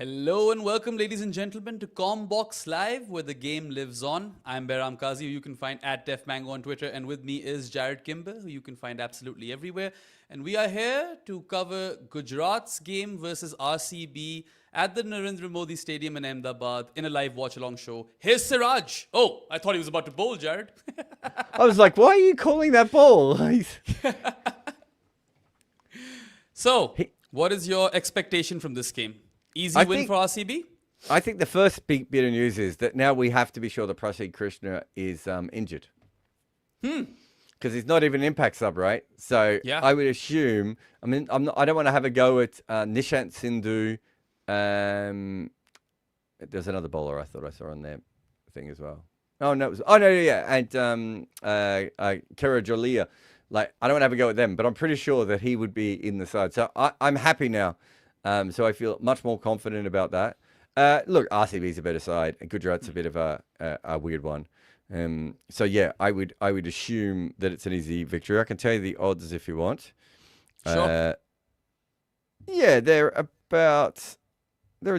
Hello and welcome, ladies and gentlemen, to Combox Live, where the game lives on. I'm Behram Kazi, who you can find at DefMango on Twitter, and with me is Jared Kimber, who you can find absolutely everywhere. And we are here to cover Gujarat's game versus RCB at the Narendra Modi Stadium in Ahmedabad in a live watch-along show. Here's Siraj. Oh, I thought he was about to bowl, Jared. I was like, why are you calling that ball? So, what is your expectation from this game? Easy win for RCB? I think the first big bit of news is that now we have to be sure that Prasidh Krishna is injured. Because he's not even an impact sub, right? So Yeah. I would assume, I don't want to have a go at Nishant Sindhu. There's another bowler I thought I saw on their thing as well. And Kera Jolia. Like, I don't want to have a go at them, but I'm pretty sure that he would be in the side. So I'm happy now. So I feel much more confident about that. Look, RCB's a better side, and Gujarat's a bit of a weird one. So yeah, I would assume that it's an easy victory. I can tell you the odds if you want. Sure. Yeah, they're a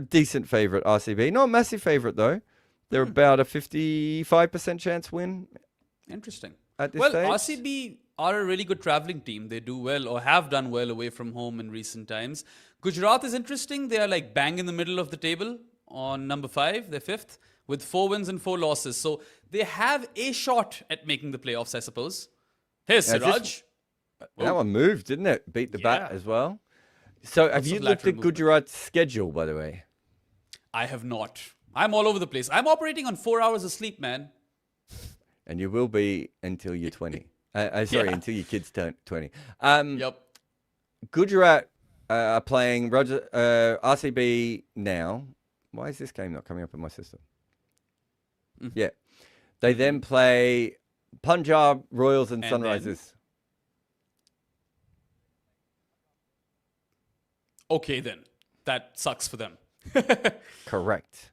decent favourite, RCB. Not a massive favourite though. They're about a 55% chance win. Interesting. At this Well, stage. RCB are a really good traveling team. They do well or have done well away from home in recent times. Gujarat is interesting. They are like bang in the middle of the table on number 5. They're 5th with 4 wins and 4 losses. So they have a shot at making the playoffs, I suppose. Here's Siraj. That one moved, didn't it? Beat the bat as well. So have you looked at Gujarat's schedule, by the way? I have not. I'm all over the place. I'm operating on 4 hours of sleep, man. And you will be until you're 20. Until your kids turn 20. Yep. Gujarat are playing RCB now. Why is this game not coming up in my system? Yeah. They then play Punjab, Royals and Sunrisers. Okay, then. That sucks for them. Correct.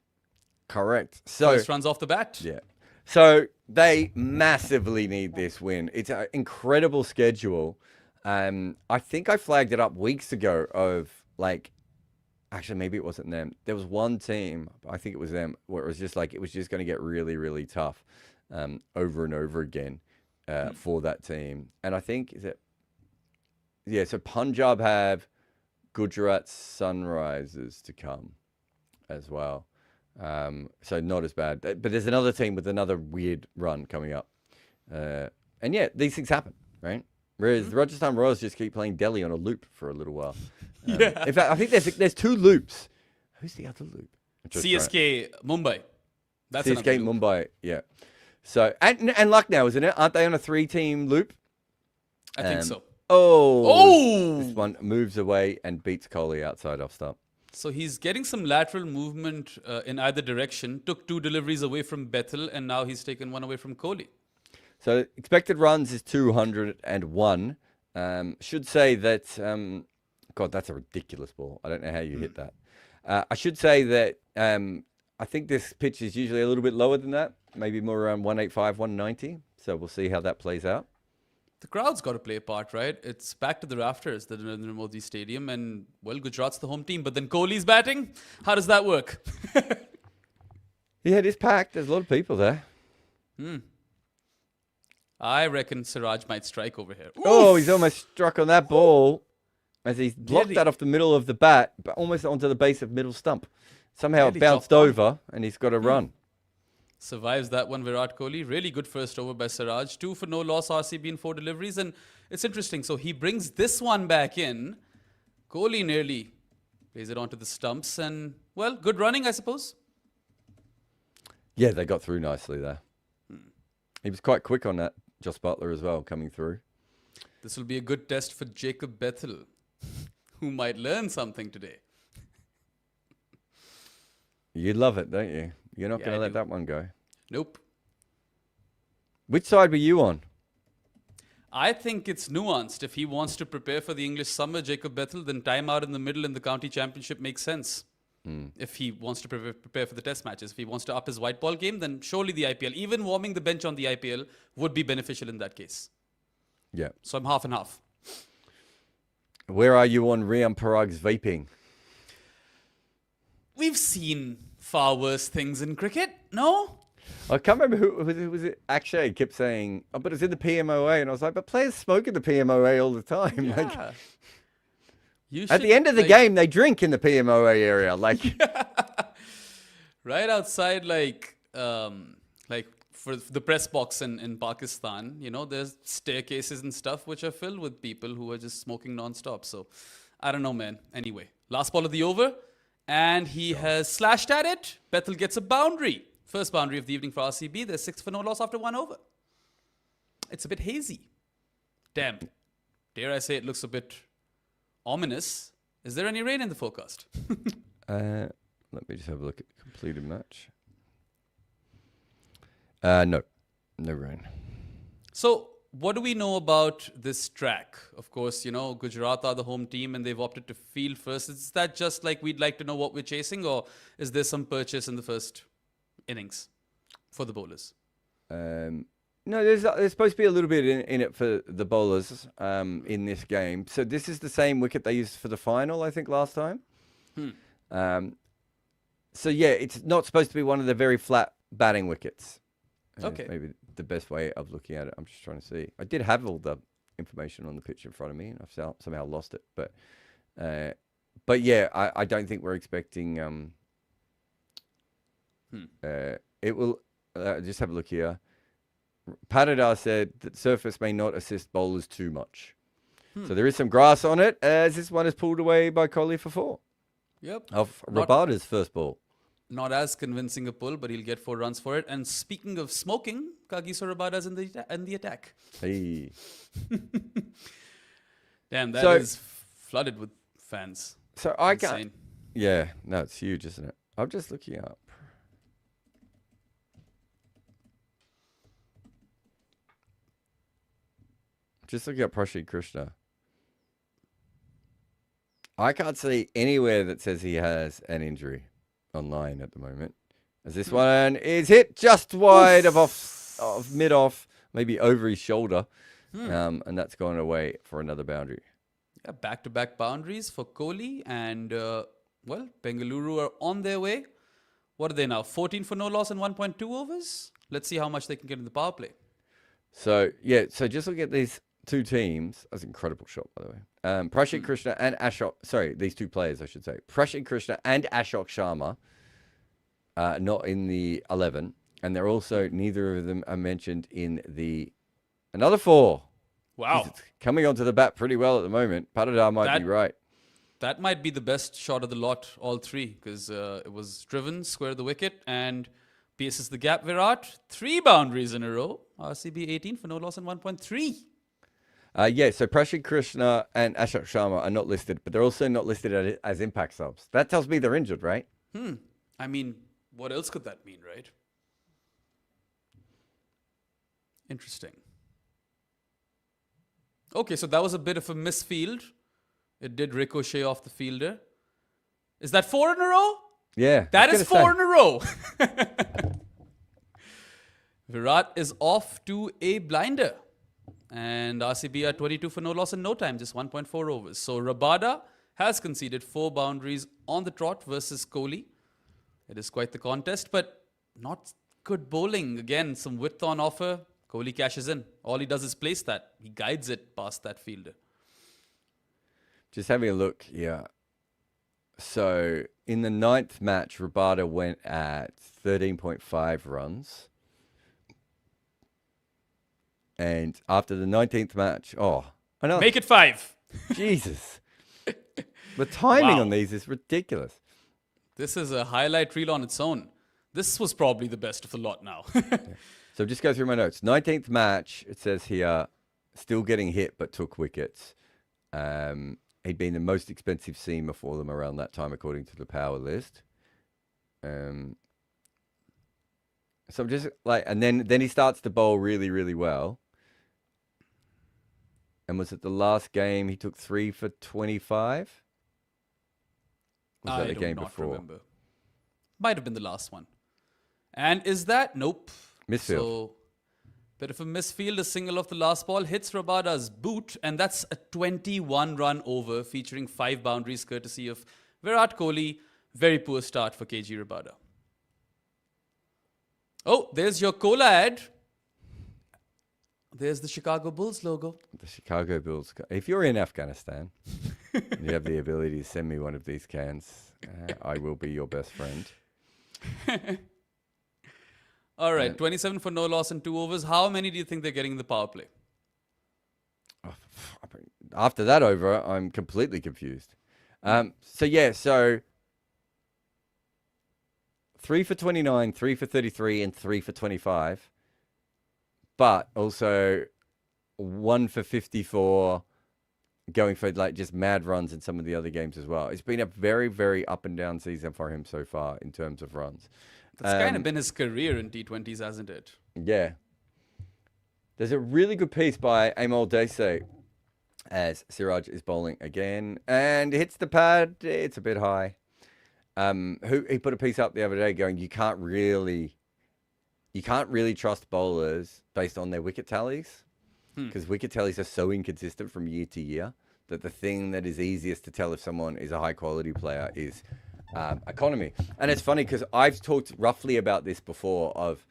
So First runs off the bat. Yeah. So they massively need this win. It's an incredible schedule. I think I flagged it up weeks ago of like, actually maybe it wasn't them. There was one team, I think it was them, where it was just going to get really, really tough over and over again for that team. And I think, so Punjab have Gujarat Sunrisers to come as well. So not as bad. But there's another team with another weird run coming up. And yeah, these things happen, right? Whereas the Rajasthan Royals just keep playing Delhi on a loop for a little while. In fact, I think there's 2 loops. Who's the other loop? CSK Mumbai. That's CSK Mumbai, yeah. So and Lucknow, isn't it? Aren't they on a 3-team loop? I think so. This one moves away and beats Kohli outside off stump. So he's getting some lateral movement in either direction. Took 2 deliveries away from Bethell, and now he's taken 1 away from Kohli. So expected runs is 201. Should say that, God, that's a ridiculous ball. I don't know how you hit that. I should say that I think this pitch is usually a little bit lower than that, maybe more around 185, 190. So we'll see how that plays out. The crowd's got to play a part, right? It's back to the rafters, the Narendra Modi Stadium, and, well, Gujarat's the home team, but then Kohli's batting? How does that work? Yeah, it is packed. There's a lot of people there. I reckon Siraj might strike over here. Oh, he's almost struck on that ball as he's blocked that off the middle of the bat, but almost onto the base of middle stump. Somehow it bounced over, and he's got a run. Survives that one, Virat Kohli. Really good first over by Siraj. 2 for no loss, RCB in 4 deliveries. And it's interesting. So he brings this one back in. Kohli nearly plays it onto the stumps. And, well, good running, I suppose. Yeah, they got through nicely there. He was quite quick on that, Joss Buttler as well, coming through. This will be a good test for Jacob Bethell, who might learn something today. You love it, don't you? You're not going to let that one go. Nope. Which side were you on? I think it's nuanced. If he wants to prepare for the English summer, Jacob Bethell, then time out in the middle in the county championship makes sense. If he wants to prepare for the test matches. If he wants to up his white ball game, then surely the IPL, even warming the bench on the IPL, would be beneficial in that case. Yeah. So I'm half and half. Where are you on Rian Parag's vaping? we've seen far worse things in cricket, no? I can't remember who was it. Akshay kept saying, "Oh, but it's in the PMOA," and I was like, "But players smoke in the PMOA all the time." Like, Yeah. You at the should, end of the like, game, they drink in the PMOA area. Like, right outside, like for the press box in Pakistan, you know, there's staircases and stuff which are filled with people who are just smoking non-stop. So I don't know, man. Anyway, last ball of the over, and he has slashed at it. Bethell gets a boundary. First boundary of the evening for RCB. They're 6 for no loss after 1 over. It's a bit hazy. Damn. Dare I say it looks a bit ominous. Is there any rain in the forecast? let me just have a look at the completed match. No rain. So, what do we know about this track? Of course, you know, Gujarat are the home team and they've opted to field first. Is that just like we'd like to know what we're chasing, or is there some purchase in the first innings for the bowlers? No, there's supposed to be a little bit in it for the bowlers in this game. So this is the same wicket they used for the final, I think, last time. So yeah, it's not supposed to be one of the very flat batting wickets. Okay. Maybe the best way of looking at it. I'm just trying to see. I did have all the information on the pitch in front of me, and I've somehow lost it. But yeah, I don't think we're expecting. It will. Just have a look here. Patadar said that surface may not assist bowlers too much. So there is some grass on it, as this one is pulled away by Kohli for 4. Yep. Of Rabada's first ball. Not as convincing a pull, but he'll get 4 runs for it. And speaking of smoking, Kagiso Rabada's in the attack. Hey. Damn, that is flooded with fans. So I Insane. can't. Yeah, no, it's huge, isn't it? I'm just looking up. Just looking at Prashi Krishna. I can't see anywhere that says he has an injury online at the moment. As this one is hit just wide of mid-off, maybe over his shoulder. And that's gone away for another boundary. Yeah, back-to-back boundaries for Kohli. And, Bengaluru are on their way. What are they now? 14 for no loss and 1.2 overs? Let's see how much they can get in the power play. So, yeah, just looking at these two teams. That's an incredible shot, by the way. Prashi Krishna and Ashok. Sorry, these two players, I should say. Prashi Krishna and Ashok Sharma not in the 11. And they're also, neither of them are mentioned in the another 4. Wow. It's coming onto the bat pretty well at the moment. Patadar might be right. That might be the best shot of the lot, all 3, because it was driven, square the wicket, and pierces the gap. Virat, 3 boundaries in a row. RCB 18 for no loss and 1.3. So Prashi Krishna and Ashok Sharma are not listed, but they're also not listed as impact subs. That tells me they're injured, right? I mean, what else could that mean, right? Interesting. Okay, so that was a bit of a misfield. It did ricochet off the fielder. Is that 4 in a row? Yeah. That is 4 in a row. Virat is off to a blinder. And RCB are 22 for no loss in no time, just 1.4 overs. So Rabada has conceded 4 boundaries on the trot versus Kohli. It is quite the contest, but not good bowling. Again, some width on offer. Kohli cashes in. All he does is place that. He guides it past that fielder. Just having a look here. So in the 9th match, Rabada went at 13.5 runs. And after the 19th match, I know. Make it 5. Jesus. The timing on these is ridiculous. This is a highlight reel on its own. This was probably the best of the lot now. So just go through my notes. 19th match, it says here, still getting hit, but took wickets. He'd been the most expensive seamer for them around that time, according to the power list. So I'm just like, and then he starts to bowl really, really well. And was it the last game he took 3 for 25? Was that the game before? Remember. Might have been the last one. And is that? Nope. Misfield. So, bit of a misfield. A single off the last ball hits Rabada's boot, and that's a 21-run over featuring 5 boundaries courtesy of Virat Kohli. Very poor start for KG Rabada. Oh, there's your cola ad. There's the Chicago Bulls logo. The Chicago Bulls. If you're in Afghanistan, and you have the ability to send me one of these cans, I will be your best friend. All right, 27 for no loss in 2 overs. How many do you think they're getting in the power play? After that over, I'm completely confused. So 3 for 29, 3 for 33, and 3 for 25. But also 1 for 54, going for like just mad runs in some of the other games as well. It's been a very, very up and down season for him so far in terms of runs. That's kind of been his career in T20s, hasn't it? Yeah. There's a really good piece by Amol Desai as Siraj is bowling again and hits the pad. It's a bit high. He put a piece up the other day going, you can't really trust bowlers based on their wicket tallies because wicket tallies are so inconsistent from year to year that the thing that is easiest to tell if someone is a high quality player is economy. And it's funny because I've talked roughly about this before of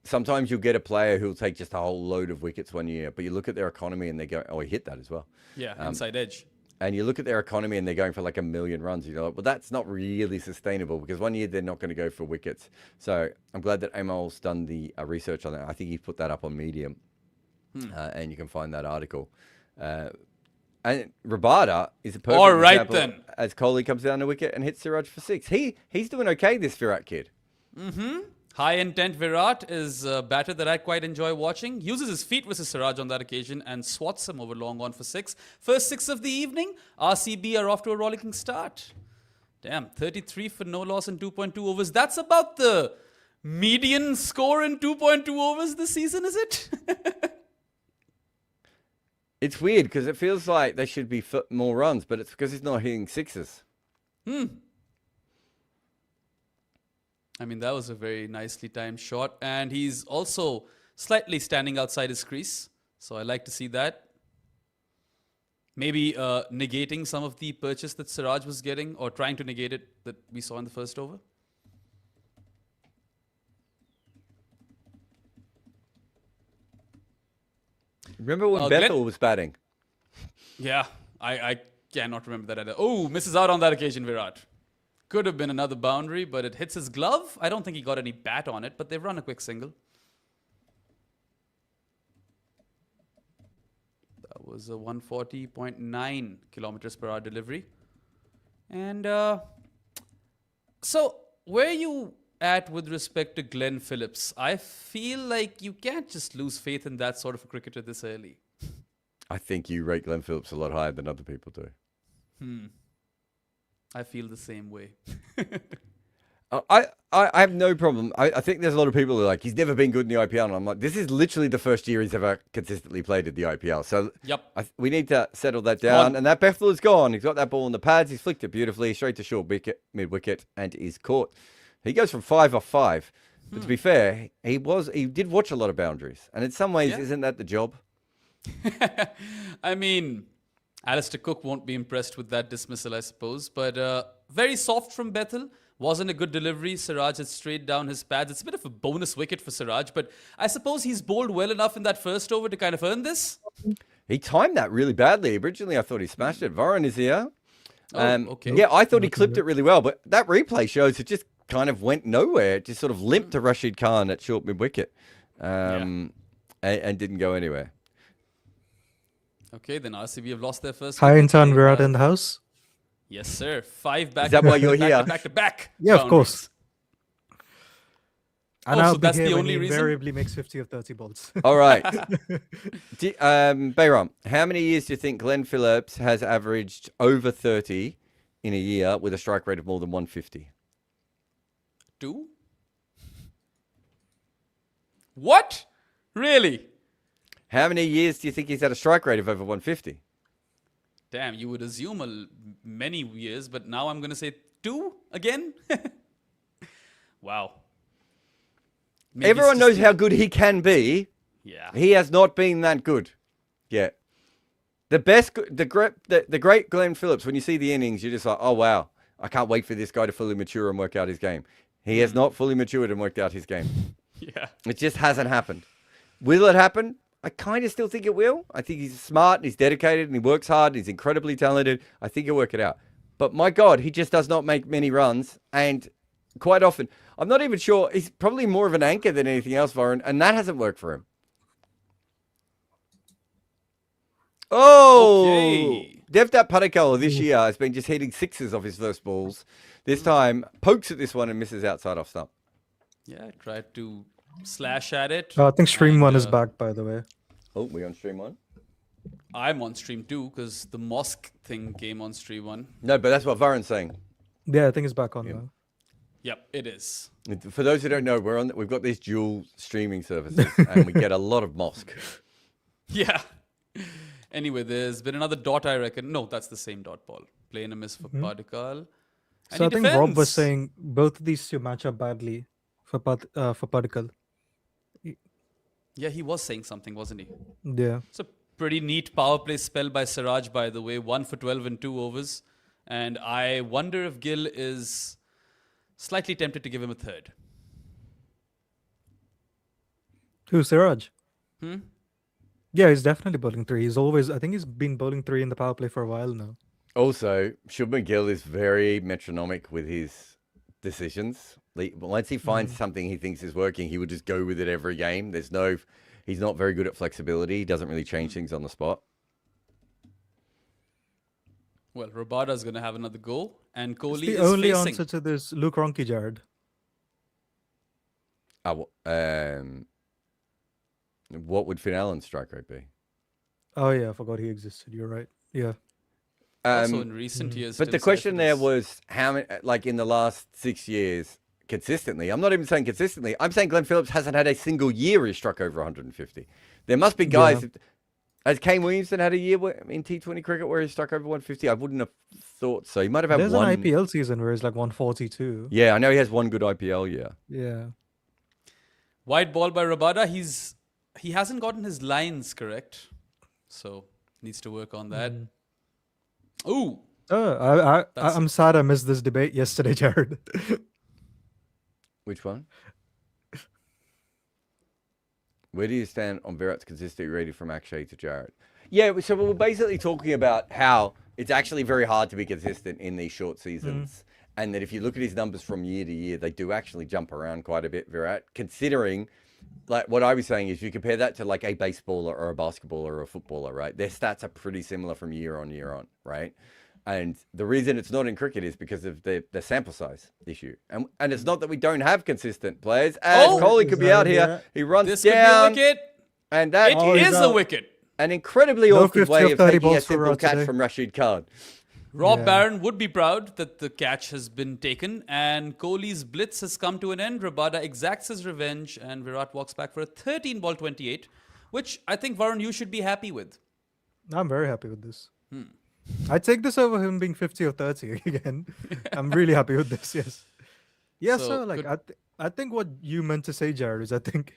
sometimes you'll get a player who'll take just a whole load of wickets one year, but you look at their economy and they go, oh, he hit that as well. Yeah, inside edge. And you look at their economy and they're going for like 1 million runs. You know, well, that's not really sustainable because one year they're not going to go for wickets. So I'm glad that Amol's done the research on that. I think he put that up on Medium, and you can find that article. And Rabada is a perfect example then. As Kohli comes down the wicket and hits Siraj for 6. He's doing okay, this Virat kid. High intent Virat is a batter that I quite enjoy watching. Uses his feet versus Siraj on that occasion and swats him over long on for 6. First 6 of the evening. RCB are off to a rollicking start. Damn, 33 for no loss in 2.2 overs. That's about the median score in 2.2 overs this season, is it? It's weird because it feels like they should be more runs, but it's because he's not hitting sixes. I mean, that was a very nicely timed shot. And he's also slightly standing outside his crease. So I like to see that. Maybe negating some of the purchase that Siraj was getting or trying to negate it that we saw in the first over. Remember when Bethell was batting? Yeah, I cannot remember that either. Oh, misses out on that occasion, Virat. Could have been another boundary, but it hits his glove. I don't think he got any bat on it, but they've run a quick single. That was a 140.9 kilometers per hour delivery. And so where are you at with respect to Glenn Phillips? I feel like you can't just lose faith in that sort of a cricketer this early. I think you rate Glenn Phillips a lot higher than other people do. I feel the same way. I have no problem. I think there's a lot of people who are like, he's never been good in the IPL. And I'm like, this is literally the first year he's ever consistently played at the IPL. So we need to settle that down. And that Bethell is gone. He's got that ball in the pads. He's flicked it beautifully straight to short wicket, mid-wicket, and is caught. He goes from 5 off 5. But to be fair, he did watch a lot of boundaries. And in some ways, isn't that the job? I mean, Alistair Cook won't be impressed with that dismissal, I suppose. But very soft from Bethell. Wasn't a good delivery. Siraj had straight down his pads. It's a bit of a bonus wicket for Siraj. But I suppose he's bowled well enough in that first over to kind of earn this. He timed that really badly. Originally, I thought he smashed it. Varun is here. Okay. Yeah, I thought he clipped it really well. But that replay shows it just kind of went nowhere. It just sort of limped to Rashid Khan at short mid-wicket. And didn't go anywhere. Okay, then RCB have lost their first. Hi, intern Virat in the house. Yes, sir. 5 back. Is that why you're here? Back to back. Yeah, of course. And so I'll be that's here the when only he reason? invariably makes 50 of 30 balls. All right. Bayram, how many years do you think Glenn Phillips has averaged over 30 in a year with a strike rate of more than 150? 2? What? Really? How many years do you think he's had a strike rate of over 150? Damn, you would assume many years, but now I'm going to say 2 again? Wow. Maybe Everyone knows how good he can be. Yeah. He has not been that good yet. The great Glenn Phillips, when you see the innings, you're just like, oh, wow. I can't wait for this guy to fully mature and work out his game. He has not fully matured and worked out his game. Yeah. It just hasn't happened. Will it happen? I kind of still think it will. I think he's smart and he's dedicated and he works hard and he's incredibly talented. I think he'll work it out. But my God, he just does not make many runs. And quite often, I'm not even sure. He's probably more of an anchor than anything else, Varun. And that hasn't worked for him. Oh! Okay. Devdat Padikkal this year has been just hitting sixes off his first balls. This time, pokes at this one and misses outside off stump. Yeah, I tried to slash at it. I think stream and, 1 is back, by the way. Oh, we on stream 1? I'm on stream 2 because the mosque thing came on stream 1. No, but that's what Varun's saying. Yeah, I think it's back on now. Yep, it is. For those who don't know, we've got these dual streaming services and we get a lot of mosque. Yeah. Anyway, there's been another dot, I reckon. No, that's the same dot, Paul. Play and a miss for Padikkal. So I think Rob was saying both of these two match up badly for Padikkal. Yeah, he was saying something, wasn't he? Yeah. It's a pretty neat power play spell by Siraj, by the way. 1 for 12 in 2 overs. And I wonder if Gill is slightly tempted to give him a third. Who, Siraj? Hmm? Yeah, he's definitely bowling 3. I think he's been bowling 3 in the power play for a while now. Also, Shubman Gill is very metronomic with his decisions. Once he finds something he thinks is working, he would just go with it every game. He's not very good at flexibility. He doesn't really change things on the spot. Well, Rabada's going to have another go. And Kohli The is only facing. answer to this, Luke Ronchi, Jared. What would Finn Allen's strike rate be? Oh yeah, I forgot he existed. You're right. Yeah. Also in recent years. But still the question there Cyphers. was how many, like in the last 6 years, consistently. I'm not even saying consistently. I'm saying Glenn Phillips hasn't had a single year he struck over 150. There must be guys. Has Kane Williamson had a year in T20 cricket where he struck over 150? I wouldn't have thought so. He might have had There's one. an IPL season where he's like 142. Yeah, I know he has one good IPL year. Yeah. Wide ball by Rabada. He hasn't gotten his lines correct. So needs to work on that. Ooh. Oh, I'm sad I missed this debate yesterday, Jared. Which one? Where do you stand on Virat's consistency rating from Akshay to Jared? Yeah, so we're basically talking about how it's actually very hard to be consistent in these short seasons. And that if you look at his numbers from year to year, they do actually jump around quite a bit, Virat. Considering, like what I was saying is you compare that to like a baseballer or a basketballer or a footballer, right? Their stats are pretty similar from year on, right? And the reason it's not in cricket is because of the sample size issue. And it's not that we don't have consistent players. As Kohli could be out here. He runs This down. could be a wicket. And that It is a wicket. an incredibly No awkward 50 way of of 30 taking a balls for simple Virat catch today. from Rashid Khan. Rob Barron would be proud that the catch has been taken and Kohli's blitz has come to an end. Rabada exacts his revenge and Virat walks back for a 13 ball 28, which I think, Varun, you should be happy with. I'm very happy with this. I take this over him being 50 or 30 again. I'm really happy with this, yes. Yeah, so like I think what you meant to say, Jared, is I think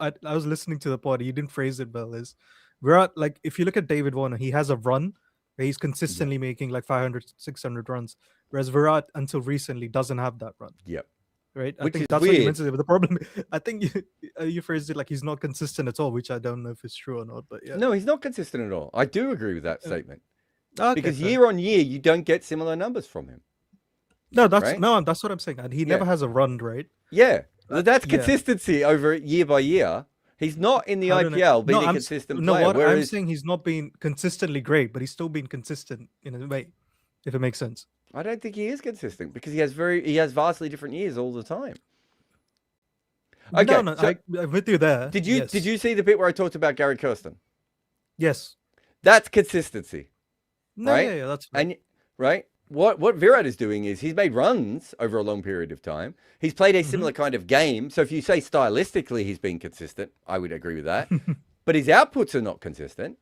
I was listening to the pod, you didn't phrase it well, is Virat, like if you look at David Warner, he has a run where he's consistently making like 500, 600 runs, whereas Virat until recently doesn't have that run. Yep. Right? I Which think is that's what you weird. meant to say. But the problem, I think you phrased it like he's not consistent at all, which I don't know if it's true or not. But yeah. No, he's not consistent at all. I do agree with that statement. Okay, Because fair. year on year, you don't get similar numbers from him. No, that's right? no, that's what I'm saying. And he never has a run, right? Yeah. That's yeah. consistency over year by year. He's not in the I don't know. IPL being No, a I'm consistent no, player. what I'm Whereas, saying, he's not been consistently great, but he's still been consistent in a way, if it makes sense. I don't think he is consistent because he has vastly different years all the time. Okay, No, so I'm with you there. did you Yes. see the bit where I talked about Gary Kirsten? Yes. That's consistency. No, Right? yeah, that's right. And right, what Virat is doing is he's made runs over a long period of time. He's played a similar kind of game. So if you say stylistically he's been consistent, I would agree with that. But his outputs are not consistent,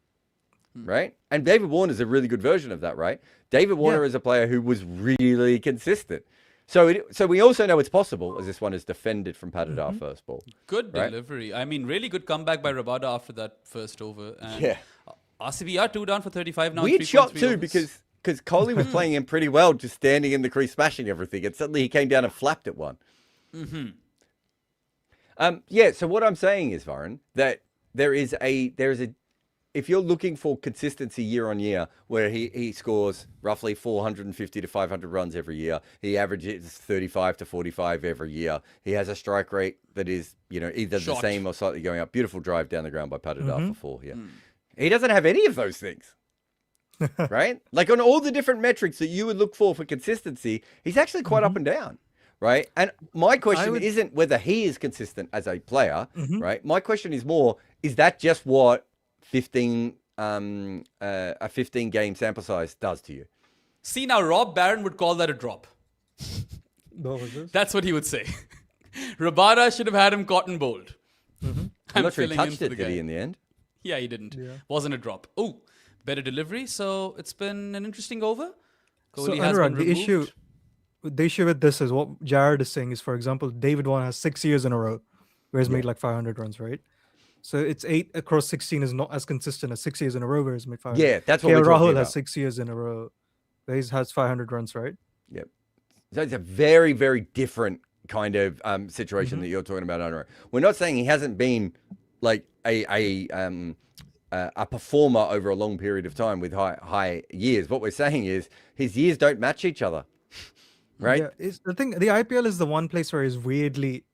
right? And David Warner's a really good version of that, right? David Warner is a player who was really consistent. So we also know it's possible, as this one is defended from Patidar first ball. Good Right. delivery. I mean, really good comeback by Rabada after that first over. And Yeah. RCB are 2 down for 35 now. Weird shot too, because because Kohli was playing him pretty well, just standing in the crease, smashing everything, and suddenly he came down and flapped at one. Yeah. So what I'm saying is, Varun, that there is a if you're looking for consistency year on year, where he scores roughly 450 to 500 runs every year, he averages 35 to 45 every year. He has a strike rate that is, either the same or slightly going up. Beautiful drive down the ground by Patidar for 4 here. He doesn't have any of those things, right? Like on all the different metrics that you would look for consistency, he's actually quite up and down, right? And my question isn't whether he is consistent as a player, right? My question is more, is that just what a 15 game sample size does to you? See, now Rob Barron would call that a drop. That's what he would say. Rabada should have had him cotton bowled. I'm not sure he touched it, did he, in the end? Yeah, he didn't. Yeah. Wasn't a drop. Oh, better delivery. So it's been an interesting over. Kohli has been removed. The issue with this is what Jared is saying is, for example, David Warner has 6 years in a row where he's made like 500 runs, right? So it's 8 across 16 is not as consistent as 6 years in a row where he's made 500. Yeah, that's what we're talking Rahul about. has 6 years in a row where he has 500 runs, right? Yep. So it's a very, very different kind of situation that you're talking about, Anwar. We're not saying he hasn't been like a performer over a long period of time with high years. What we're saying is his years don't match each other, right? Yeah, the IPL is the one place where he's weirdly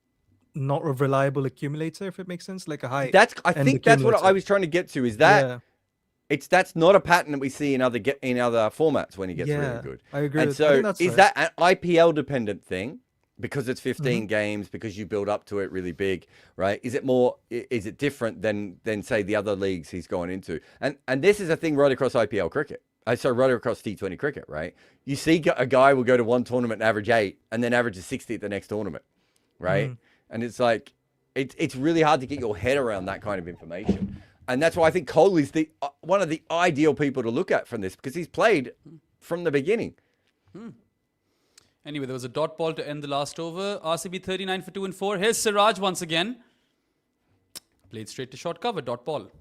not a reliable accumulator, if it makes sense, like a high. I think that's what I was trying to get to. Is that that's not a pattern that we see in other formats when he gets really good. I agree. And so is that an IPL dependent thing? Because it's 15 games, because you build up to it really big, right? Is it different than say the other leagues he's gone into? And this is a thing right across IPL cricket. So right across T20 cricket, right? You see a guy will go to one tournament and average 8 and then averages 60 at the next tournament, right? And it's like, it's really hard to get your head around that kind of information. And that's why I think Kohli's one of the ideal people to look at from this, because he's played from the beginning. Anyway, there was a dot ball to end the last over. RCB 39 for 2 and 4. Here's Siraj once again. Played straight to short cover, dot ball.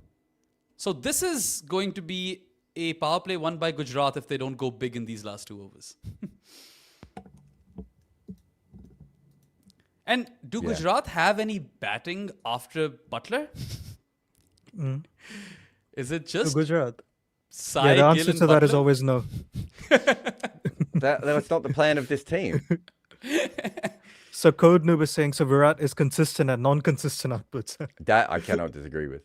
So this is going to be a power play won by Gujarat if they don't go big in these last 2 overs. And do Gujarat have any batting after Butler? Is it just Gujarat? Sai, the answer Gill and to that Butler? is always no. That's not the plan of this team. So Code Noob is saying, so Virat is consistent and non-consistent outputs. That I cannot disagree with.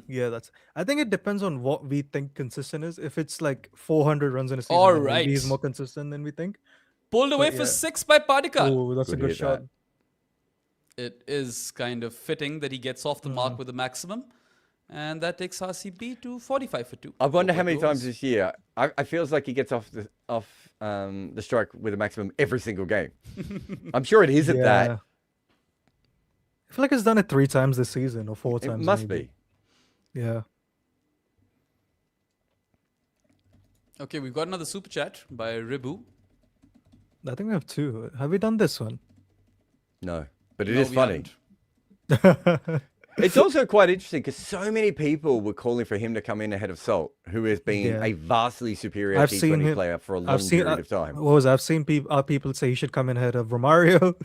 Yeah, I think it depends on what we think consistent is. If it's like 400 runs in a season, then maybe he's more consistent than we think. Pulled away for 6 by Padikkal. Oh, that's a good shot. It is kind of fitting that he gets off the mark with the maximum. And that takes RCB to 45 for 2. I wonder how many times this year I feels like he gets off the strike with a maximum every single game. I'm sure it isn't that. I feel like he's done it 3 times this season or 4 times. It must maybe. be. Yeah. Okay, we've got another super chat by Ribu. I think we have 2. Have we done this one? No, but it is funny. It's also quite interesting because so many people were calling for him to come in ahead of Salt, who has been a vastly superior T20 player for a long period of time. I've seen people say he should come in ahead of Romario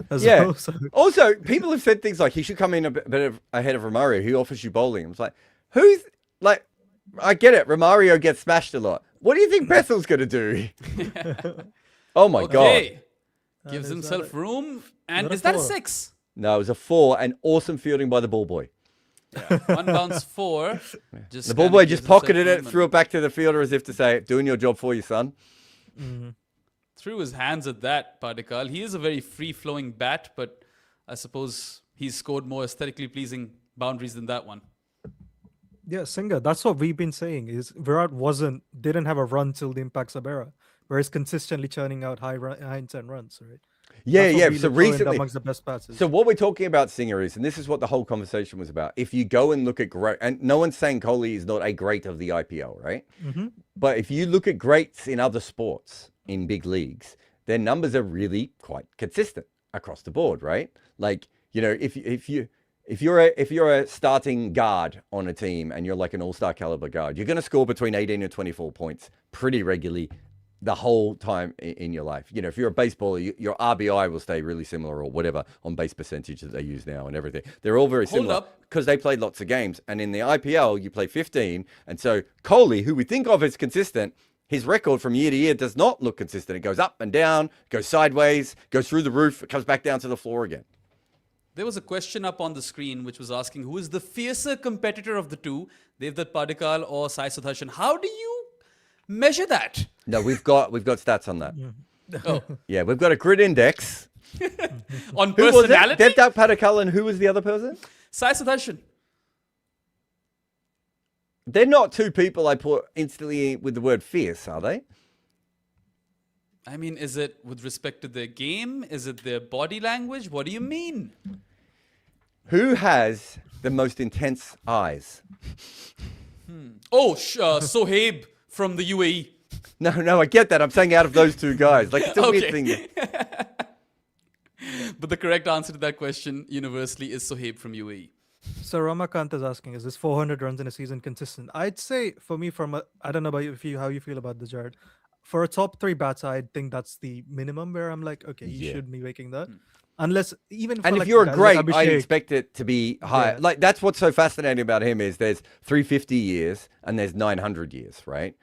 as well. So. Also, people have said things like he should come in a bit ahead of Romario, who offers you bowling. It's like, I get it. Romario gets smashed a lot. What do you think Bethell's going to do? Oh my God. Gives himself room. And is that a 6? No, it was a 4 and awesome fielding by the ball boy. Yeah, 1 bounce 4. The ball boy just pocketed it, threw it back to the fielder as if to say, doing your job for you, son. Threw his hands at that, Padikkal. He is a very free-flowing bat, but I suppose he's scored more aesthetically pleasing boundaries than that one. Yeah, Singer, that's what we've been saying, is Virat didn't have a run till the impact Sabera, whereas consistently churning out high intent runs, right? Yeah. So recently, amongst the best bats. So what we're talking about, Singer, is, and this is what the whole conversation was about. If you go and look at great, and no one's saying Kohli is not a great of the IPL, right? But if you look at greats in other sports in big leagues, their numbers are really quite consistent across the board, right? Like, if if you're a starting guard on a team and you're like an all-star caliber guard, you're going to score between 18 and 24 points pretty regularly the whole time in your life. You know, if you're a baseballer, your RBI will stay really similar or whatever on base percentage that they use now and everything. They're all very similar because they played lots of games. And in the IPL, you play 15. And so Kohli, who we think of as consistent, his record from year to year does not look consistent. It goes up and down, goes sideways, goes through the roof, it comes back down to the floor again. There was a question up on the screen which was asking who is the fiercer competitor of the two, Devdutt Padikkal or Sai Sudarshan. How do you measure that? No, we've got stats on that. Oh. Yeah, we've got a grid index. On Who was it? personality? Devdutt Padikkal, and who was the other person? Sai Sudarshan. They're not two people I put instantly with the word fierce, are they? I mean, is it with respect to their game? Is it their body language? What do you mean? Who has the most intense eyes? Oh, Sohaib from the UAE. No, I get that. I'm saying out of those two guys. Like, it's a weird Okay. thing. But the correct answer to that question universally is Sohaib from UAE. So Ramakant is asking, is this 400 runs in a season consistent? I'd say for me, I don't know about you, how you feel about this, Jared. For a top 3 batter, I think that's the minimum where I'm like, okay, you should be making that. Unless even for And if like you're a guys great, like I Abhishek, expect it to be higher. Yeah. Like, that's what's so fascinating about him is there's 350 years and there's 900 years, right?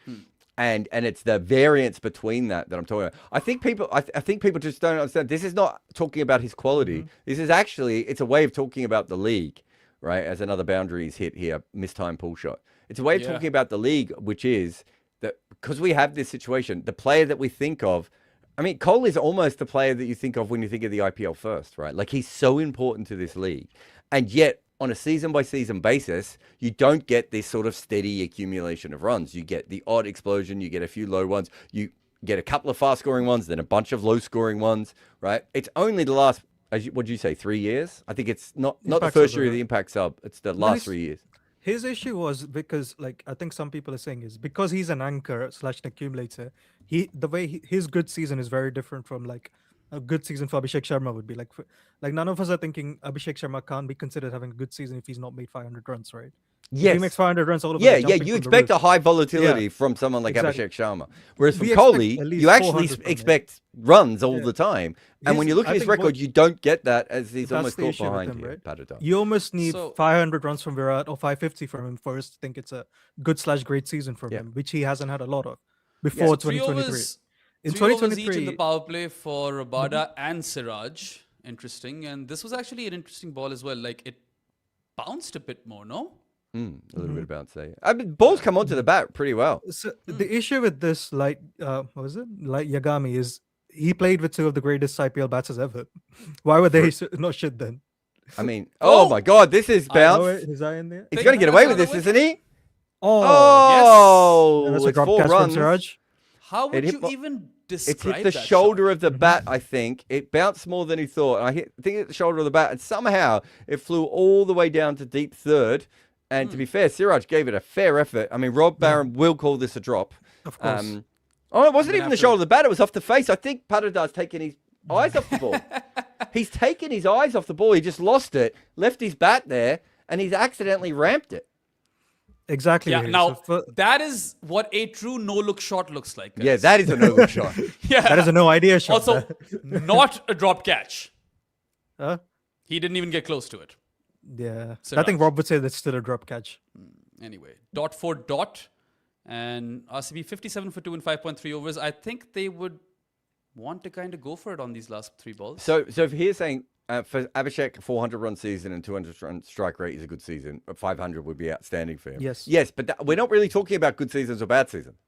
And it's the variance between that I'm talking about. I think people just don't understand. This is not talking about his quality. This is actually, it's a way of talking about the league, right? As another boundary is hit here, mistime pull shot. It's a way of talking about the league, which is that because we have this situation, the player that we think of, I mean, Kohli is almost the player that you think of when you think of the IPL first, right? Like, he's so important to this league. And yet, on a season-by-season basis, you don't get this sort of steady accumulation of runs. You get the odd explosion, you get a few low ones, you get a couple of fast-scoring ones, then a bunch of low-scoring ones, right? It's only the last, what did you say, 3 years? I think it's not the Impact first sub, year of right? the Impact sub. It's the last 3 years. his issue was because, like, I think some people are saying is because he's an anchor / an accumulator. His good season is very different from like a good season for Abhishek Sharma would be. Like none of us are thinking Abhishek Sharma can't be considered having a good season if he's not made 500 runs, right? If he makes 500 runs, all of us are jumping you from the expect a roof. high volatility Yeah, from someone like exactly. Abhishek Sharma. Whereas from We expect Kohli, at least you actually 400 from him. expect runs all Yeah. the time. And when His- you look I at his think record, what- you don't get that as he's That's almost the caught issue with behind him, here. right? Padikkal. You almost need So- 500 runs from Virat or 550 from him first to think it's a good / great season from Yeah. him, which he hasn't had a lot of before 2023. In 3 overs each in the 2023, power play for Rabada and Siraj. Interesting. And this was actually an interesting ball as well. Like, it bounced a bit more, no? A little bit of bounce there. I mean, balls come onto the bat pretty well. so the issue with this light, what was it? Light Yagami is he played with 2 of the greatest IPL batters ever. Why were they not shit then? I mean, oh Oh! my God, this is I know bounce. it, his eye in there. He's Take going to get that away out with of this, the isn't he? Oh, Oh, that's a it's drop 4 catch from runs. Siraj. How would hit you bo- even It's describe hit the that shoulder shot? of the bat, I think. It bounced more than he thought. I think it hit the shoulder of the bat, and somehow it flew all the way down to deep third. And to be fair, Siraj gave it a fair effort. I mean, Rob Barron will call this a drop. Of course. It wasn't even the after- shoulder of the bat. It was off the face. I think Pataddar's taken his eyes off the ball. He's taken his eyes off the ball. He just lost it, left his bat there, and he's accidentally ramped it. Exactly. Yeah, Harry. now, So for- that is what a true no-look shot looks like. Yeah, guys. that is a no-look shot. Yeah. that is a no idea shot. Also, not a drop catch. Huh? He didn't even get close to it. Yeah. I Siraj. think Rob would say that's still a drop catch. Anyway, dot for dot. And RCB 57 for 2 in 5.3 overs. I think they would want to kind of go for it on these last 3 balls. So if he's saying for Abhishek, 400 run season and 200 run strike rate is a good season, 500 would be outstanding for him. Yes. But we're not really talking about good seasons or bad seasons,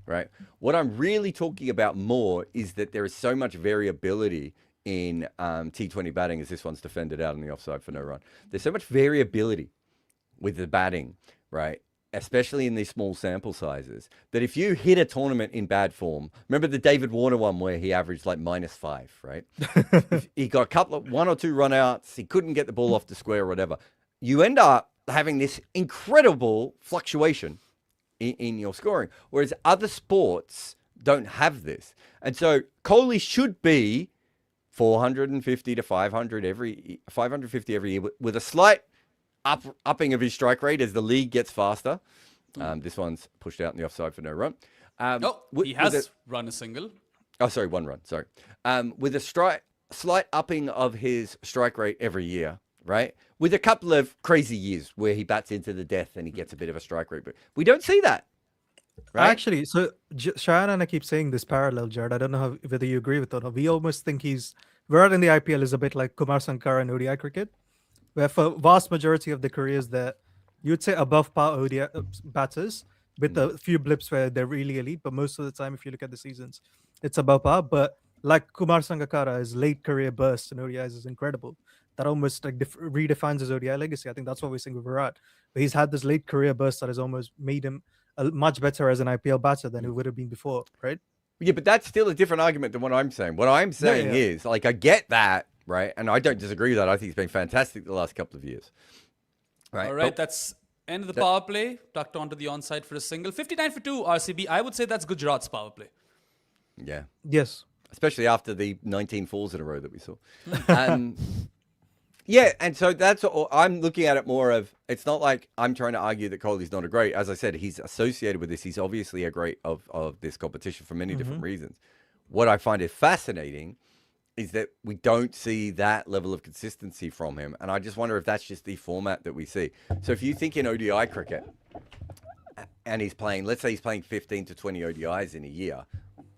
right? What I'm really talking about more is that there is so much variability in T20 batting as this one's defended out on the offside for no run. There's so much variability with the batting, right? Especially in these small sample sizes, that if you hit a tournament in bad form, remember the David Warner one where he averaged like -5, right? He got a couple of 1 or 2 run outs. He couldn't get the ball off the square or whatever. You end up having this incredible fluctuation in your scoring, whereas other sports don't have this. And so Kohli should be 450 to 550 every year with a slight upping of his strike rate as the league gets faster. This one's pushed out in the offside for no run. He has run a single. Oh, sorry, 1 run. Sorry. With a slight upping of his strike rate every year, right? With a couple of crazy years where he bats into the death and he gets a bit of a strike rate, but we don't see that. Right? Actually, so Shayan and I keep saying this parallel, Jared. I don't know whether you agree with it or not. We almost think Virat in the IPL is a bit like Kumar Sankara in ODI cricket, where for vast majority of the careers that you'd say above par ODI batters, with a few blips where they're really elite, but most of the time, if you look at the seasons, it's above par. But like Kumar Sangakkara, his late career burst in ODIs is incredible. That almost like redefines his ODI legacy. I think that's what we're seeing with Virat. But he's had this late career burst that has almost made him much better as an IPL batter than he would have been before, right? Yeah, but that's still a different argument than what I'm saying. What I'm saying is, like, I get that, right? And I don't disagree with that. I think he's been fantastic the last couple of years. Right. All right, that's end of the power play. Tucked onto the onside for a single. 59 for 2 RCB. I would say that's Gujarat's power play. Yeah. Yes. Especially after the 19 falls in a row that we saw. Yeah, and so that's all, I'm looking at it more of, it's not like I'm trying to argue that Kohli's not a great. As I said, he's associated with this. He's obviously a great of this competition for many different reasons. What I find is fascinating is that we don't see that level of consistency from him. And I just wonder if that's just the format that we see. So if you think in ODI cricket and he's playing, let's say he's playing 15 to 20 ODIs in a year,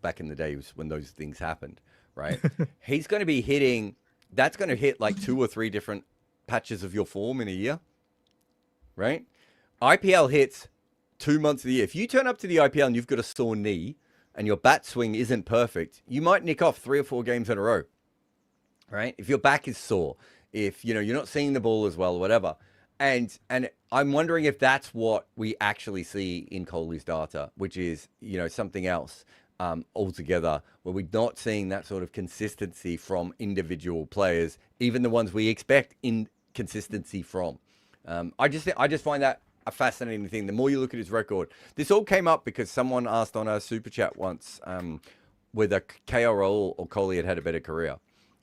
back in the days when those things happened, right? He's going to be hitting... That's going to hit like 2 or 3 different patches of your form in a year, right? IPL hits 2 months of the year. If you turn up to the IPL and you've got a sore knee and your bat swing isn't perfect, you might nick off 3 or 4 games in a row, right? If your back is sore, if you're not seeing the ball as well, or whatever. And I'm wondering if that's what we actually see in Kohli's data, which is something else. Altogether, where we're not seeing that sort of consistency from individual players, even the ones we expect inconsistency from. I just find that a fascinating thing. The more you look at his record, this all came up because someone asked on a super chat once whether KRL or Kohli had a better career.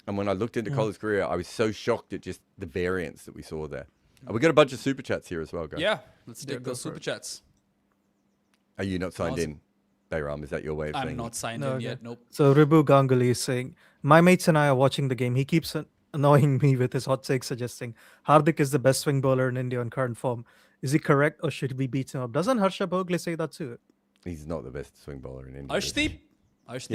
And when I looked into Kohli's career, I was so shocked at just the variance that we saw there. We got a bunch of super chats here as well, guys. Yeah, let's take those super chats. Are you not signed in? Bayram, is that your way of saying I'm not signed in yet, nope. So Ribu Ganguly is saying, my mates and I are watching the game. He keeps annoying me with his hot take suggesting Hardik is the best swing bowler in India in current form. Is he correct or should we beat him up? Doesn't Harsha Bhogle say that too? He's not the best swing bowler in India. Arshdeep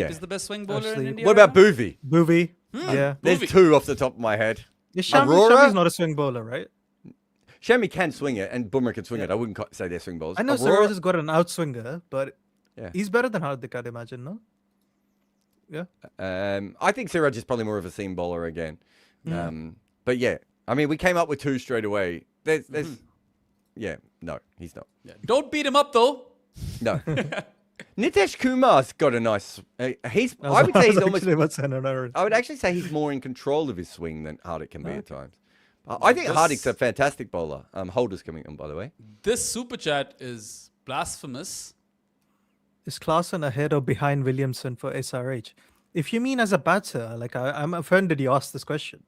is the best swing bowler in India. What about Bhuvi? Bhuvi? Yeah. There's 2 off the top of my head. Shami's not a swing bowler, right? Shami can swing it and Bumrah can swing it. I wouldn't say they're swing bowlers. I know Siraj has got an outswinger, but he's better than Hardik, I'd imagine, no? Yeah. I think Siraj is probably more of a seam bowler again. But yeah, I mean, we came up with 2 straight away. There's no, he's not. Yeah. Don't beat him up though. No. Nitesh Kumar's got a nice. I would say he's almost. I would actually say he's more in control of his swing than Hardik can be at times. I think Hardik's a fantastic bowler. Holder's coming on, by the way. This super chat is blasphemous. Is Klaasen ahead or behind Williamson for SRH? If you mean as a batter, like I'm offended you asked this question.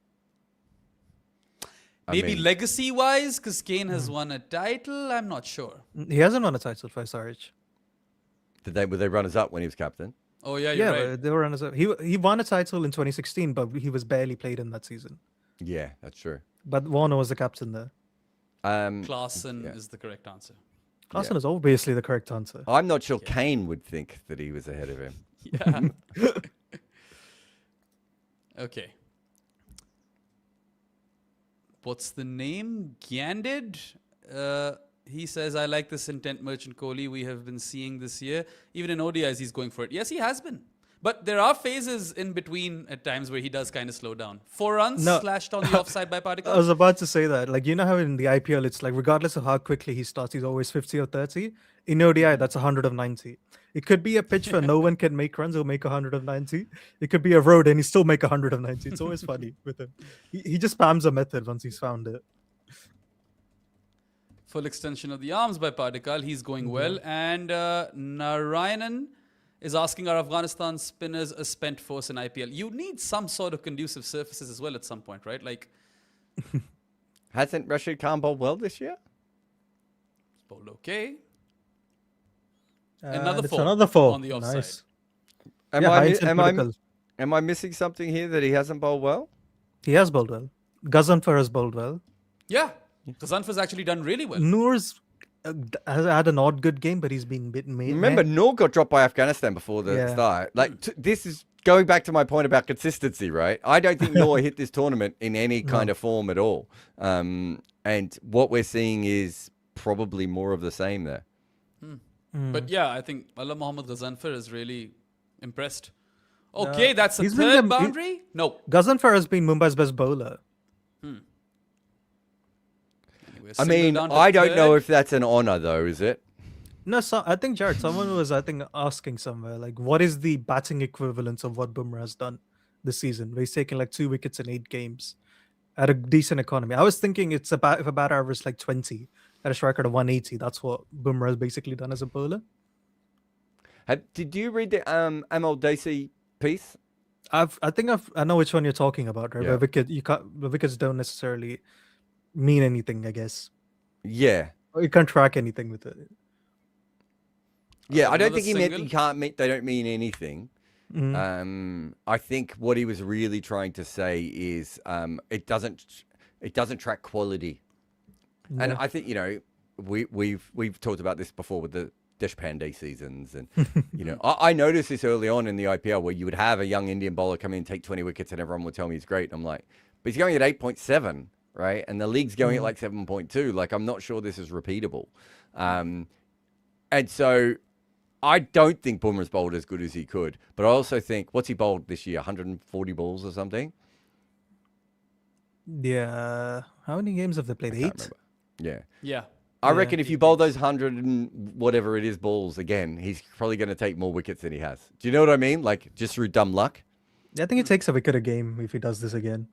Maybe legacy-wise, because Kane has won a title. I'm not sure. He hasn't won a title for SRH. Were they runners up when he was captain? Oh yeah, you're right. They were runners up. He won a title in 2016, but he was barely played in that season. Yeah, that's true. But Warner was the captain there. Klaasen is the correct answer. Klaasen is obviously the correct answer. I'm not sure Kane would think that he was ahead of him. Yeah. Okay. What's the name? Gyandid? He says, I like this intent merchant Kohli we have been seeing this year. Even in ODIs, he's going for it. Yes, he has been. But there are phases in between at times where he does kind of slow down. 4 runs slashed on the offside by Particle. I was about to say that. Like, you know how in the IPL, it's like regardless of how quickly he starts, he's always 50 or 30. In ODI, that's 100 of 90. It could be a pitch where no one can make runs, he'll make 100 of 90. It could be a road and he still make 100 of 90. It's always funny with him. He just spams a method once he's found it. Full extension of the arms by Particle. He's going well. And Narayanan is asking, are Afghanistan spinners a spent force in IPL? You need some sort of conducive surfaces as well at some point, right? Like, Hasn't Rashid Khan bowled well this year? Bowled okay. And Another it's four another 4 on the offside. Nice. Am Yeah, I Heinz and critical. am I missing something here that he hasn't bowled well? He has bowled well. Gazanfar has bowled well. Yeah. Kazanfar's actually done really well. Noor's has had an odd good game, but he's been bitten. Remember, Noor got dropped by Afghanistan before the Yeah. start. Like, this is going back to my point about consistency, right? I don't think Noor hit this tournament in any kind of form at all. And what we're seeing is probably more of the same there. But yeah, I think Allah Muhammad Ghazanfar is really impressed. Okay, that's a he's been third the- boundary? No. Gazanfar has been Mumbai's best bowler. Anyway, I single mean, down to I don't know third. if that's an honor, though, is it? No, I think Jared, someone was asking somewhere like, what is the batting equivalence of what Bumrah has done this season? Where he's taken like 2 wickets in 8 games at a decent economy. I was thinking it's about if a batter average like 20 at a strike rate of 180. That's what Bumrah has basically done as a bowler. Did you read the Amal Desi piece? I know which one you're talking about, right? Yeah. Where the wickets don't necessarily mean anything, I guess. Yeah. Or you can't track anything with it. Yeah, I don't Another think he meant single? you can't mean, they don't mean anything. I think what he was really trying to say is it doesn't track quality. And Yeah. I think, you know, we've talked about this before with the Deshpande seasons, and you know, I noticed this early on in the IPL where you would have a young Indian bowler come in and take 20 wickets and everyone would tell me he's great. I'm like, but he's going at 8.7, right? And the league's going at like 7.2. Like, I'm not sure this is repeatable. And so I don't think Bumrah's bowled as good as he could, but I also think, what's he bowled this year? 140 balls or something? Yeah. How many games have they played? 8? Remember. Yeah. Yeah. I reckon if you bowl those 100 and whatever it is balls again, he's probably going to take more wickets than he has. Do you know what I mean? Like, just through dumb luck. I think he takes a wicket a game if he does this again.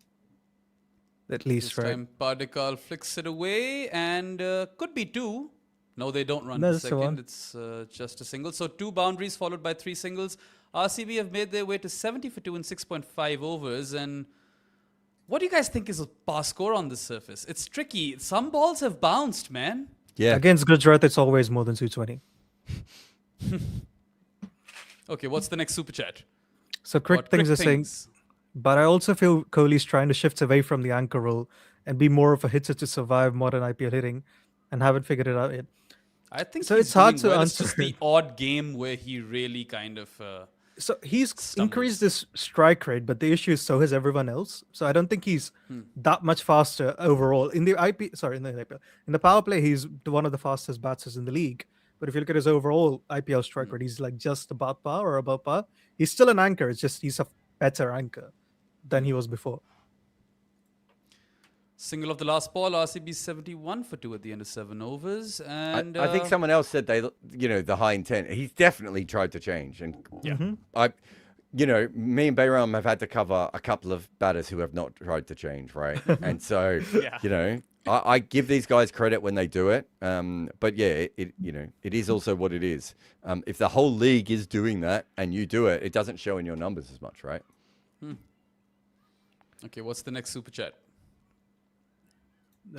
At least, This right? time Pardikal flicks it away and could be 2. No, they don't run No, the that's the one. second. It's just a single. So 2 boundaries followed by 3 singles. RCB have made their way to 70 for 2 in 6.5 overs. And what do you guys think is a pass score on this surface? It's tricky. Some balls have bounced, man. Yeah. Against Gujarat, it's always more than 220. Okay, what's the next super chat? So Crick What things are saying, but I also feel Kohli's trying to shift away from the anchor role and be more of a hitter to survive modern IPL hitting, and haven't figured it out yet. I think So he's it's hard doing to well. It's just answer. the odd game where he really kind of... So he's Stumbles. increased his strike rate, but the issue is so has everyone else. So I don't think he's that much faster overall in the in the power play. He's one of the fastest batsers in the league. But if you look at his overall IPL strike rate, he's like just about par or above par. He's still an anchor. It's just he's a better anchor than he was before. Single of the last ball, RCB 71 for 2 at the end of 7 overs. And I think someone else said the high intent. He's definitely tried to change. And me and Bayram have had to cover a couple of batters who have not tried to change, right? And so, I give these guys credit when they do it. But yeah, it is also what it is. If the whole league is doing that and you do it, it doesn't show in your numbers as much, right? Okay, what's the next super chat? We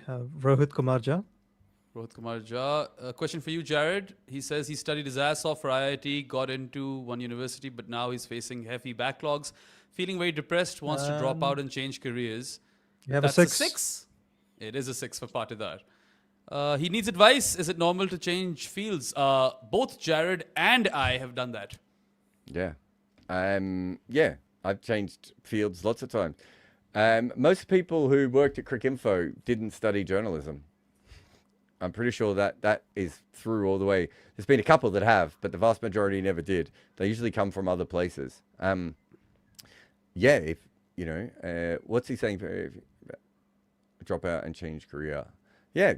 have Rohit Kumar Jha. Rohit Kumar Jha. A question for you, Jared. He says he studied his ass off for IIT, got into one university, but now he's facing heavy backlogs, feeling very depressed, wants to drop out and change careers. You have That's a a 6. 6? It is a 6 for Patidar. He needs advice. Is it normal to change fields? Both Jared and I have done that. Yeah. I've changed fields lots of times. Most people who worked at Cricinfo didn't study journalism. I'm pretty sure that is through all the way. There's been a couple that have, but the vast majority never did. They usually come from other places. If what's he saying? Drop out and change career. Yeah,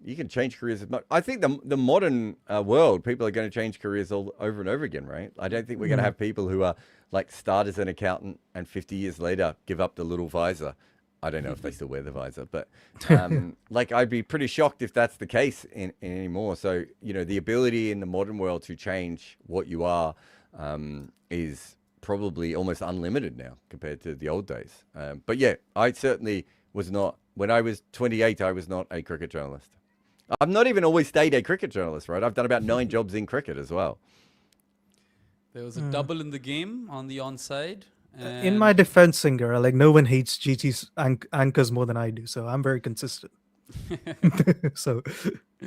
you can change careers as much. I think the modern world, people are going to change careers all over and over again, right? I don't think we're going to have people who are like start as an accountant and 50 years later give up the little visor. I don't know if they still wear the visor, but I'd be pretty shocked if that's the case in anymore. So, the ability in the modern world to change what you are is probably almost unlimited now compared to the old days. But yeah, I certainly was not. When I was 28, I was not a cricket journalist. I've not even always stayed a cricket journalist, right? I've done about 9 jobs in cricket as well. There was a double in the game on the onside. In my defense, Singer, like no one hates GT's anchors more than I do, so I'm very consistent. So,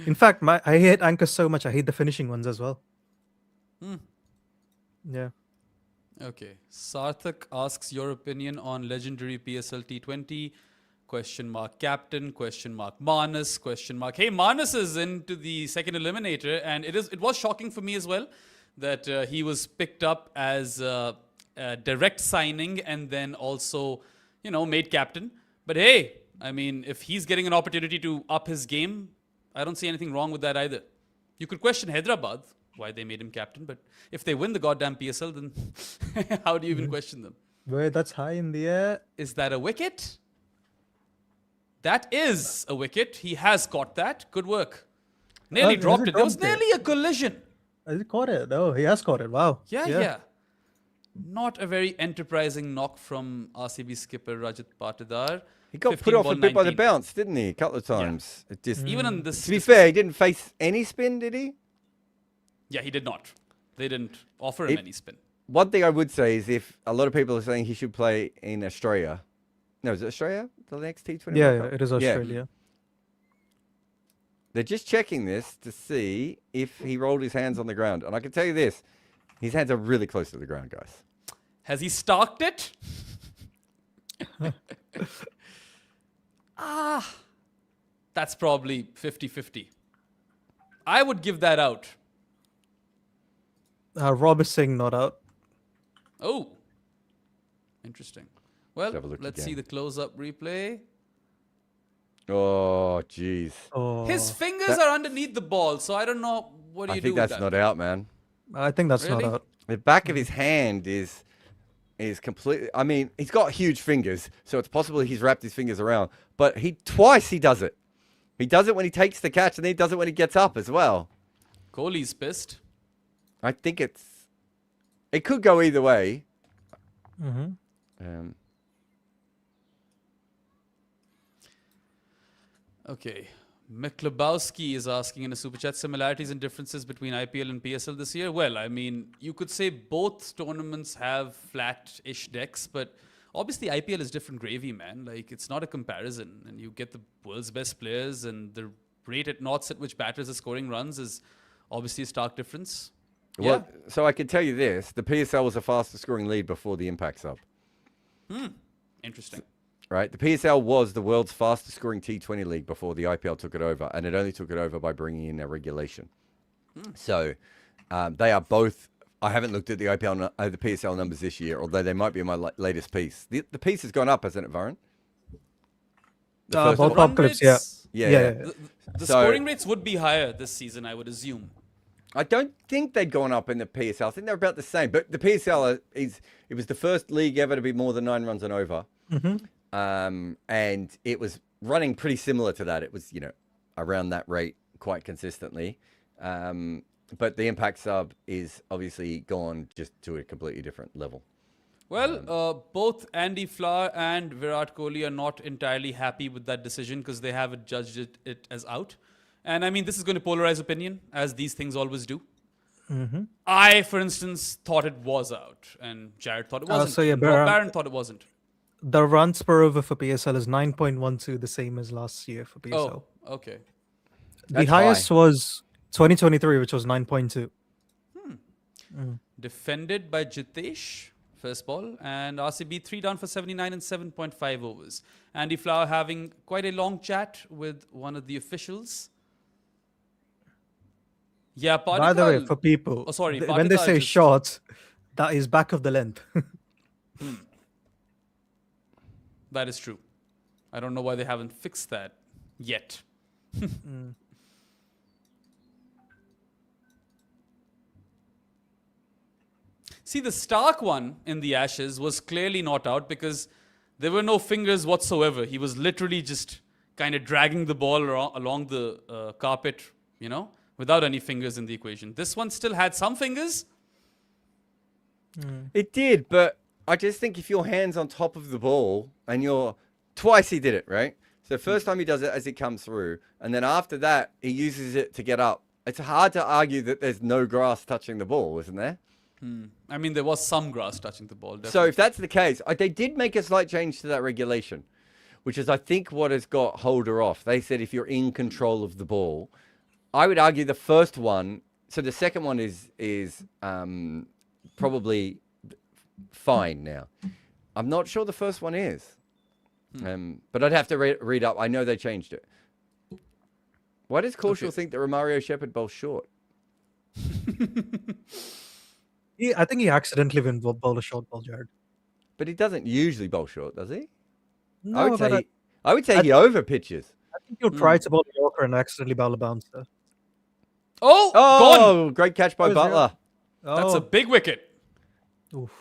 in fact, I hate anchors so much. I hate the finishing ones as well. Yeah. Okay. Sarthak asks your opinion on legendary PSL T20. Question mark captain, question mark Manas, question mark. Hey, Manas is into the second eliminator, and it was shocking for me as well that he was picked up as a direct signing and then also, made captain. But hey, I mean, if he's getting an opportunity to up his game, I don't see anything wrong with that either. You could question Hyderabad, why they made him captain, but if they win the goddamn PSL, then how do you even question them? Wait, that's high in the air. Is that a wicket? That is a wicket. He has caught that. Good work. Nearly Has dropped he it. There was dropped it? nearly a collision. Has he caught it? Oh, he has caught it. Wow. Yeah. Not a very enterprising knock from RCB skipper Rajat Patidar. He got 15 put off ball a bit by the 19. bounce, didn't he? A couple of times. It just, Even on this. to be fair, he didn't face any spin, did he? Yeah, he did not. They didn't offer him any spin. One thing I would say is if a lot of people are saying he should play in Australia. No, is it Australia? The next T20? Yeah, World Cup? it is Australia. They're just checking this to see if he rolled his hands on the ground. And I can tell you this, his hands are really close to the ground, guys. Has he starked it? That's probably 50-50. I would give that out. Rob is saying not out. Oh, interesting. Well, Have a look let's again. see the close-up replay. Oh, jeez. Oh, His fingers are underneath the ball, so I don't know what do I you think do with that's that. not out, man. I think that's Really? not out. The back of his hand is completely. I mean, he's got huge fingers, so it's possible he's wrapped his fingers around. But twice he does it. He does it when he takes the catch, and then he does it when he gets up as well. Kohli's pissed. I think it could go either way. Okay. Miklobowski is asking in a super chat similarities and differences between IPL and PSL this year. Well, I mean, you could say both tournaments have flat-ish decks, but obviously IPL is different gravy, man. Like, it's not a comparison. And you get the world's best players, and the rate at knots at which batters are scoring runs is obviously a stark difference. Well, so I can tell you this: the PSL was the fastest scoring league before the impact sub. Interesting. Right, the PSL was the world's fastest scoring T20 league before the IPL took it over, and it only took it over by bringing in a regulation. So they are both. I haven't looked at the the PSL numbers this year, although they might be in my latest piece. The piece has gone up, hasn't it, Varun? Both one. top clips, yeah. Yeah. The So- scoring rates would be higher this season, I would assume. I don't think they'd gone up in the PSL. I think they're about the same. But the PSL it was the first league ever to be more than 9 runs and over. And it was running pretty similar to that. It was, around that rate quite consistently. But the impact sub is obviously gone just to a completely different level. Well, both Andy Flower and Virat Kohli are not entirely happy with that decision because they haven't judged it as out. And I mean, this is going to polarize opinion, as these things always do. I, for instance, thought it was out, and Jared thought it wasn't. so yeah, and Rob Baron- Barron thought it wasn't. The runs per over for PSL is 9.12, the same as last year for PSL. Oh, okay. The That's highest high. was 2023, which was 9.2. Defended by Jitesh, first ball, and RCB 3 down for 79 and 7.5 overs. Andy Flower having quite a long chat with one of the officials. Yeah, By the way, Pardikal- for people, Oh, sorry, when they Pardikal say just- short, that is back of the length. That is true. I don't know why they haven't fixed that yet. See, the Stark one in the Ashes was clearly not out because there were no fingers whatsoever. He was literally just kind of dragging the ball along the carpet, without any fingers in the equation. This one still had some fingers. It did, but I just think if your hand's on top of the ball and you're twice he did it, right? So first time he does it as it comes through, and then after that he uses it to get up. It's hard to argue that there's no grass touching the ball, isn't there? I mean, there was some grass touching the ball. So if that's the case, they did make a slight change to that regulation, which is I think what has got Holder off. They said if you're in control of the ball, I would argue the first one. So the second one is probably fine now. I'm not sure the first one is, but I'd have to read up. I know they changed it. Why does Corshall think that Romario Shepherd bowls short? I think he accidentally went bowled a short ball, Jared. But he doesn't usually bowl short, does he? No, I would say he over pitches. I think he'll try to bowl a Yorker and accidentally bowl a bouncer. Oh, gone. Great catch by Butler. That's a big wicket. Oof.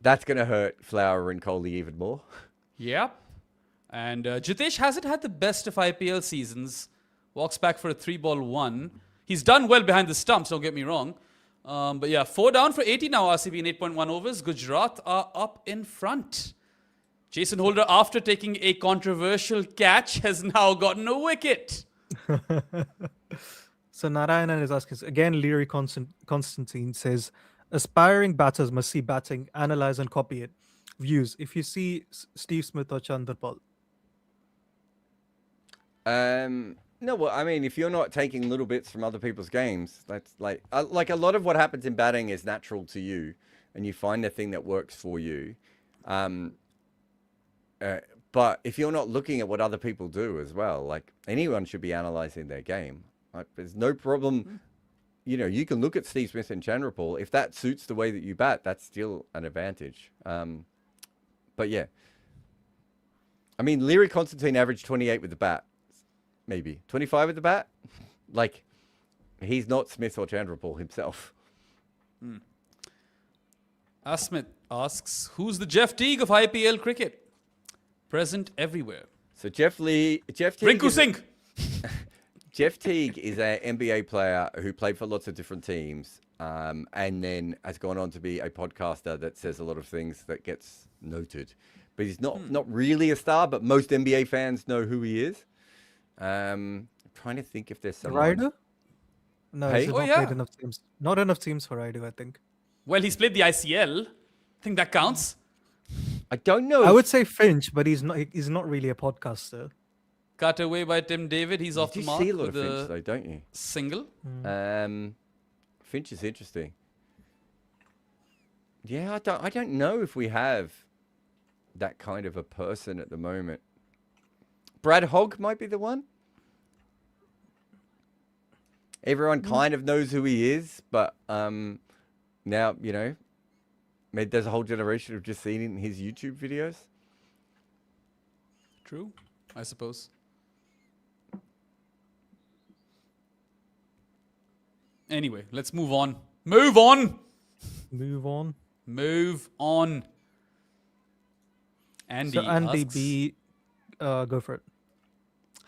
That's going to hurt Flower and Kohli even more. Yep. And Jitesh hasn't had the best of IPL seasons. Walks back for a 3-ball 1. He's done well behind the stumps, don't get me wrong. But yeah, 4 down for 80 now, RCB in 8.1 overs. Gujarat are up in front. Jason Holder, after taking a controversial catch, has now gotten a wicket. So Narayanan is asking, again, Leary Constantine says, aspiring batters must see batting, analyze and copy it. Views, if you see Steve Smith or Chanderpal. No, well, I mean, if you're not taking little bits from other people's games, that's like a lot of what happens in batting is natural to you, and you find the thing that works for you. But if you're not looking at what other people do as well, like anyone should be analyzing their game. Like, there's no problem. You know, you can look at Steve Smith and Chanderpal. If that suits the way that you bat, that's still an advantage. But yeah, I mean, Leary Constantine averaged 28 with the bat. Maybe 25 with the bat. Like, he's not Smith or Chanderpal himself. Asmit asks, who's the Jeff Teague of IPL cricket? Present everywhere. So Jeff Teague. Rinku Singh. Jeff Teague is an NBA player who played for lots of different teams, and then has gone on to be a podcaster that says a lot of things that gets noted. But he's not really a star, but most NBA fans know who he is. I'm trying to think if there's someone. Raidu? No, Hey? he's not played enough teams. Not enough teams for Raidu, I think. Well, he's played the ICL. I think that counts. I don't know. I would say Finch, but he's not really a podcaster. Cut away by Tim David. He's off the You mark see a lot with of Finch, a though, don't you? single. Finch is interesting. Yeah, I don't know if we have that kind of a person at the moment. Brad Hogg might be the one. Everyone kind of knows who he is, but now, you know, maybe there's a whole generation who've just seen his YouTube videos. True, I suppose. Anyway, let's move on. Move on! Move on. Move on. Andy So Andy asks, B, go for it.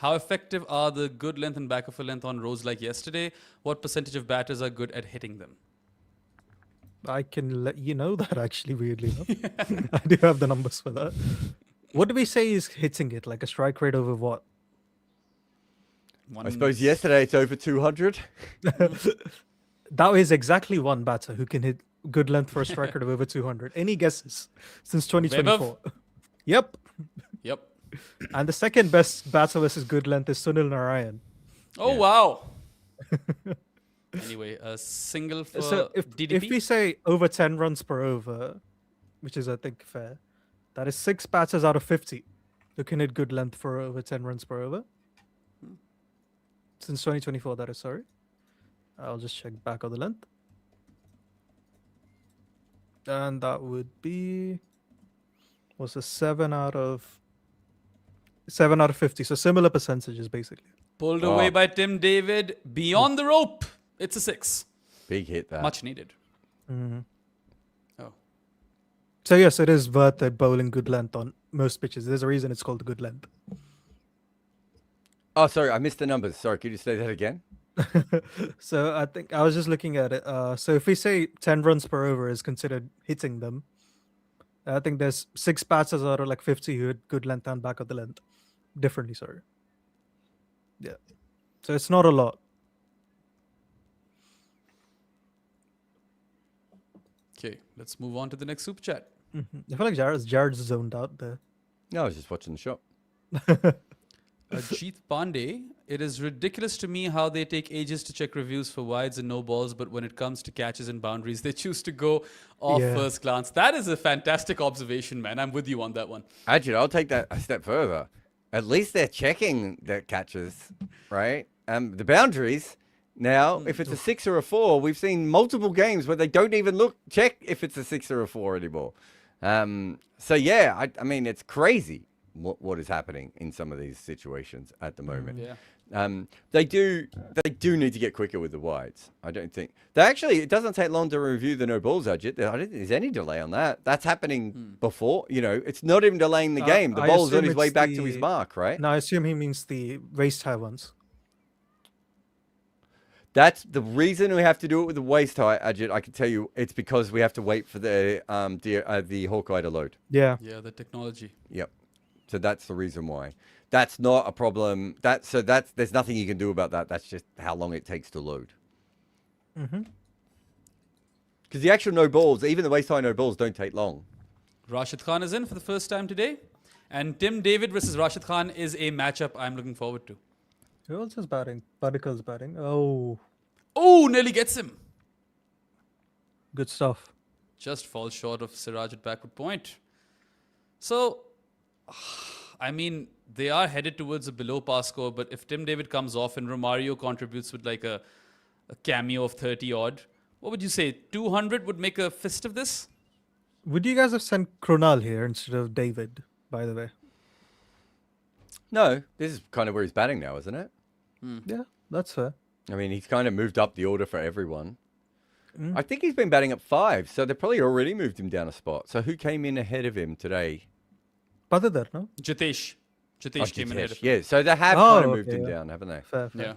how effective are the good length and back of a length on rows like yesterday? What percentage of batters are good at hitting them? I can let you know that actually, weirdly enough. I do have the numbers for that. What do we say is hitting it? Like a strike rate over what? I suppose yesterday it's over 200. That is exactly one batter who can hit good length for a strike rate of over 200. Any guesses since 2024? Yep. Yep. And the second best batter versus good length is Sunil Narayan. Oh, Yeah. wow. Anyway, a single for So if DDP. we say over 10 runs per over, which is I think fair, that is 6 batters out of 50 who can hit good length for over 10 runs per over. Since 2024, that is, sorry. I'll just check back on the length. And that would be was a 7 out of 50. So similar percentages basically. Pulled away by Tim David. Beyond the rope. It's a 6. Big hit that. Much needed. Mm-hmm. Oh. So yes, it is worth it bowling good length on most pitches. There's a reason it's called good length. Oh, sorry, I missed the numbers. Sorry, could you say that again? So I think I was just looking at it. So if we say 10 runs per over is considered hitting them, I think there's 6 passes out of like 50 who hit good length and back of the length. Differently, sorry. Yeah. So it's not a lot. Okay, let's move on to the next super chat. I feel like Jared's zoned out there. No, I was just watching the shot. Ajit Pandey, it is ridiculous to me how they take ages to check reviews for wides and no balls, but when it comes to catches and boundaries, they choose to go off Yeah. first glance. That is a fantastic observation, man. I'm with you on that one. Actually, I'll take that a step further. At least they're checking their catches, right? The boundaries. Now, if it's a 6 or a 4, we've seen multiple games where they don't even check if it's a 6 or a 4 anymore. So yeah, I mean, it's crazy what is happening in some of these situations at the moment. Yeah. They do need to get quicker with the wides. I don't think it doesn't take long to review the no balls, Ajit. I don't think there's any delay on that. That's happening before. It's not even delaying the game. The I ball's on assume his way it's back to his mark, right? No, I assume he means the waist high ones. That's the reason we have to do it with the waist high, Ajit. I can tell you, it's because we have to wait for the Hawkeye to load. Yeah. Yeah, the technology. Yep. So that's the reason why. That's not a problem. There's nothing you can do about that. That's just how long it takes to load. Because the actual no balls, even the waist high no balls, don't take long. Rashid Khan is in for the first time today. And Tim David versus Rashid Khan is a matchup I'm looking forward to. Who else is batting? Padikal's batting. Oh, Oh, nearly gets him. good stuff. Just falls short of Siraj at backward point. So, I mean, they are headed towards a below par score, but if Tim David comes off and Romario contributes with like a cameo of 30 odd, what would you say? 200 would make a fist of this? Would you guys have sent Kronal here instead of David, by the way? No, this is kind of where he's batting now, isn't it? Yeah, that's fair. I mean, he's kind of moved up the order for everyone. I think he's been batting at 5, so they probably already moved him down a spot. So who came in ahead of him today? Padadar, no? Jitesh. Jitesh came in ahead of him. Yeah, so they have Oh, kind of moved okay, him yeah. down, haven't they? Fair. Yeah.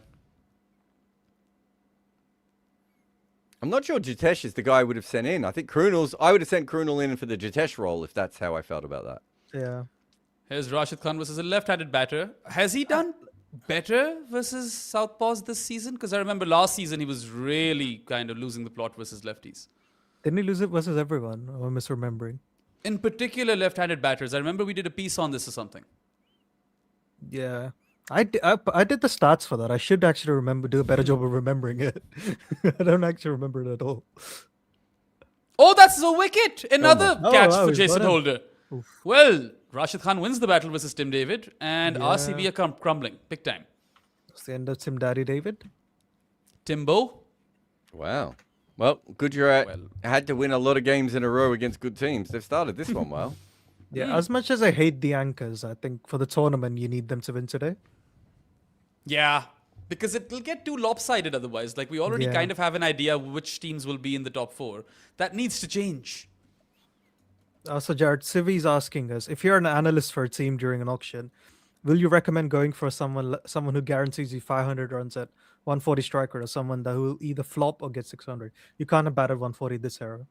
I'm not sure Jitesh is the guy I would have sent in. I think I would have sent Krunal in for the Jitesh role if that's how I felt about that. Yeah. Here's Rashid Khan versus a left-handed batter. Has he done better versus southpaws this season? Because I remember last season he was really kind of losing the plot versus lefties. Didn't he lose it versus everyone? Or am I misremembering? In particular, left-handed batters. I remember we did a piece on this or something. Yeah. I did the stats for that. I should actually do a better job of remembering it. I don't actually remember it at all. Oh, that's a wicket! Another Oh, catch wow, for he's Jason got him. Holder. Well, Rashid Khan wins the battle versus Tim David, and RCB are crumbling big time. It's the end of Tim Daddy David. Wow. Timbo, Well, Gujarat had to win a lot of games in a row against good teams. They've started this one well. Yeah, as much as I hate the anchors, I think for the tournament you need them to win today. yeah, because it will get too lopsided otherwise. Like we already Yeah. kind of have an idea which teams will be in the top 4. That needs to change. So Jared, Civi's asking us, if you're an analyst for a team during an auction, will you recommend going for someone who guarantees you 500 runs at 140 striker, or someone that will either flop or get 600? You can't have batted 140 this era.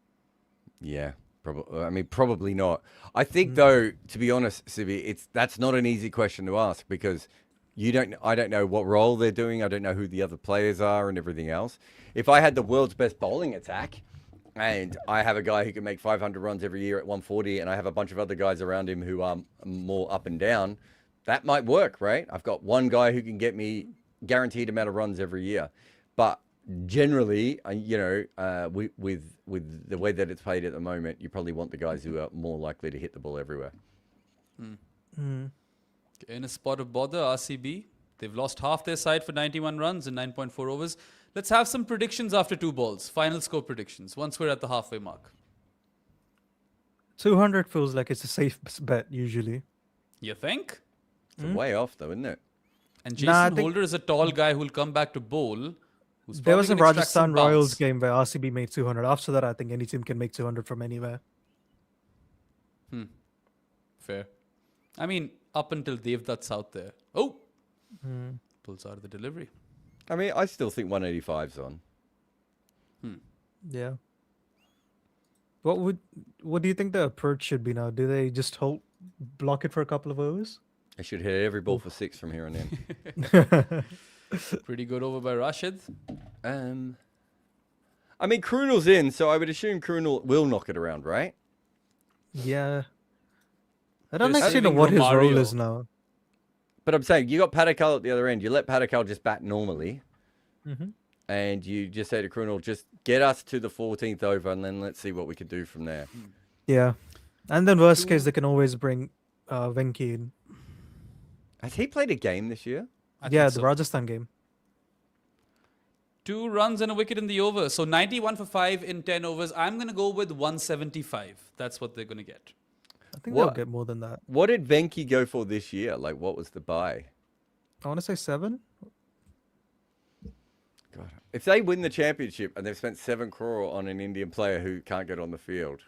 Yeah, probably not. I think though, to be honest, Civi, that's not an easy question to ask because I don't know what role they're doing. I don't know who the other players are and everything else. If I had the world's best bowling attack and I have a guy who can make 500 runs every year at 140 and I have a bunch of other guys around him who are more up and down, that might work, right? I've got one guy who can get me guaranteed amount of runs every year. But generally, with the way that it's played at the moment, you probably want the guys who are more likely to hit the ball everywhere. In a spot of bother, RCB, they've lost half their side for 91 runs in 9.4 overs. Let's have some predictions after 2 balls. Final score predictions, once we're at the halfway mark. 200 feels like it's a safe bet usually. You think? It's way off though, isn't it? And Nah, I Jason think- Holder is a tall guy who'll come back to bowl. Who's There was a probably gonna extract some Rajasthan Royals bounce. game where RCB made 200. After that, I think any team can make 200 from anywhere. Fair. I mean, up until Devdutt's out there. Oh! Pulls out of the delivery. I mean, I still think 185's on. Yeah. What do you think the approach should be now? Do they just block it for a couple of overs? I should hit every ball for 6 from here on in. Pretty good over by Rashid. I mean, Krunel's in, so I would assume Krunel will knock it around, right? Yeah. I don't They're actually know saving what his role Romario. is now. But I'm saying, you got Padikal at the other end. You let Padikal just bat normally. Mm-hmm. And you just say to Krunel, just get us to the 14th over, and then let's see what we can do from there. Yeah. And then worst case, they can always bring Venki in. Has he played a game this year? I Yeah, think the so. Rajasthan game. 2 runs and a wicket in the over. So 91 for 5 in 10 overs. I'm going to go with 175. That's what they're going to get. I think What- they'll get more than that. What did Venki go for this year? Like, what was the buy? I want to say 7. God. If they win the championship and they've spent 7 crore on an Indian player who can't get on the field,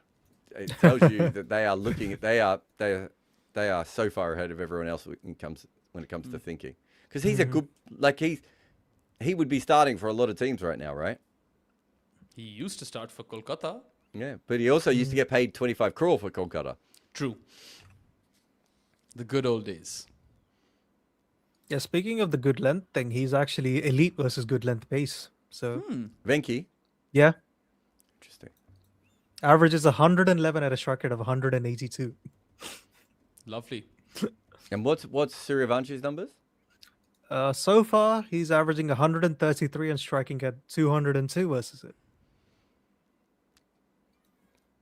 it tells you that they are looking at they are so far ahead of everyone else when it comes to thinking. Because he's a good he would be starting for a lot of teams right now, right? He used to start for Kolkata. Yeah, but he also used to get paid 25 crore for Kolkata. True. The good old days. Yeah, speaking of the good length thing, he's actually elite versus good length pace. So, Venki, yeah, interesting. averages 111 at a strike rate of 182. Lovely. And what's Suryavanchi's numbers? So far, he's averaging 133 and striking at 202 versus it.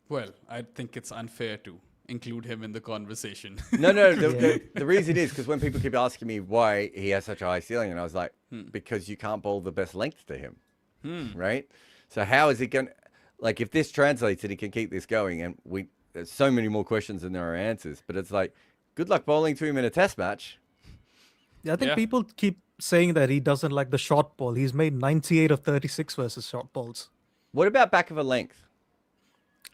Well, I think it's unfair to include him in the conversation. No. The reason is because when people keep asking me why he has such a high ceiling, and I was like, because you can't bowl the best length to him, right? So how is he going? Like, if this translates and he can keep this going, and there's so many more questions than there are answers. But it's like, good luck bowling to him in a test match. Yeah, I think Yeah. people keep saying that he doesn't like the short ball. He's made 98 of 36 versus short balls. What about back of a length?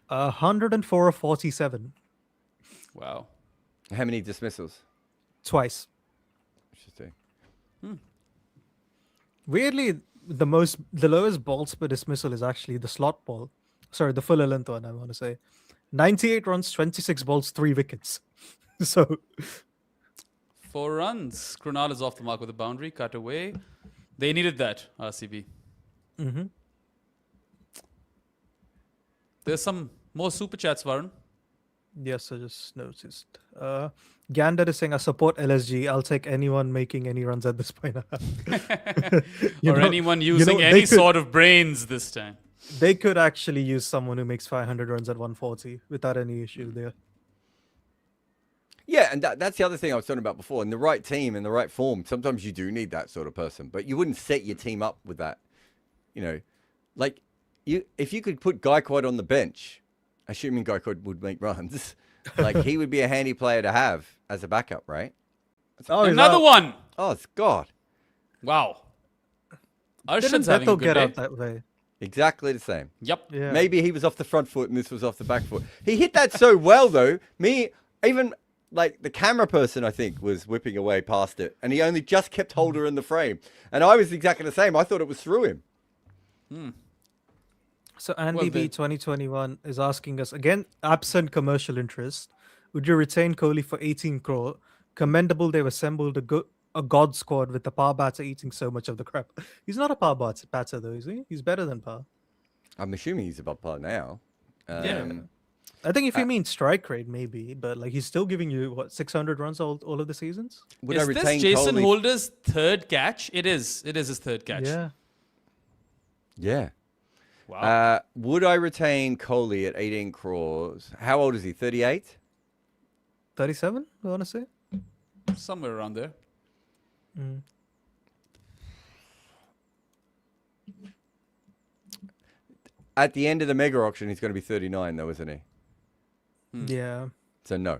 104 of 47 Wow. How many dismissals? twice. Interesting. Weirdly, the lowest balls per dismissal is actually the slot ball. Sorry, the fuller length one, I want to say. 98 runs, 26 balls, 3 wickets. So 4 runs. Krunal is off the mark with a boundary. Cut away. They needed that, RCB. mhm. There's some more super chats, Varun. Yes, I just noticed. Gander is saying, I support LSG. I'll take anyone making any runs at this point. You or know- anyone you know, using they any could- sort of brains this time. They could actually use someone who makes 500 runs at 140 without any issue there. Yeah, and that's the other thing I was talking about before. In the right team, in the right form, sometimes you do need that sort of person. But you wouldn't set your team up with that. You know, like, if you could put Gaikwad on the bench, assuming Gaikwad would make runs, like, he would be a handy player to have as a backup, right? Oh, he's Another out. one. Oh, it's God. Wow. Didn't Arshad's having a Bethell good get day. out that way? Exactly the same. Yep. Yeah. Maybe he was off the front foot and this was off the back foot. He hit that so well, though. Even like the camera person, I think, was whipping away past it. And he only just kept Holder in the frame. And I was exactly the same. I thought it was through him. So Andy Well, B they- 2021 is asking us again, absent commercial interest, would you retain Kohli for 18 crore? Commendable they've assembled a god squad with the power batter eating so much of the crap. He's not a power batter though, is he? He's better than power. I'm assuming he's above par now. Yeah. I think if you mean strike rate, maybe, but like he's still giving you what 600 runs all of the seasons. Would Is I this retain Jason Kohli? Holder's third catch? It is. It is his third catch. Yeah, Yeah. Wow. Would I retain Kohli at 18 crores? How old is he? 38? 37. I want to say. Somewhere around there. At the end of the mega auction, he's going to be 39, though, isn't he? Yeah, So no,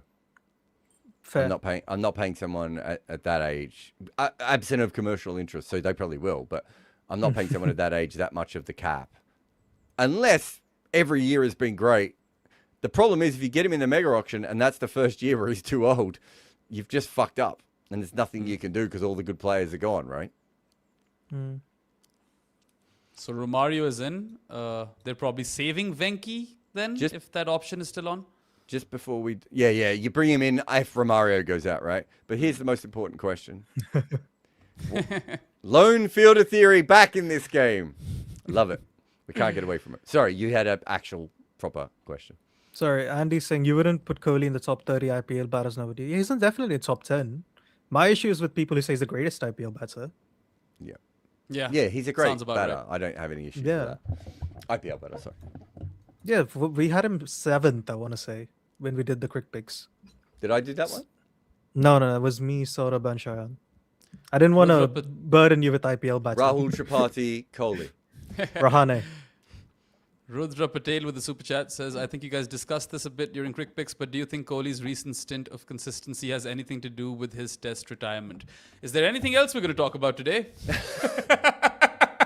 fair. I'm not paying someone at that age, absent of commercial interest. So they probably will, but I'm not paying someone at that age that much of the cap, unless every year has been great. The problem is if you get him in the mega auction and that's the first year where he's too old, you've just fucked up, and there's nothing you can do because all the good players are gone, right? So Romario is in. They're probably saving Venki. then, if that option is still on? Just before we... Yeah, you bring him in if Romario goes out, right? But here's the most important question. Lone fielder theory back in this game. Love it. We can't get away from it. Sorry, you had an actual proper question. Sorry, Andy's saying you wouldn't put Kohli in the top 30 IPL batters nowadays. He's definitely in top 10. My issue is with people who say he's the greatest IPL batter. Yeah. Yeah, he's a great batter. Right. I don't have any issues Yeah. with that. IPL batter, sorry. Yeah, we had him 7th, I want to say, when we did the quick picks. Did I do that one? No, it was me, Saurabh, and Shayan. I didn't want to burden you with IPL batters. Rahul Tripathi, Kohli. Rahane. Rudra Patel with the super chat says, I think you guys discussed this a bit during Quick Picks, but do you think Kohli's recent stint of consistency has anything to do with his test retirement? Is there anything else we're going to talk about today?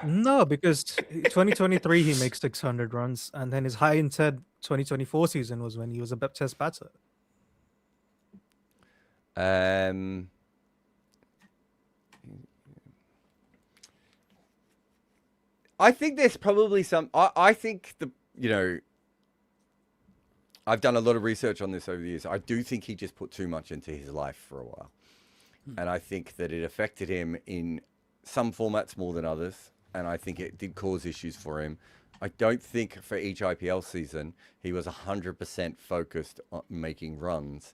No, because 2023 he makes 600 runs, and then his high intent 2024 season was when he was a test batter. I think there's probably some... I think I've done a lot of research on this over the years. I do think he just put too much into his life for a while. And I think that it affected him in some formats more than others. And I think it did cause issues for him. I don't think for each IPL season, he was 100% focused on making runs.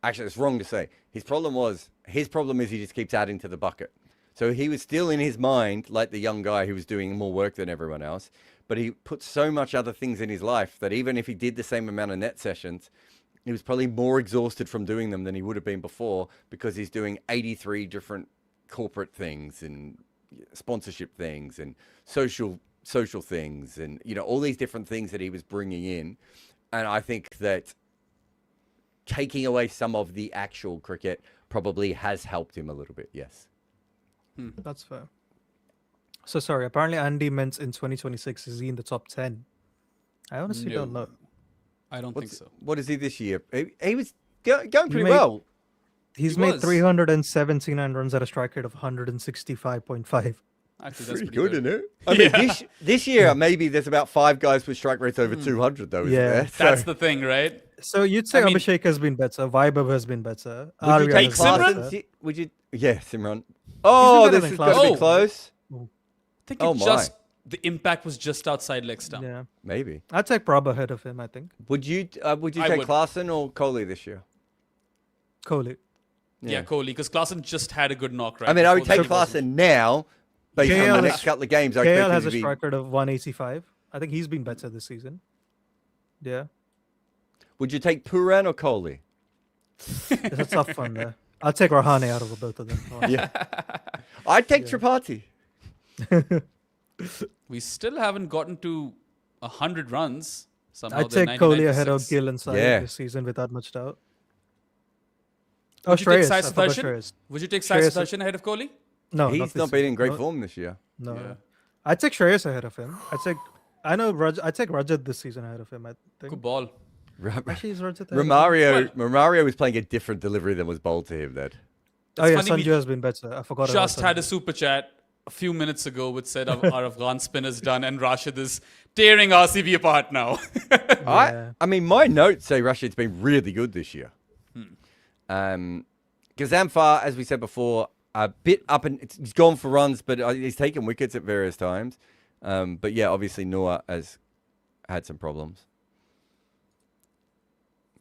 Actually, it's wrong to say. His problem is he just keeps adding to the bucket. So he was still in his mind, like the young guy who was doing more work than everyone else. But he put so much other things in his life that even if he did the same amount of net sessions, he was probably more exhausted from doing them than he would have been before, because he's doing 83 different corporate things and sponsorship things and social things and, all these different things that he was bringing in. And I think that taking away some of the actual cricket probably has helped him a little bit, yes. That's fair. So sorry, apparently Andy meant in 2026 is he in the top 10? I honestly don't know. I don't think so. What is he this year? He was going pretty well. He's made 379 runs at a strike rate of 165.5. Actually, that's pretty good, isn't it? I mean, this year, maybe there's about 5 guys with strike rates over 200, though, isn't there? So, that's the thing, right? So you'd say Abhishek has been better, Vaibhav has been better. Would you take Simran? Would you? Yeah, Simran. Oh, this is going to be close. I think the impact was just outside leg stump. Yeah, maybe. I'd take Prabh ahead of him, I think. Would you take Klaasen or Kohli this year? Kohli. Yeah, Kohli, because Klaasen just had a good knock, right? I mean, I would take Klaasen now, based on the next couple of games. KL has a strike rate of 185. I think he's been better this season. Yeah. Would you take Puran or Kohli? It's a tough one there. I'll take Rahane out of both of them. Yeah. I'd take Tripathi. We still haven't gotten to 100 runs. Somehow I'd take Kohli ahead of Gill and Saeed this season without much doubt. Would you take Sai Sudarshan? Would you take Sai Sudarshan ahead of Kohli? No, he's not been in great form this year. No, I'd take Shreyas ahead of him. I'd take Rajat this season ahead of him. I think. Good ball. Actually, is Rajat Romario was playing a different delivery than was bowled to him. Then. Sanju has been better. I forgot. Just had a super chat a few minutes ago which said our Afghan spinner's done and Rashid is tearing RCB apart now. I mean, my notes say Rashid's been really good this year. Gazamfar, as we said before, a bit up and he's gone for runs, but he's taken wickets at various times. But yeah, obviously Noah has had some problems.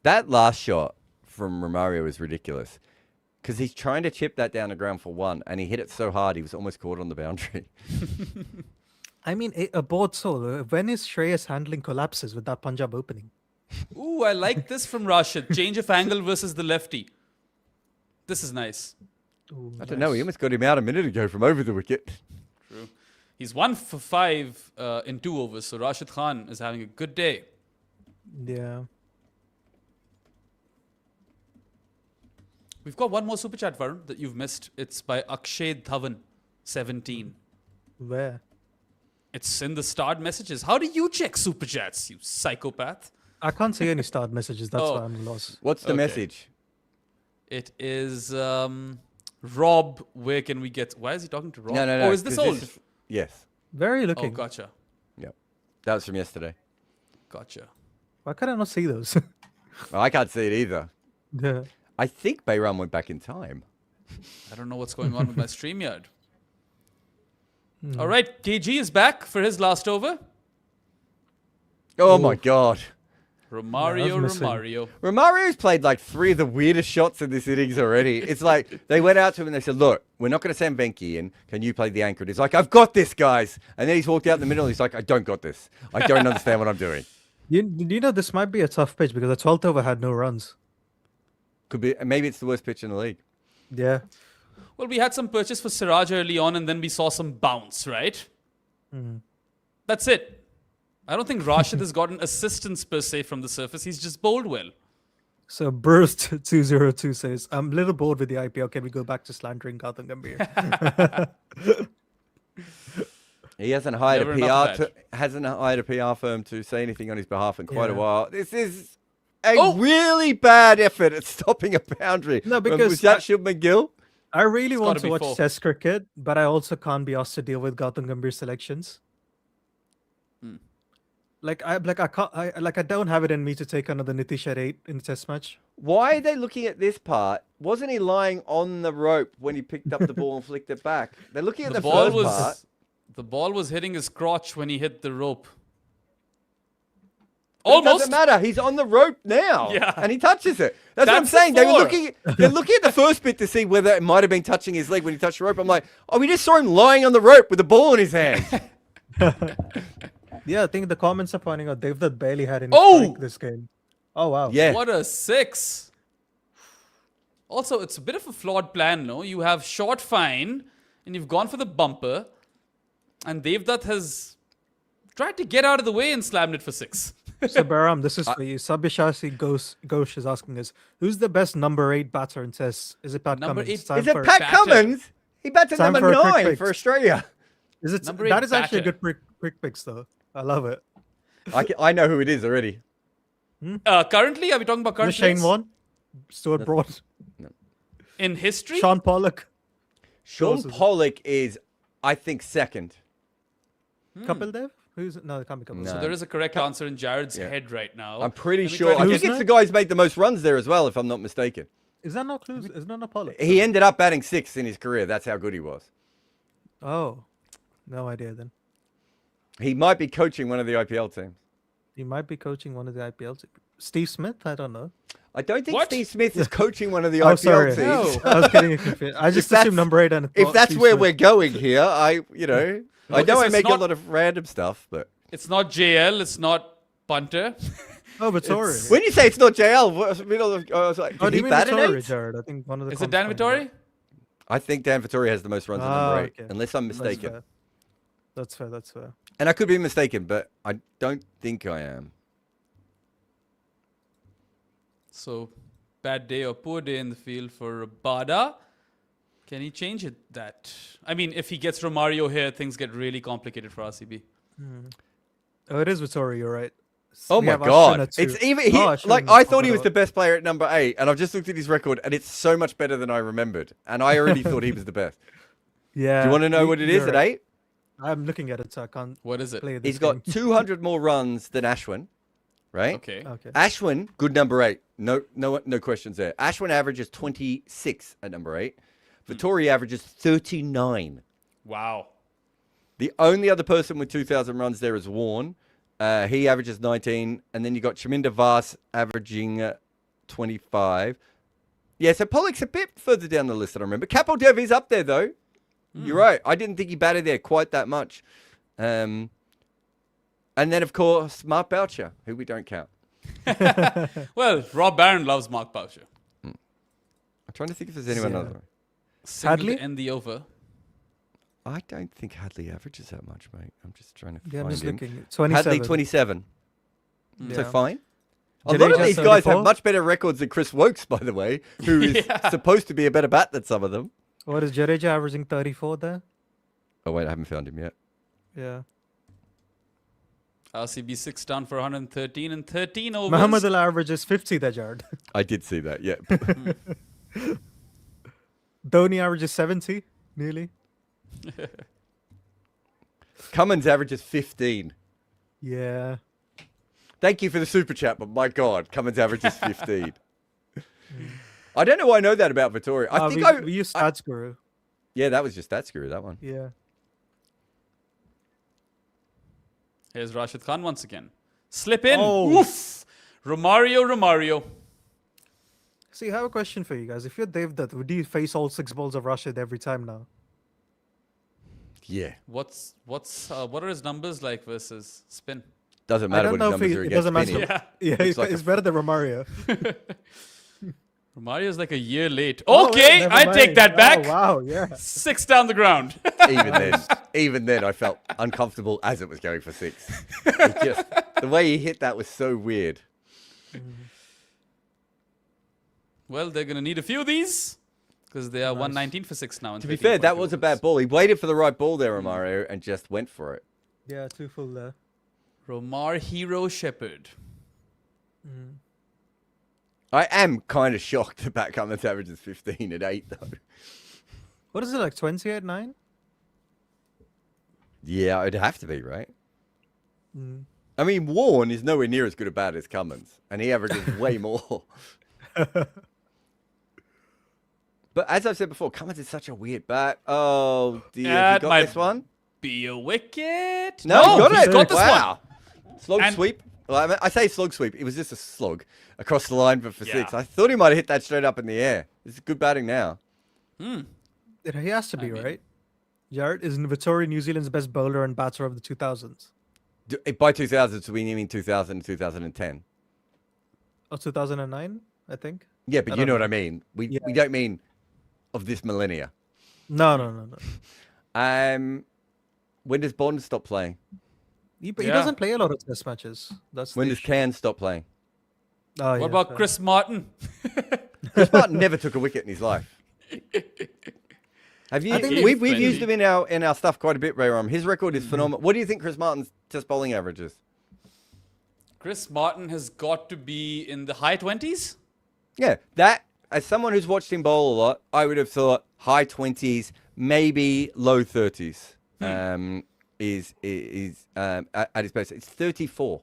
That last shot from Romario is ridiculous because he's trying to chip that down the ground for 1 and he hit it so hard he was almost caught on the boundary. I mean, a board solo. When is Shreyas handling collapses with that Punjab opening? Ooh, I like this from Rashid. Change of angle versus the lefty. This is nice. Ooh, I don't know. He almost got him out a minute ago from over the wicket. True. He's 1 for 5 in 2 overs. So Rashid Khan is having a good day. Yeah. We've got one more super chat, Varun, that you've missed. It's by Akshay Dhawan, 17. Where? It's in the starred messages. How do you check super chats, you psychopath? I can't see any starred messages. That's why I'm lost. What's the message? It is Rob. Where can we get? Why is he talking to Rob? No. Oh, is this old? Yes. Very looking. Oh, gotcha. Yep. That was from yesterday. Gotcha. Why can I not see those? Well, I can't see it either. Yeah. I think Bayram went back in time. I don't know what's going on with my StreamYard. All right, KG is back for his last over. Oh my God. Romario, missing. Romario. Romario's played like 3 of the weirdest shots in this innings already. It's like they went out to him and they said, look, we're not going to send Venki in. Can you play the anchor? And he's like, I've got this, guys. And then he's walked out in the middle and he's like, I don't got this. I don't understand what I'm doing. You know, this might be a tough pitch because the 12th over had no runs. Could be. Maybe it's the worst pitch in the league. Yeah. Well, we had some purchase for Siraj early on, and then we saw some bounce, right? That's it. I don't think Rashid has gotten assistance per se from the surface. He's just bowled well. So Burst 202 says, I'm a little bored with the IPL. Can we go back to slandering Gautam Gambhir? He hasn't hired Never a enough PR of hasn't hired a PR firm to say anything on his behalf in quite a Yeah. while. This is a really bad effort at stopping a boundary. No, because was that Shubman Gill? I really It's want gotta to be watch 4. Test cricket, but I also can't be asked to deal with Gautam Gambhir selections. I don't have it in me to take another Nitish at 8 in a Test match. Why are they looking at this part? Wasn't he lying on the rope when he picked up the ball and flicked it back? They're looking at the, first part. The ball was hitting his crotch when he hit the rope. It Almost. doesn't matter. He's on the rope now. Yeah. And he touches it. That's what I'm That's saying. the They were 4. they're looking at the first bit to see whether it might have been touching his leg when he touched the rope. I'm like, oh, we just saw him lying on the rope with the ball in his hand. Yeah, I think the comments are pointing out Devdutt barely had any Oh! strike this game. Oh, wow. Yeah. What a 6. Also, it's a bit of a flawed plan, no? You have short fine, and you've gone for the bumper, and Devdutt has tried to get out of the way and slammed it for 6. So, Baram, this is for you. Sabishasi Ghosh is asking us, who's the best number 8 batter in Tests? Is it Pat Number Cummins? 8 Time Is it for- Pat batter. Cummins? He bats at Time number for a quick 9 fix. for Australia. Is it? Number 8 That is actually a batter. good quick picks, though. I love it. I know who it is already. Currently, are we talking about The current Shane players? Warne, Stuart Broad, In history? Sean Pollock, Sean Close, is it? Pollock is, I think, second. Kapil Dev? No, it can't be Kapil. No. So there is a correct answer in Jared's Yeah. head right now. I'm pretty Let me sure. try I to- think Who's it's the that? guy who's made the most runs there as well, if I'm not mistaken. Is that not Clues? Is that not Pollock? He ended up batting 6th in his career. That's how good he was. Oh, no idea then. He might be coaching one of the IPL teams. He might be coaching one of the IPL teams. Steve Smith? I don't know. I don't think What? Steve Smith is coaching one of the Oh, IPL sorry. teams. No. I was getting confused. I just that's- assumed number 8 and If thought that's Steve where Smith. we're going here, I know I it's make not- a lot of random stuff, but It's not JL, it's not Punter. Oh, but sorry. It's- when you say it's not JL, middle of, I was like, Oh, did do he you mean bat an Vittori, 8? Jared? I think one of the. Is it Dan comments pointed Vittori? I think Dan Vittori has the most runs at number 8, okay. unless I'm That's mistaken. fair. That's fair. That's fair. And I could be mistaken, but I don't think I am. So, bad day or poor day in the field for Rabada. Can he change it that? I mean, if he gets Romario here, things get really complicated for RCB. Oh, it is Vittori. You're right. Oh We my have Ashwin God! at 2. It's even Oh, Ashwin like is I thought he top was of the best player at number 8, and I've just looked at his record, and it's so much better than I remembered. And I already thought he was the best. Yeah. Do you want to know what it is you're at right. 8? I'm looking at it, so I can't What is it? play this. He's got 200 more runs than Ashwin, right? Okay. Okay. Ashwin, good number 8. No questions there. Ashwin averages 26 at number 8. Vittori averages 39. Wow. The only other person with 2,000 runs there is Warne. He averages 19. And then you got Chaminda Vas averaging 25. Yeah, so Pollock's a bit further down the list than I remember. Kapil Dev is up there, though. You're right. I didn't think he batted there quite that much. And then, of course, Mark Boucher, who we don't count. Well, Rob Barron loves Mark Boucher. I'm trying to think if there's anyone Yeah. other. Single Hadley? to end the over. I don't think Hadley averages that much, mate. I'm just trying to Yeah, I'm find just him. looking. 27. Hadley, 27. So Yeah. fine. A lot of Jadeja, these guys 34. have much better records than Chris Wokes, by the way, who is supposed to be a better bat than some of them. What is Jadeja averaging 34 there? Oh, wait, I haven't found him yet. Yeah. RCB 6 down for 113 and 13 overs. Muhammad Al averages 50 there, Jared. I did see that, yeah. Dhoni averages 70, nearly. Cummins averages 15. Yeah. Thank you for the super chat, but my God, Cummins averages 15. I don't know why I know that about Vittoria. I think we use Stats Guru. Yeah, that was just that screw, that one. Yeah. Here's Rashid Khan once again. Slip in. Oh. Oof. Romario. See, I have a question for you guys. If you're Devdutt, would you face all 6 balls of Rashid every time now? Yeah. What are his numbers like versus spin? Doesn't I matter don't what his know if numbers he, are it against doesn't matter. Penny. Yeah. Yeah, Looks like it's better than Romario. Mario's like a year late. Oh, Okay, never I take mind. that back. Oh, wow, yeah. 6 down the ground. Even then, I felt uncomfortable as it was going for 6. The way he hit that was so weird. Well, they're going to need a few of these because they are 119 for 6 now. To be fair, that was a bad ball. He waited for the right ball there, Romario, and just went for it. Yeah, 2 full there. Romar Hero Shepherd. I am kind of shocked that Pat Cummins averages 15 at 8, though. What is it, like 20 at 9? Yeah, it'd have to be, right? I mean, Warren is nowhere near as good a bat as Cummins, and he averages way more. But as I've said before, Cummins is such a weird bat. Oh, dear. Have you got this one? Be a wicket. No, he's got this wow. Slog And- sweep. Well, I say slog sweep. It was just a slog across the line for Yeah. 6. I thought he might have hit that straight up in the air. It's good batting now. one. He has to be, mean- right? Jared, isn't Vittoria New Zealand's best bowler and batter of the 2000s? By 2000, so we mean 2000 and 2010. Or 2009, I think? Yeah, but you don't know what know. I mean. We Yeah. don't mean of this millennia. No. When does Bond stop playing? He Yeah. doesn't play a lot of test matches. That's When the does issue. Can stop playing? Oh, yeah, What about fair. Chris Martin? Chris Martin never took a wicket in his life. Have you? I think We've friendly. used him in our stuff quite a bit, Rayram. His record is phenomenal. What do you think Chris Martin's test bowling average is? Chris Martin has got to be in the high 20s. Yeah, that as someone who's watched him bowl a lot, I would have thought high 20s, maybe low 30s. Is at his best. It's 34.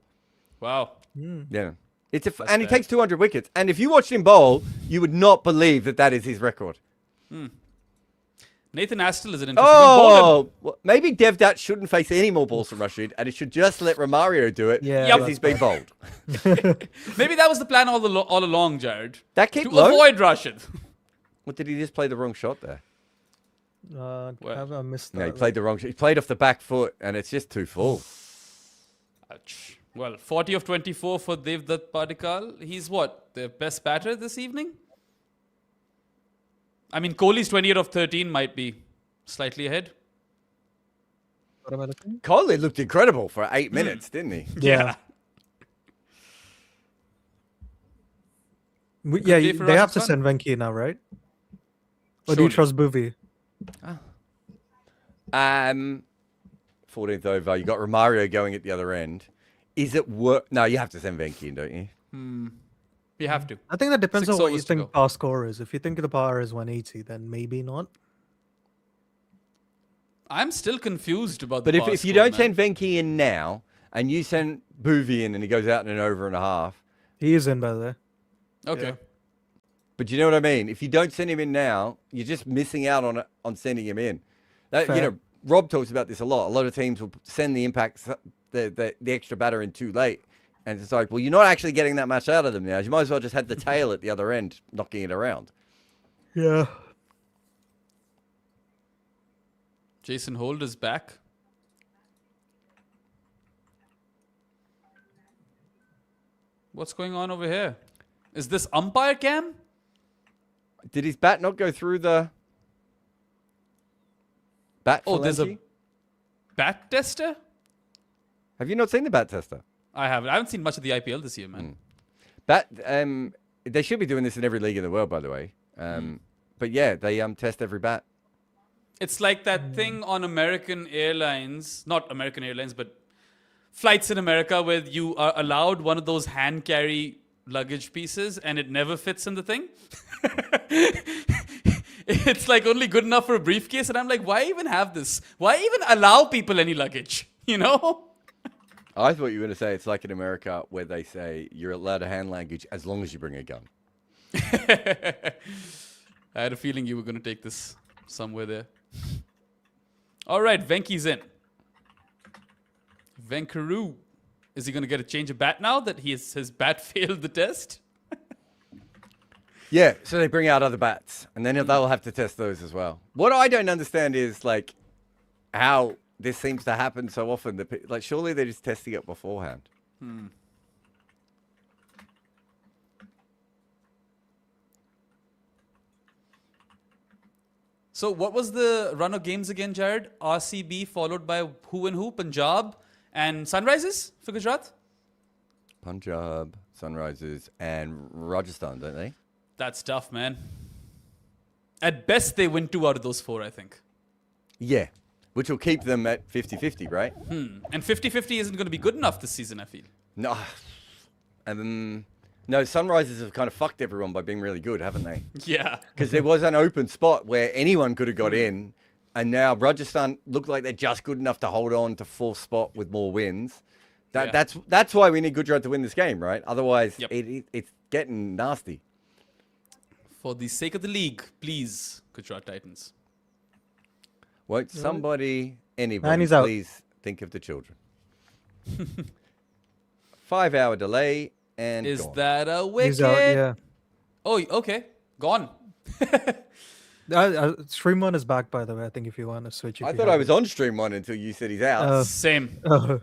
Wow. Yeah. And he bad. takes 200 wickets. And if you watched him bowl, you would not believe that is his record. Nathan Astle is an interesting bowler. Oh, well, maybe Devdutt shouldn't face any more balls from Rashid, and it should just let Romario do it Yeah, because that's he's been bowled. Maybe that was the plan all along, Jared. That keep To low? avoid Rashid. What, did he just play the wrong shot there? Have I missed that? No, he played the wrong shot. He played off the back foot, and it's just too full. Ouch. Well, 40 of 24 for Devdutt Padikkal. He's what? The best batter this evening? I mean, Kohli's 28 of 13 might be slightly ahead. What am I looking? Kohli looked incredible for 8 minutes, didn't he? Yeah. Yeah, day for they have Rashid to Khan? send Venki now, right? Or do you Surely. trust Bhuvi? 14th over. You got Romario going at the other end. Is it worth? No, you have to send Venki in, don't you? You have to. I think that depends 6 on what you overs to think go. par score is. If you think the par is 180, then maybe not. I'm still confused about the But par if you score, don't man. send Venki in now, and you send Bhuvi in, and he goes out in an over and a half. He is in, by the way. Okay. Yeah. But you know what I mean? If you don't send him in now, you're just missing out on sending him in. You Fair. know, Rob talks about this a lot. A lot of teams will send the impact, the extra batter in too late. And it's like, well, you're not actually getting that much out of them now. You might as well just have the tail at the other end, knocking it around. Yeah. Jason Holt is back. What's going on over here? Is this umpire cam? Did his bat not go through the bat? Oh, there's a phalange? bat tester? Have you not seen the bat tester? I haven't. I haven't seen much of the IPL this year, man. Bat. They should be doing this in every league in the world, by the way. But yeah, they test every bat. It's like that thing on American Airlines, not American Airlines, but flights in America where you are allowed one of those hand carry luggage pieces and it never fits in the thing. It's like only good enough for a briefcase. And I'm like, why even have this? Why even allow people any luggage? You know? I thought you were going to say it's like in America where they say you're allowed to hand language as long as you bring a gun. I had a feeling you were going to take this somewhere there. All right, Venky's in. Venkaroo. Is he going to get a change of bat now that his bat failed the test? Yeah, so they bring out other bats, and then they'll have to test those as well. What I don't understand is, like, how this seems to happen so often. That, like, surely they're just testing it beforehand. So what was the run of games again, Jared? RCB followed by who and who? Punjab and Sunrisers for Gujarat? Punjab, Sunrisers, and Rajasthan, don't they? That's tough, man. At best, they win 2 out of those 4, I think. Yeah, which will keep them at 50-50, right? And 50-50 isn't going to be good enough this season, I feel. No, no, Sunrisers have kind of fucked everyone by being really good, haven't they? Yeah. Because there was an open spot where anyone could have got in, and now Rajasthan look like they're just good enough to hold on to 4th spot with more wins. That's why we need Gujarat to win this game, right? Otherwise, it's getting nasty. For the sake of the league, please, Gujarat Titans. Won't somebody, anybody, And he's out. please think of the children? 5-hour delay and Is gone. that a wicket? He's out, yeah. Oh, okay. Gone. Stream 1 is back, by the way. I think if you want to switch. I thought I was on stream 1 until you said he's out. Same. Oh.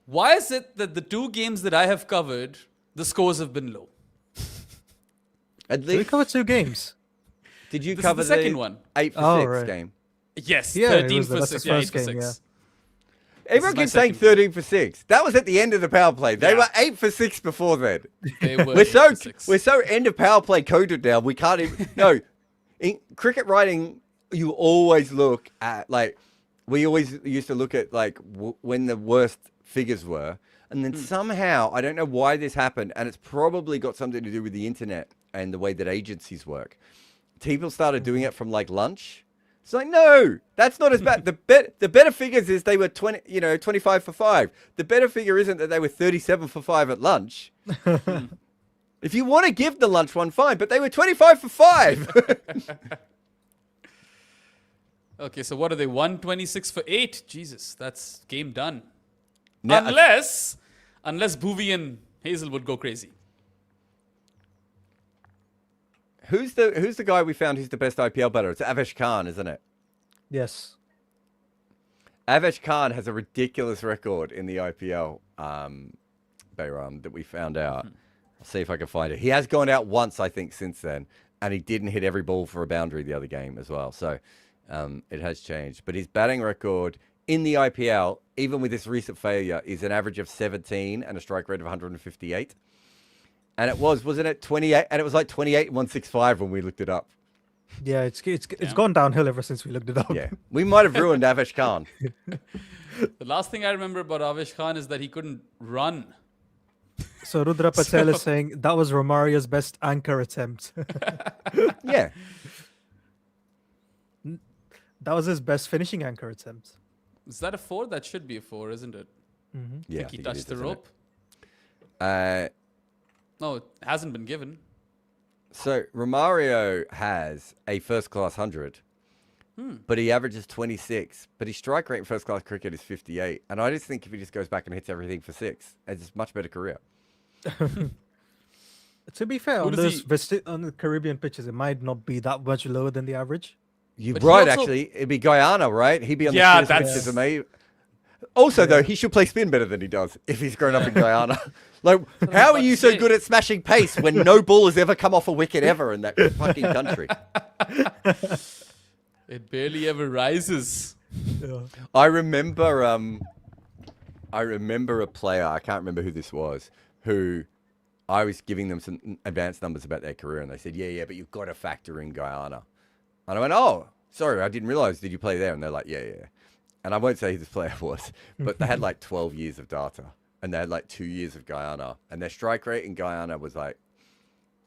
Why is it that the 2 games that I have covered, the scores have been low? At Did we least, cover 2 games? did you This is cover the second one. 8 for Oh, 6 right. game? Yes, Yeah, it 13 was for that's 6. the Yeah, 8 first for game, 6. Everyone my keeps saying second. 13 for 6. That was at the end of the power play. They Yeah. were 8 for 6 before then. They were We're 8 so for 6. we're so end of power play coded now. We can't even. No, in cricket writing, you always look at like we always used to look at like when the worst figures were, and then somehow I don't know why this happened, and it's probably got something to do with the internet and the way that agencies work. People started doing it from like lunch. It's like, no, that's not as bad. The better figures is they were 25 for 5. The better figure isn't that they were 37 for 5 at lunch. If you want to give the lunch one, fine, but they were 25 for 5. Okay, so what are they? 126 for 8? Jesus, that's game done. Now- Unless Bhuvi and Hazel would go crazy. Who's the guy we found who's the best IPL batter? It's Avesh Khan, isn't it? Yes. Avesh Khan has a ridiculous record in the IPL, Bayram, that we found out. I'll see if I can find it. He has gone out once, I think, since then, and he didn't hit every ball for a boundary the other game as well. So it has changed. But his batting record in the IPL, even with this recent failure, is an average of 17 and a strike rate of 158. And it wasn't it 28? And it was like 28 and 165 when we looked it up. Yeah, it's gone downhill ever since we looked it up. Yeah, we might have ruined Avesh Khan. The last thing I remember about Avesh Khan is that he couldn't run. So Rudra Patel is saying that was Romario's best anchor attempt. Yeah. That was his best finishing anchor attempt. Is that a 4? That should be a 4, isn't it? Yeah. I think he touched the rope. No, it hasn't been given. So Romario has a first-class 100, but he averages 26. But his strike rate in first-class cricket is 58. And I just think if he just goes back and hits everything for 6, it's a much better career. To be fair, Who on does those on the Caribbean pitches, it might not be that much lower than the average. You're But he right, also- actually. It'd be Guyana, right? He'd be on the Yeah, shittest that's- pitches, mate. Also, though, he should play spin better than he does if he's grown up in Guyana. Like, how are you so good at smashing pace when no ball has ever come off a wicket ever in that fucking country? It barely ever rises. Yeah. I remember a player, I can't remember who this was, who I was giving them some advanced numbers about their career, and they said, yeah, but you've got to factor in Guyana. And I went, oh, sorry, I didn't realize, did you play there? And they're like, yeah. And I won't say who this player was, but they had like 12 years of data, and they had like 2 years of Guyana, and their strike rate in Guyana was like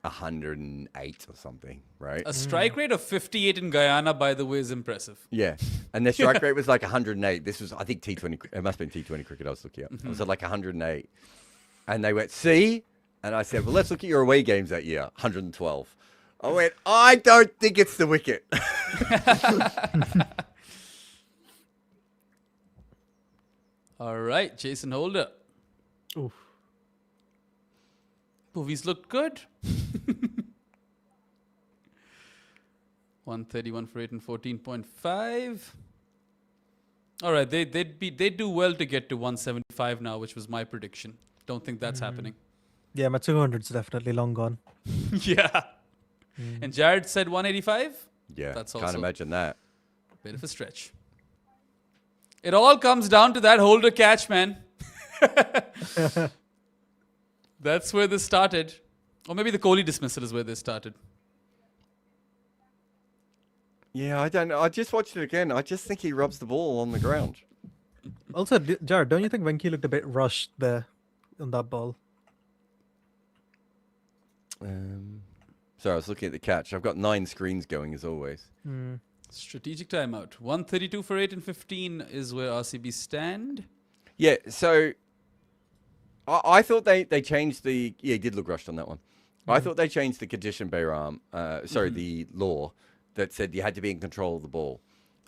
108 or something, right? A strike rate of 58 in Guyana, by the way, is impressive. Yeah. And their strike rate was like 108. This was, I think, T20. It must have been T20 cricket I was looking at. It was at like 108. And they went, see? And I said, well, let's look at your away games that year. 112. I went, I don't think it's the wicket. All right, Jason Holder. Oof. Movies looked good. 131 for 8 and 14.5. All right, they'd do well to get to 175 now, which was my prediction. Don't think that's happening. Yeah, my 200's definitely long gone. Yeah. And Jared said 185? Yeah, That's can't also imagine that. a bit of a stretch. It all comes down to that Holder catch, man. That's where this started. Or maybe the Kohli dismissal is where this started. Yeah, I don't know. I just watched it again. I just think he rubs the ball on the ground. Also, Jared, don't you think Venki looked a bit rushed there on that ball? Sorry, I was looking at the catch. I've got 9 screens going as always. Strategic timeout. 132 for 8 and 15 is where RCB stand. Yeah, so I thought they changed the... Yeah, he did look rushed on that one. I thought they changed the condition, Bayram. The law that said you had to be in control of the ball.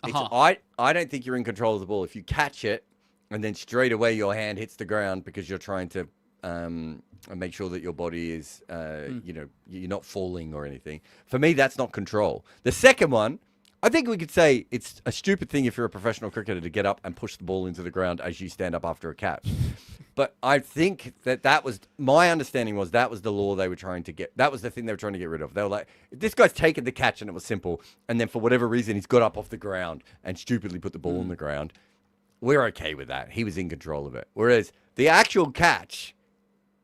I don't think you're in control of the ball if you catch it and then straight away your hand hits the ground because you're trying to make sure that your body is, you're not falling or anything. For me, that's not control. The second one, I think we could say it's a stupid thing if you're a professional cricketer to get up and push the ball into the ground as you stand up after a catch. But I think that was, my understanding was that was the law they were trying to get. That was the thing they were trying to get rid of. They were like, this guy's taken the catch and it was simple. And then for whatever reason, he's got up off the ground and stupidly put the ball on the ground. We're okay with that. He was in control of it. Whereas the actual catch,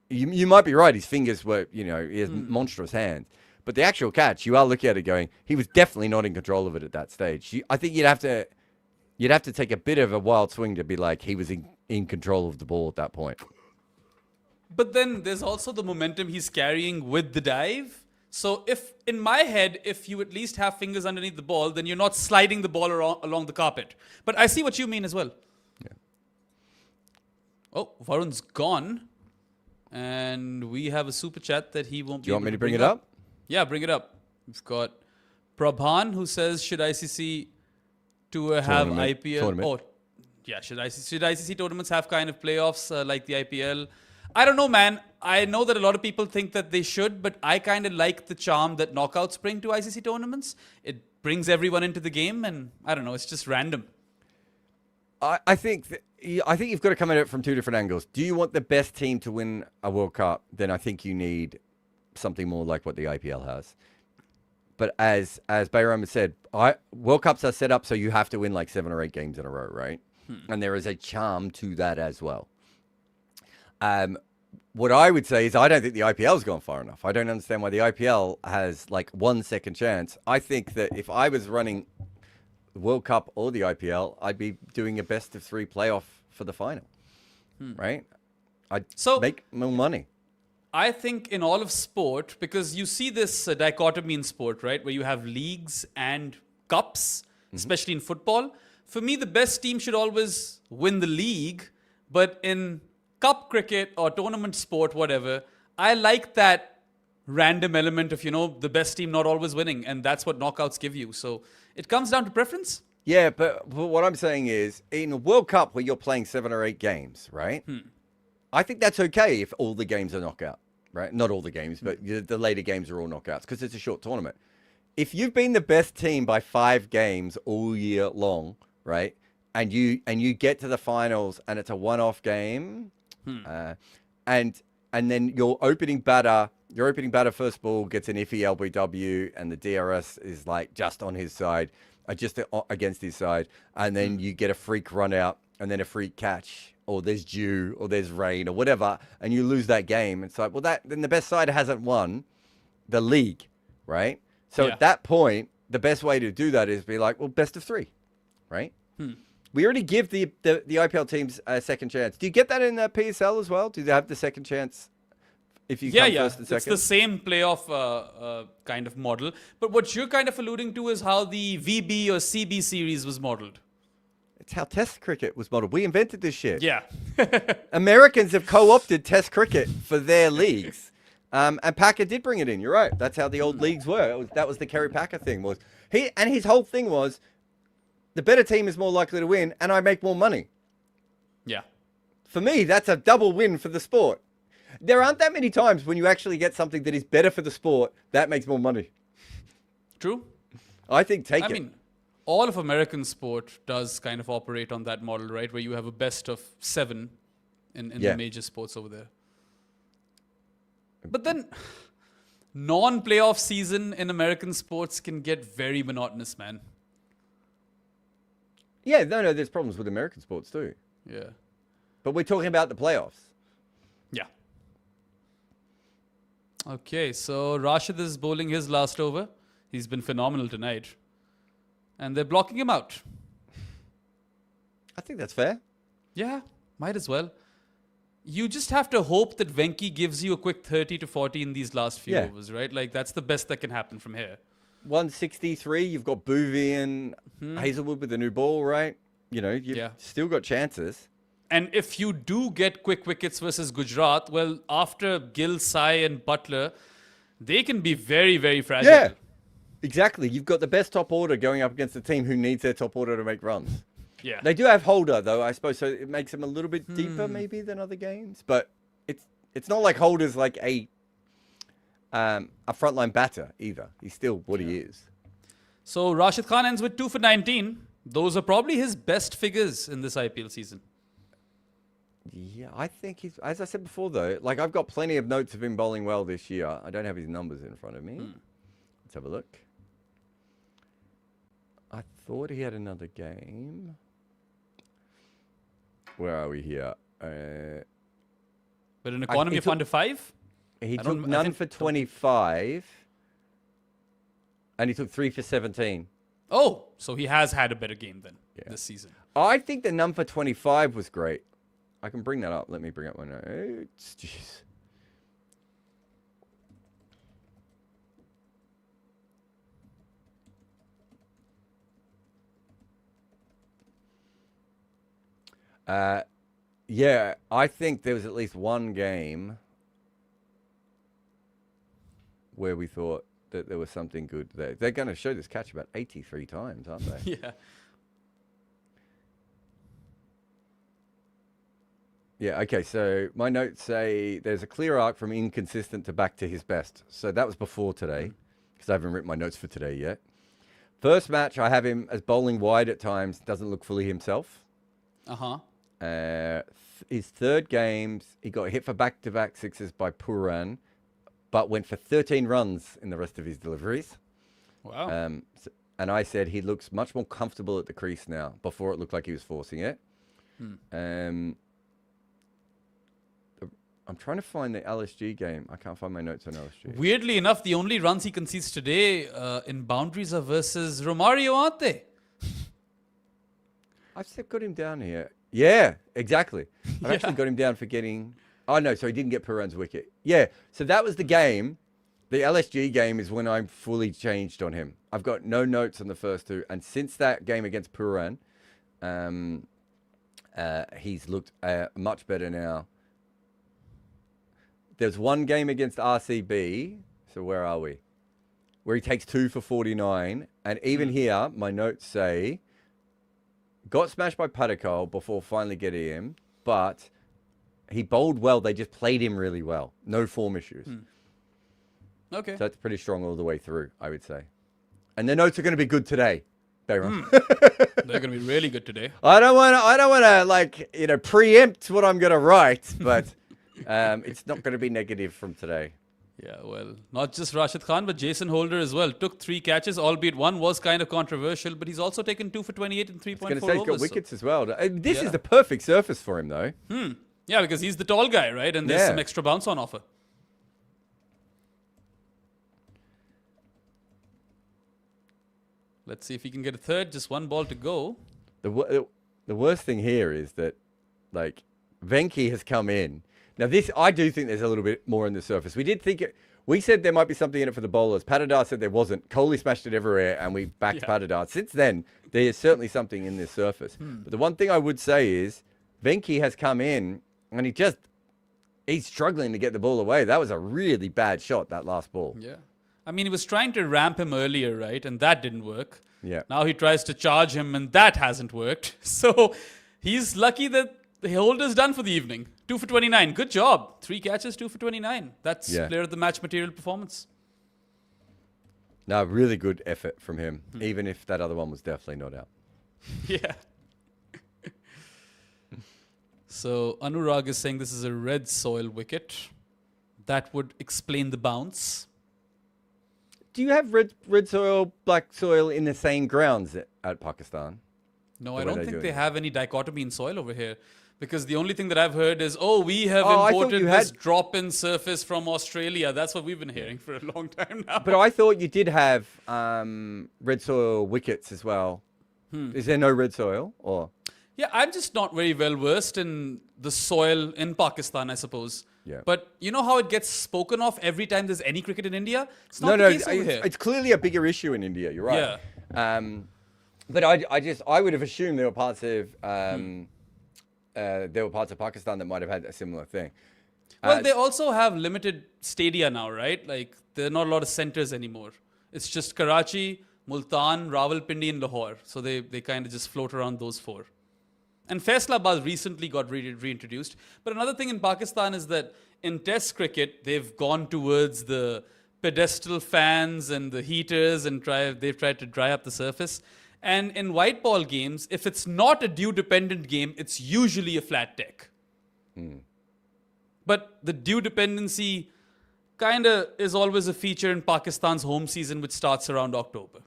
you might be right. His fingers were, he has monstrous hands. But the actual catch, you are looking at it going, he was definitely not in control of it at that stage. I think you'd have to take a bit of a wild swing to be like he was in control of the ball at that point. But then there's also the momentum he's carrying with the dive. So in my head, if you at least have fingers underneath the ball, then you're not sliding the ball along the carpet. But I see what you mean as well. Yeah. Oh, Varun's gone. And we have a super chat that he won't be Do you want able me to bring it up? Yeah, bring it up. We've got Prabhan who says, should ICC Tour have IPL? Tournament. Oh, yeah. Should ICC tournaments have kind of playoffs like the IPL? I don't know, man. I know that a lot of people think that they should, but I kind of like the charm that knockouts bring to ICC tournaments. It brings everyone into the game, and I don't know. It's just random. I think you've got to come at it from 2 different angles. Do you want the best team to win a World Cup? Then I think you need something more like what the IPL has. But as Bayram has said, World Cups are set up so you have to win like 7 or 8 games in a row, right? And there is a charm to that as well. What I would say is I don't think the IPL's gone far enough. I don't understand why the IPL has like 1 second chance. I think that if I was running the World Cup or the IPL, I'd be doing a best of 3 playoff for the final, right? I'd make more money. I think in all of sport, because you see this dichotomy in sport, right? Where you have leagues and cups, especially in football. For me, the best team should always win the league. But in cup cricket or tournament sport, whatever, I like that random element of, the best team not always winning. And that's what knockouts give you. So it comes down to preference. Yeah, but what I'm saying is in a World Cup where you're playing 7 or 8 games, right? I think that's okay if all the games are knockout, right? Not all the games, but the later games are all knockouts because it's a short tournament. If you've been the best team by 5 games all year long, right? And you get to the finals and it's a one-off game, and then your opening batter first ball gets an iffy LBW and the DRS is like just on his side, just against his side, and then you get a freak run out and then a freak catch, or there's dew, or there's rain, or whatever, and you lose that game. It's like, well, then the best side hasn't won the league, right? So at that point, the best way to do that is be like, well, best of 3, right? We already give the IPL teams a second chance. Do you get that in the PSL as well? Do they have the second chance if you Yeah, come yeah. first and It's second. the same playoff kind of model. But what you're kind of alluding to is how the VB or CB series was modeled. It's how Test cricket was modeled. We invented this shit. Yeah. Americans have co-opted Test cricket for their leagues. And Packer did bring it in. You're right. That's how the old leagues were. That was the Kerry Packer thing. His whole thing was, the better team is more likely to win, and I make more money. Yeah. For me, that's a double win for the sport. There aren't that many times when you actually get something that is better for the sport that makes more money. True. I think I mean, all of American sport does kind of operate on that model, right? Where you have a best of 7 in Yeah. the major sports over there. But then, non-playoff season in American sports can get very monotonous, man. Yeah, no, there's problems with American sports too. Yeah. But we're talking about the playoffs. Yeah. Okay, so Rashid is bowling his last over. He's been phenomenal tonight. And they're blocking him out. I think that's fair. Yeah, might as well. You just have to hope that Venki gives you a quick 30 to 40 in these last few Yeah. overs, right? Like, that's the best that can happen from here. 163, you've got Boovy and Hazelwood with the new ball, right? You know, you've still got chances. And if you do get quick wickets versus Gujarat, well, after Gill, Sai, and Butler, they can be very, very fragile. Yeah, exactly. You've got the best top order going up against a team who needs their top order to make runs. Yeah. They do have Holder, though, I suppose, so it makes them a little bit deeper, maybe, than other games. But it's not like Holder's like a frontline batter, either. He's still what he is. So Rashid Khan ends with 2 for 19. Those are probably his best figures in this IPL season. Yeah, I think he's, as I said before, though, like I've got plenty of notes of him bowling well this year. I don't have his numbers in front of me. Let's have a look. I thought he had another game. Where are we here? But in economy of under 5? He took none for 25. And he took 3 for 17. Oh, so he has had a better game than this season. I think the none for 25 was great. I can bring that up. Let me bring up my notes. Jeez. Yeah, I think there was at least one game where we thought that there was something good there. They're going to show this catch about 83 times, aren't they? Yeah. Yeah, okay, so my notes say there's a clear arc from inconsistent to back to his best. So that was before today, because I haven't written my notes for today yet. First match, I have him as bowling wide at times, doesn't look fully himself. Uh-huh. His third games, he got hit for back-to-back sixes by Puran, but went for 13 runs in the rest of his deliveries. Wow. And I said he looks much more comfortable at the crease now. Before it looked like he was forcing it. I'm trying to find the LSG game. I can't find my notes on LSG. Weirdly enough, the only runs he concedes today in boundaries are versus Romario, aren't they? I've still got him down here. Yeah, exactly. I've actually got him down for getting... Oh, no, so he didn't get Puran's wicket. Yeah, so that was the game. The LSG game is when I'm fully changed on him. I've got no notes on the first two. And since that game against Puran, he's looked much better now. There's one game against RCB. So where are we? Where he takes 2 for 49. And even here, my notes say... Got smashed by Padikal before finally getting him, but he bowled well. They just played him really well. No form issues. Okay. So that's pretty strong all the way through, I would say. And the notes are going to be good today, Bayram. They're going to be really good today. I don't want to like, preempt what I'm going to write, but it's not going to be negative from today. Yeah, well, not just Rashid Khan, but Jason Holder as well. Took 3 catches, albeit one was kind of controversial, but he's also taken 2 for 28 and 3.4 I was going to say he's got overs. wickets as well. This is the perfect surface for him, though. Yeah, because he's the tall guy, right? And there's some extra bounce on offer. Let's see if he can get a third. Just one ball to go. The worst thing here is that, like, Venki has come in. Now this, I do think there's a little bit more in the surface. We said there might be something in it for the bowlers. Patidar said there wasn't. Kohli smashed it everywhere, and we backed Patidar. Since then, there is certainly something in this surface. But the one thing I would say is, Venki has come in, and he's struggling to get the ball away. That was a really bad shot, that last ball. Yeah. I mean, he was trying to ramp him earlier, right? And that didn't work. Yeah. Now he tries to charge him, and that hasn't worked. So he's lucky that the holder's done for the evening. 2 for 29. Good job. 3 catches, 2 for 29. That's player of the match material performance. No, really good effort from him, even if that other one was definitely not out. Yeah. So Anurag is saying this is a red soil wicket. That would explain the bounce. Do you have red soil, black soil in the same grounds at Pakistan? No, I don't think they have any dichotomy in soil over here. Because the only thing that I've heard is, we have imported this drop-in surface from Australia. That's what we've been hearing for a long time now. But I thought you did have red soil wickets as well. Is there no red soil? Or Yeah, I'm just not very well versed in the soil in Pakistan, I suppose. Yeah. But you know how it gets spoken of every time there's any cricket in India? It's not the case over here. It's clearly a bigger issue in India. You're right. Yeah. But I would have assumed there were parts of Pakistan that might have had a similar thing. Well, they also have limited stadia now, right? Like, there are not a lot of centers anymore. It's just Karachi, Multan, Rawalpindi, and Lahore. So they kind of just float around those 4. And Faisalabad recently got reintroduced. But another thing in Pakistan is that in Test cricket, they've gone towards the pedestal fans and the heaters, and they've tried to dry up the surface. And in white ball games, if it's not a dew-dependent game, it's usually a flat deck. But the dew dependency kind of is always a feature in Pakistan's home season, which starts around October.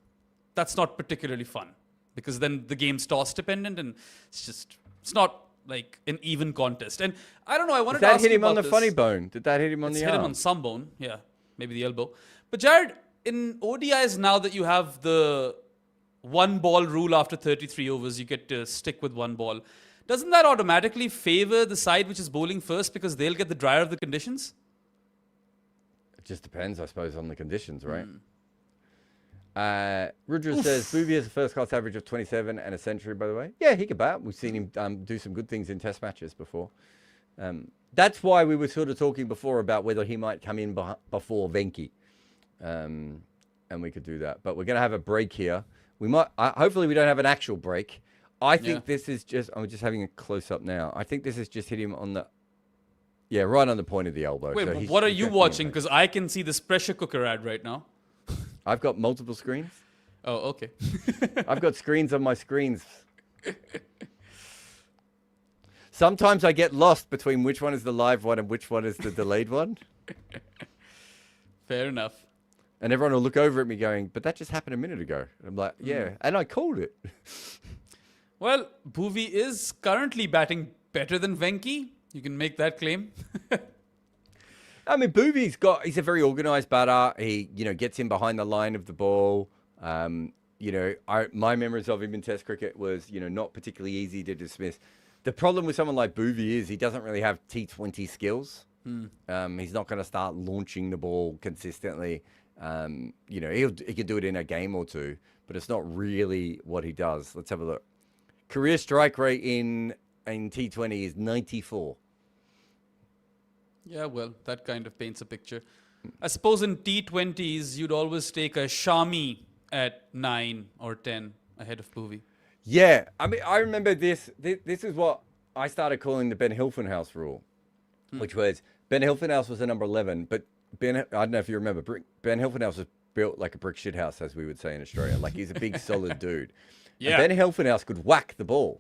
That's not particularly fun, because then the game's toss dependent, and it's not like an even contest. And I don't know, I wanted to ask you about Did that hit him on the funny bone? Did that hit him on the arm? Hit him on some bone, yeah, maybe the elbow. But Jared, in ODIs now that you have the 1 ball rule after 33 overs, you get to stick with 1 ball. Doesn't that automatically favor the side which is bowling first because they'll get the drier of the conditions? It just depends, I suppose, on the conditions, right? Rudra says, Bhuvi has a first-class average of 27 and a century, by the way. Yeah, he could bat. We've seen him do some good things in test matches before. That's why we were sort of talking before about whether he might come in before Venki. And we could do that. But we're going to have a break here. We might. Hopefully, we don't have an actual break. I think this is just. I'm just having a close up now. I think this has just hit him on the. Yeah, right on the point of the elbow. Wait, so but what are you watching? Because I can see this pressure cooker ad right now. I've got multiple screens. Oh, okay. I've got screens on my screens. Sometimes I get lost between which one is the live one and which one is the delayed one. Fair enough. And everyone will look over at me going, but that just happened a minute ago. And I'm like, yeah. And I called it. Well, Bhuvi is currently batting better than Venki. You can make that claim. I mean, he's a very organized batter. He, gets in behind the line of the ball. My memories of him in Test cricket was, not particularly easy to dismiss. The problem with someone like Bhuvi is he doesn't really have T20 skills. He's not going to start launching the ball consistently. He can do it in a game or two, but it's not really what he does. Let's have a look. Career strike rate in T20 is 94. Yeah, well, that kind of paints a picture. I suppose in T20s, you'd always take a Shami at 9 or 10 ahead of Bhuvi. Yeah, I mean, I remember this. This is what I started calling the Ben Hilfenhaus rule, which was Ben Hilfenhaus was the number 11, but I don't know if you remember, Ben Hilfenhaus was built like a brick shit house, as we would say in Australia. Like, he's a big, solid dude. Yeah. And Ben Hilfenhaus could whack the ball.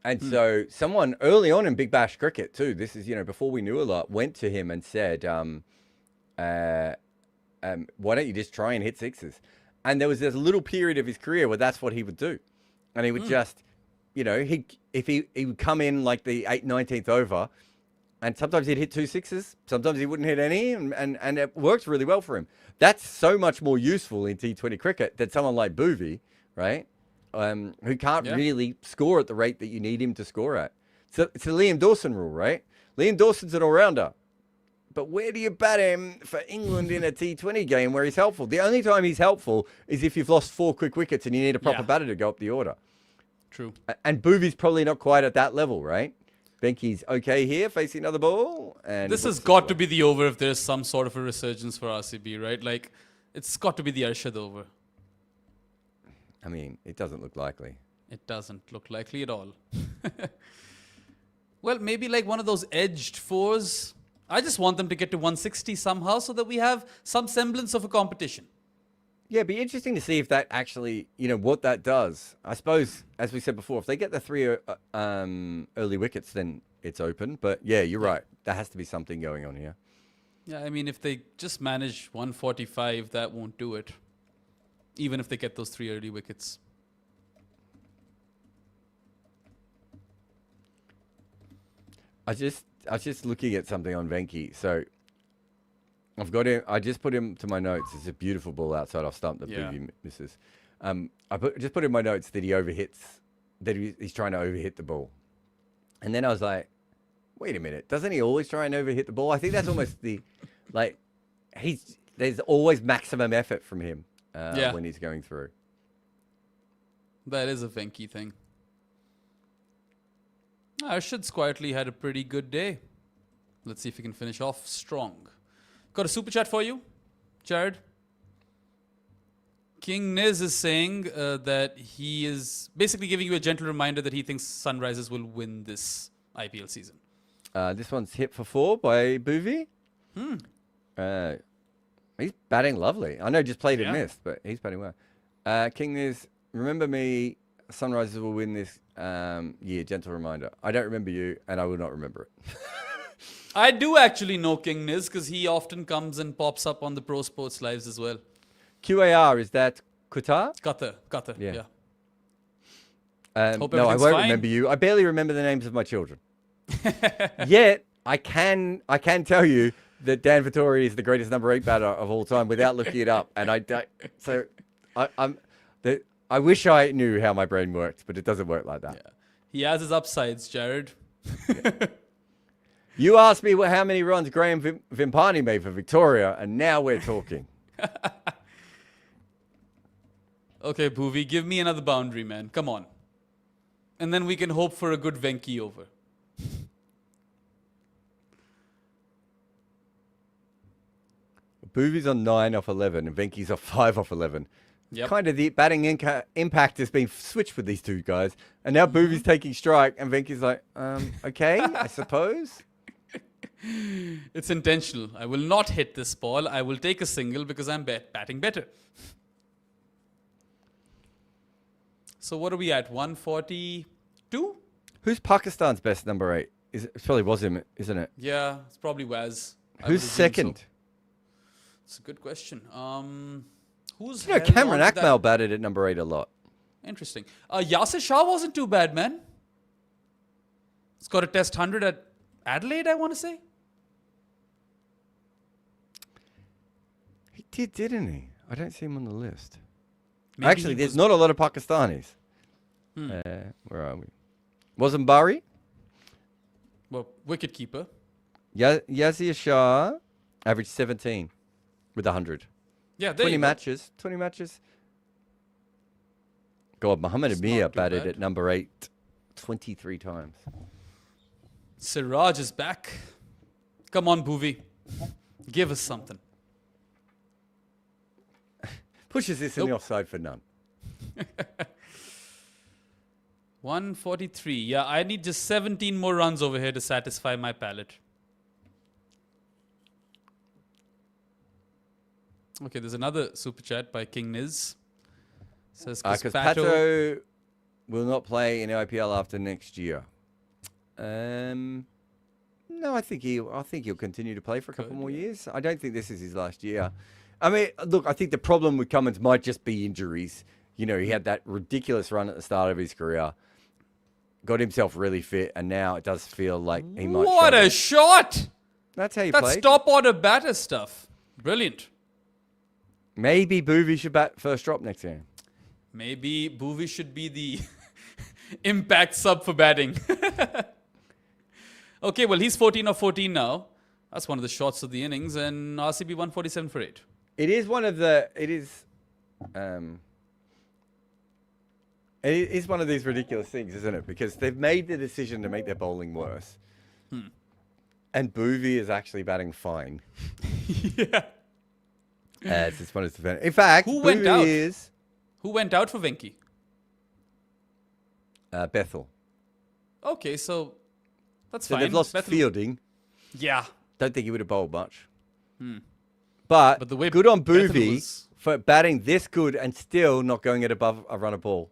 And so someone early on in Big Bash cricket too, this is, before we knew a lot, went to him and said, why don't you just try and hit sixes? And there was this little period of his career where that's what he would do. And he would just, he would come in like the 19th over, and sometimes he'd hit 2 sixes, sometimes he wouldn't hit any, and it works really well for him. That's so much more useful in T20 cricket than someone like Bhuvi, right? Who can't really score at the rate that you need him to score at. So it's the Liam Dawson rule, right? Liam Dawson's an all-rounder. But where do you bat him for England in a T20 game where he's helpful? The only time he's helpful is if you've lost 4 quick wickets and you need a proper batter to go up the order. True. And Boovy's probably not quite at that level, right? Venky's okay here, facing another ball. And This has got to be the over if there's some sort of a resurgence for RCB, right? Like, it's got to be the Arshad over. I mean, it doesn't look likely. It doesn't look likely at all. Well, maybe like one of those edged fours. I just want them to get to 160 somehow so that we have some semblance of a competition. Yeah, it'd be interesting to see if that actually, what that does. I suppose, as we said before, if they get the 3 early wickets, then it's open. But yeah, you're right. There has to be something going on here. Yeah, I mean, if they just manage 145, that won't do it. Even if they get those 3 early wickets. I was just looking at something on Venky. So I've got him. I just put him to my notes. It's a beautiful ball outside off stump that Boogie misses. Just put in my notes that he overhits. That he's trying to overhit the ball. And then I was like, wait a minute. Doesn't he always try and overhit the ball? I think that's almost there's always maximum effort from him when he's going through. That is a Venky thing. Arshad's quietly had a pretty good day. Let's see if he can finish off strong. Got a super chat for you, Jared. King Niz is saying that he is basically giving you a gentle reminder that he thinks Sunrisers will win this IPL season. This one's hit for 4 by Boovy. He's batting lovely. I know just played and missed, but he's batting well. King Niz, remember me, Sunrisers will win this year. Gentle reminder. I don't remember you, and I will not remember it. I do actually know King Niz because he often comes and pops up on the Pro Sports Lives as well. QAR, is that Qatar? Qatar, yeah. No, I won't remember you. I barely remember the names of my children. Yet, I can tell you that Dan Vettori is the greatest number 8 batter of all time without looking it up. And I don't. So, I wish I knew how my brain worked, but it doesn't work like that. Yeah. He has his upsides, Jared. You asked me how many runs Graham Vimpani made for Victoria, and now we're talking. Okay, Bhuvi, give me another boundary, man. Come on. And then we can hope for a good Venky over. Boovy's on 9 off 11, and Venky's off 5 off 11. Yep. Kind of the batting impact has been switched with these two guys. And now Boovy's taking strike, and Venky's like, okay, I suppose. It's intentional. I will not hit this ball. I will take a single because I'm batting better. So what are we at? 142? Who's Pakistan's best number 8? It probably was him, isn't it? Yeah, it's probably Waz. Who's second? So. It's a good question. Who's Cameron Akmal batted at number 8 a lot. Interesting. Yasir Shah wasn't too bad, man. He's got a test 100 at Adelaide, I want to say. He did, didn't he? I don't see him on the list. Maybe actually, there's not a lot of Pakistanis. Where are we? Wasn't Bari? Well, wicketkeeper. Yasir Shah averaged 17 with 100. Yeah, there 20 you matches. 20 matches. God, Muhammad Amir batted at number 8 23 times. Siraj is back. Come on, Bhuvi. Give us something. Pushes this in the offside for none. 143. Yeah, I need just 17 more runs over here to satisfy my palate. Okay, there's another super chat by King Niz. Says because Pato will not play in IPL after next year. No, I think he'll continue to play for a couple more years. I don't think this is his last year. I mean, look, I think the problem with Cummins might just be injuries. You know, he had that ridiculous run at the start of his career, got himself really fit, and now it does feel like he might. What a shot! That's how you play. play. That's top order batter stuff. Brilliant. Maybe Bhuvi should bat first drop next game. Maybe Bhuvi should be the impact sub for batting. Okay, well, he's 14 of 14 now. That's one of the shots of the innings, and RCB 147 for 8. It is one of the. It is one of these ridiculous things, isn't it? Because they've made the decision to make their bowling worse, and Bhuvi is actually batting fine. Yeah. As this one is defending. In fact, Who went Bhuvi out? is Who went out for Venki? Bethell. Okay, so that's So fine. they've lost Bethell- fielding. Yeah. Don't think he would have bowled much. But But the way good on Bethell Bhuvi was- for batting this good and still not going at above a run of ball.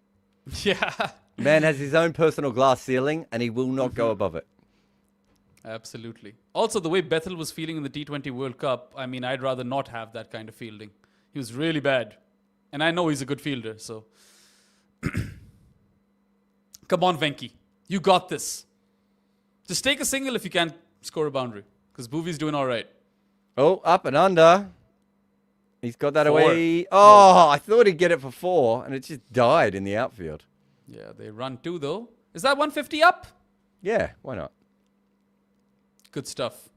Yeah. Man has his own personal glass ceiling and he will not go above it. Absolutely. Also, the way Bethell was feeling in the T20 World Cup, I mean, I'd rather not have that kind of fielding. He was really bad. And I know he's a good fielder, so. Come on, Venki. You got this. Just take a single if you can't score a boundary. Because Bhuvi's doing all right. Oh, up and under. He's got that 4. away. Oh, I thought he'd get it for 4 and it just died in the outfield. Yeah, they run 2, though. Is that 150 up? Yeah, why not? Good stuff.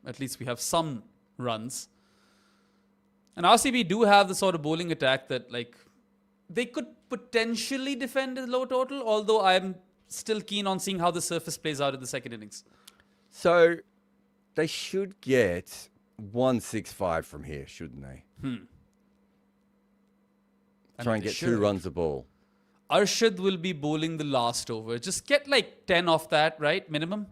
At least we have some runs. And RCB do have the sort of bowling attack that, like, they could potentially defend a low total, although I'm still keen on seeing how the surface plays out in the second innings. So they should get 165 from here, shouldn't they? Try and they get 2 should. runs a ball. Arshad will be bowling the last over. Just get like 10 off that, right? Minimum.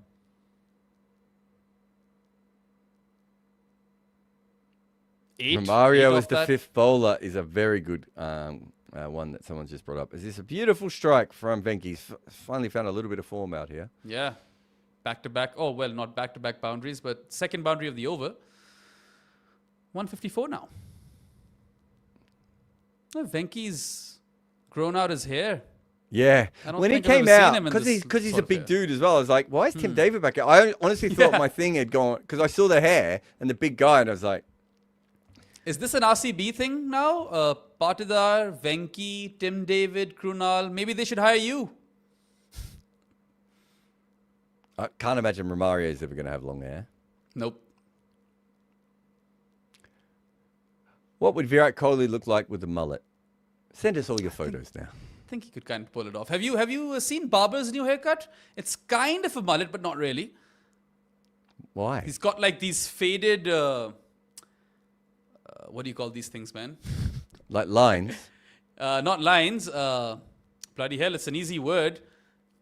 Eight Romario off as the that. 5th bowler is a very good one that someone just brought up. Is this a beautiful strike from Venki? He's finally found a little bit of form out here. Yeah. Back to back. Oh, well, not back to back boundaries, but second boundary of the over. 154 now. Oh, Venki's grown out his hair. Yeah, I don't when he think I've came ever seen out, him in because this he's a sort of big hair. dude as well. I was like, why is Tim David back here? I honestly thought Yeah. my thing had gone because I saw the hair and the big guy, and I was like, Is this an RCB thing now? Patidar, Venki, Tim David, Krunal. Maybe they should hire you. I can't imagine Romario is ever going to have long hair. Nope. What would Virat Kohli look like with a mullet? Send us all your photos now. I think he could kind of pull it off. Have you seen Barber's new haircut? It's kind of a mullet, but not really. Why? He's got like these faded. What do you call these things, man? Like lines? Not lines. Bloody hell, it's an easy word.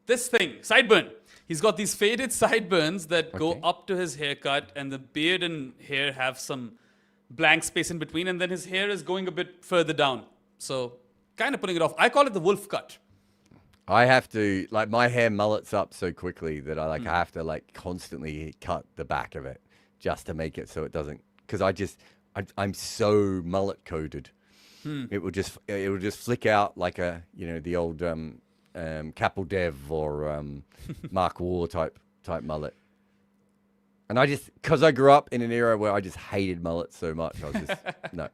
This thing, sideburn. He's got these faded sideburns that go Okay. up to his haircut, and the beard and hair have some blank space in between, and then his hair is going a bit further down. So, kind of putting it off. I call it the wolf cut. I have to, like, my hair mullets up so quickly that I have to like constantly cut the back of it just to make it so it doesn't, because I'm so mullet coded. It will just flick out like the old Capel Dev or Mark War type mullet. And because I grew up in an era where I just hated mullets so much, I was just no.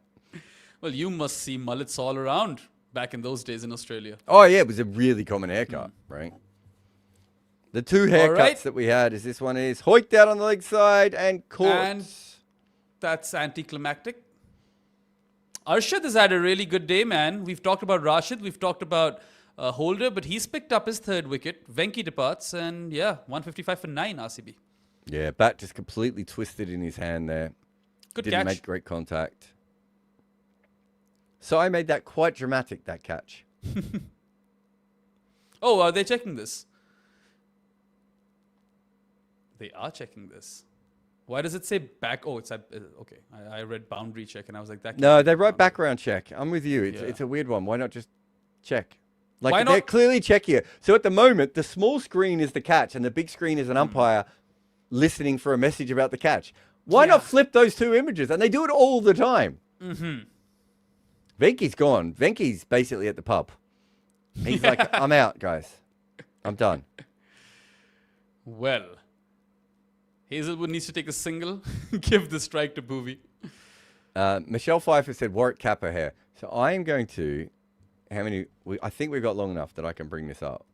Well, you must see mullets all around back in those days in Australia. Oh yeah, it was a really common haircut, right? The 2 haircuts right. that we had is this one is hoiked out on the leg side and caught. And that's anticlimactic. Arshad has had a really good day, man. We've talked about Rashid, we've talked about Holder, but he's picked up his 3rd wicket. Venki departs, and yeah, 155 for 9 RCB. Yeah, bat just completely twisted in his hand there. Good Didn't catch. make great contact. So I made that quite dramatic, that catch. Oh, are they checking this? They are checking this. Why does it say back? Oh, it's okay. I read boundary check, and I was like, that. No, can't they be wrote boundary. background check. I'm with you. Yeah. It's a weird one. Why not just check? Like Why they're not- clearly checking it. So at the moment, the small screen is the catch, and the big screen is an umpire listening for a message about the catch. Why not Yeah. flip those 2 images? And they do it all the time. Venki's gone. Venki's basically at the pub. He's like, I'm out, guys. I'm done. Well, Hazelwood needs to take a single, give the strike to Bhuvi. Michelle Pfeiffer said Warwick Kappa here. So I am going to, I think we've got long enough that I can bring this up.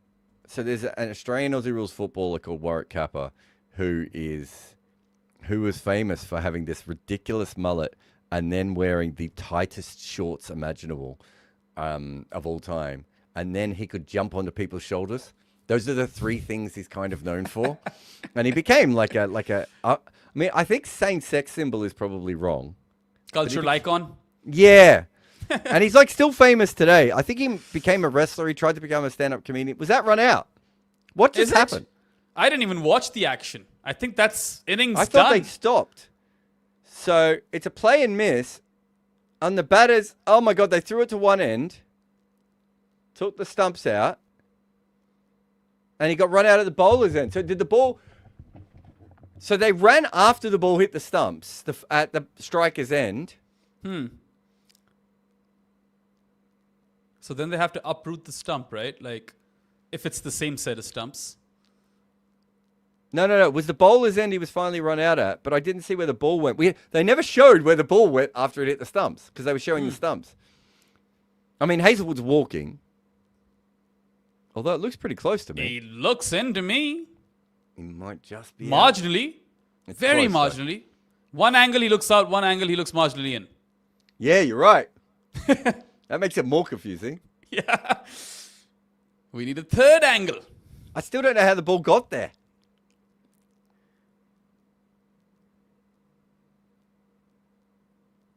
So there's an Australian Aussie rules footballer called Warwick Kappa who was famous for having this ridiculous mullet and then wearing the tightest shorts imaginable of all time. And then he could jump onto people's shoulders. Those are the three things he's kind of known for. And he became I think saying sex symbol is probably wrong. Cultural icon? Yeah. And he's like still famous today. I think he became a wrestler. He tried to become a stand-up comedian. Was that run out? What just happened? I didn't even watch the action. I think that's innings I thought done. they stopped. So it's a play and miss. And the batters, oh my God, they threw it to one end. Took the stumps out. And he got run out at the bowler's end. So did the ball... So they ran after the ball hit the stumps at the striker's end. So then they have to uproot the stump, right? Like, if it's the same set of stumps. No. It was the bowler's end he was finally run out at, but I didn't see where the ball went. They never showed where the ball went after it hit the stumps because they were showing the stumps. I mean, Hazelwood's walking. Although it looks pretty close to me. He looks in to me. He might just be Marginally. Very close, marginally. One angle he looks out, one angle he looks marginally in. Yeah, you're right. That makes it more confusing. Yeah. We need a third angle. I still don't know how the ball got there.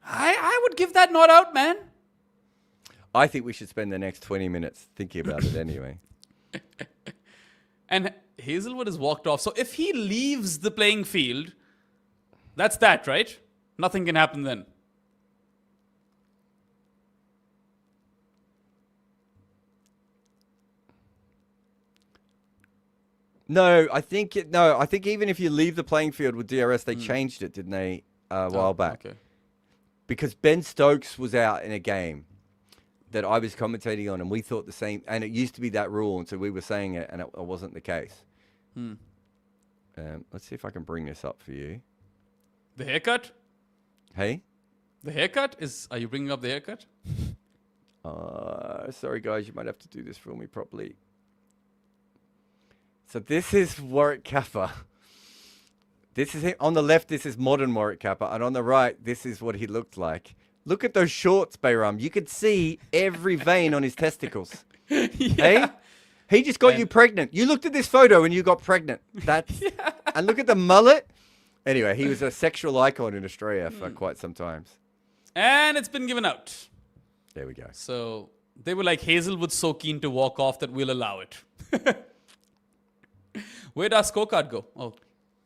I would give that not out, man. I think we should spend the next 20 minutes thinking about it anyway. And Hazelwood has walked off. So if he leaves the playing field, that's that, right? Nothing can happen then. No, I think even if you leave the playing field with DRS, they changed it, didn't they, a while back? Okay. Because Ben Stokes was out in a game that I was commentating on, and we thought the same. And it used to be that rule, and so we were saying it, and it wasn't the case. Let's see if I can bring this up for you. The haircut? Hey? The haircut? Are you bringing up the haircut? Sorry, guys, you might have to do this for me properly. So this is Warwick Kappa. This is him. On the left, this is modern Warwick Kappa. And on the right, this is what he looked like. Look at those shorts, Bayram. You could see every vein on his testicles. Yeah. Hey? He just got you pregnant. You looked at this photo and you got pregnant. That's And look at the mullet. Anyway, he was a sexual icon in Australia for quite some time. And it's been given out. There we go. So they were like, Hazelwood's so keen to walk off that we'll allow it. Where'd our scorecard go? Oh,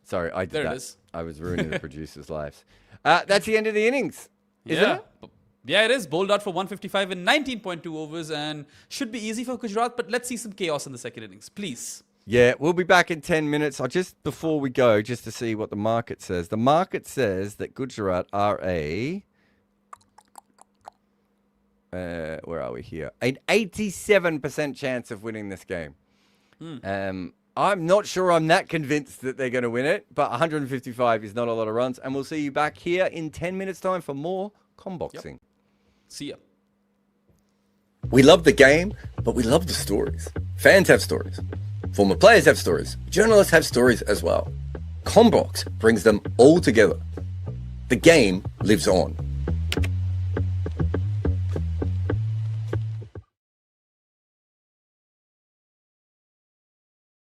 sorry, I did there that. it is. I was ruining the producers' lives. That's the end of the innings. Isn't it? Yeah, it is. Bowled out for 155 in 19.2 overs and should be easy for Gujarat, but let's see some chaos in the second innings, please. Yeah, we'll be back in 10 minutes. Before we go, just to see what the market says. The market says that Gujarat are where are we here? An 87% chance of winning this game. I'm not sure I'm that convinced that they're going to win it, but 155 is not a lot of runs. And we'll see you back here in 10 minutes' time for more comboxing. Yep. See ya. We love the game, but we love the stories. Fans have stories. Former players have stories. Journalists have stories as well. Combox brings them all together. The game lives on.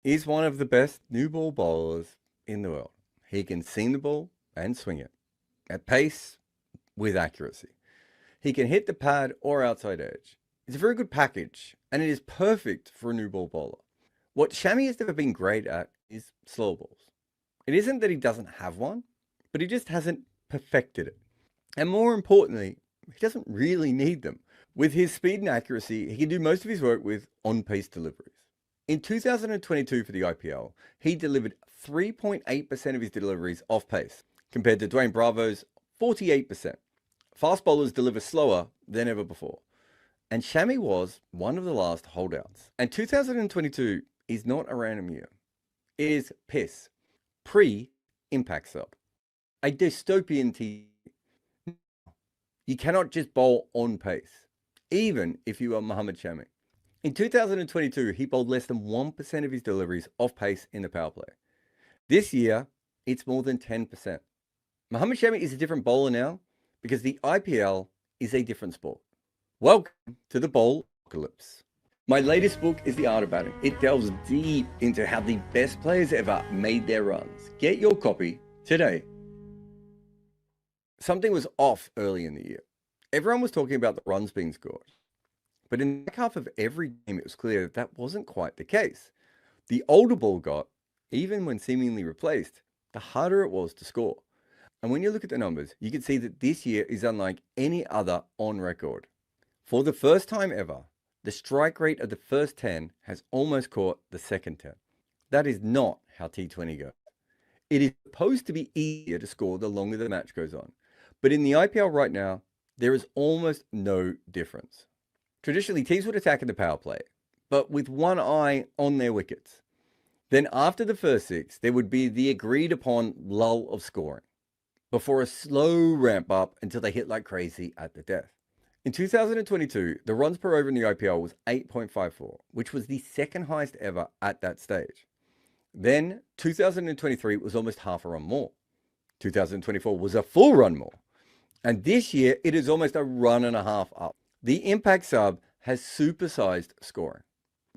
He's one of the best new ball bowlers in the world. He can seam the ball and swing it at pace with accuracy. He can hit the pad or outside edge. It's a very good package, and it is perfect for a new ball bowler. What Shami has never been great at is slow balls. It isn't that he doesn't have one, but he just hasn't perfected it. And more importantly, he doesn't really need them. With his speed and accuracy, he can do most of his work with on-pace deliveries. In 2022 for the IPL, he delivered 3.8% of his deliveries off pace, compared to Dwayne Bravo's 48%. Fast bowlers deliver slower than ever before. And Shami was one of the last holdouts. And 2022 is not a random year. It is PISS, pre-impact sub. A dystopian TV. You cannot just bowl on pace, even if you are Mohammad Shami. In 2022, he bowled less than 1% of his deliveries off pace in the power play. This year, it's more than 10%. Mohammad Shami is a different bowler now because the IPL is a different sport. Welcome to the Bowl Apocalypse. My latest book is The Art of Batting. It delves deep into how the best players ever made their runs. Get your copy today. Something was off early in the year. Everyone was talking about the runs being scored. But in the back half of every game, it was clear that that wasn't quite the case. The older ball got, even when seemingly replaced, the harder it was to score. And when you look at the numbers, you can see that this year is unlike any other on record. For the first time ever, the strike rate of the first 10 has almost caught the second 10. That is not how T20 goes. It is supposed to be easier to score the longer the match goes on. But in the IPL right now, there is almost no difference. Traditionally, teams would attack in the power play, but with one eye on their wickets. Then after the first 6, there would be the agreed upon lull of scoring, before a slow ramp up until they hit like crazy at the death. In 2022, the runs per over in the IPL was 8.54, which was the second highest ever at that stage. Then 2023 was almost half a run more. 2024 was a full run more. And this year, it is almost a run and a half up. The impact sub has supersized scoring.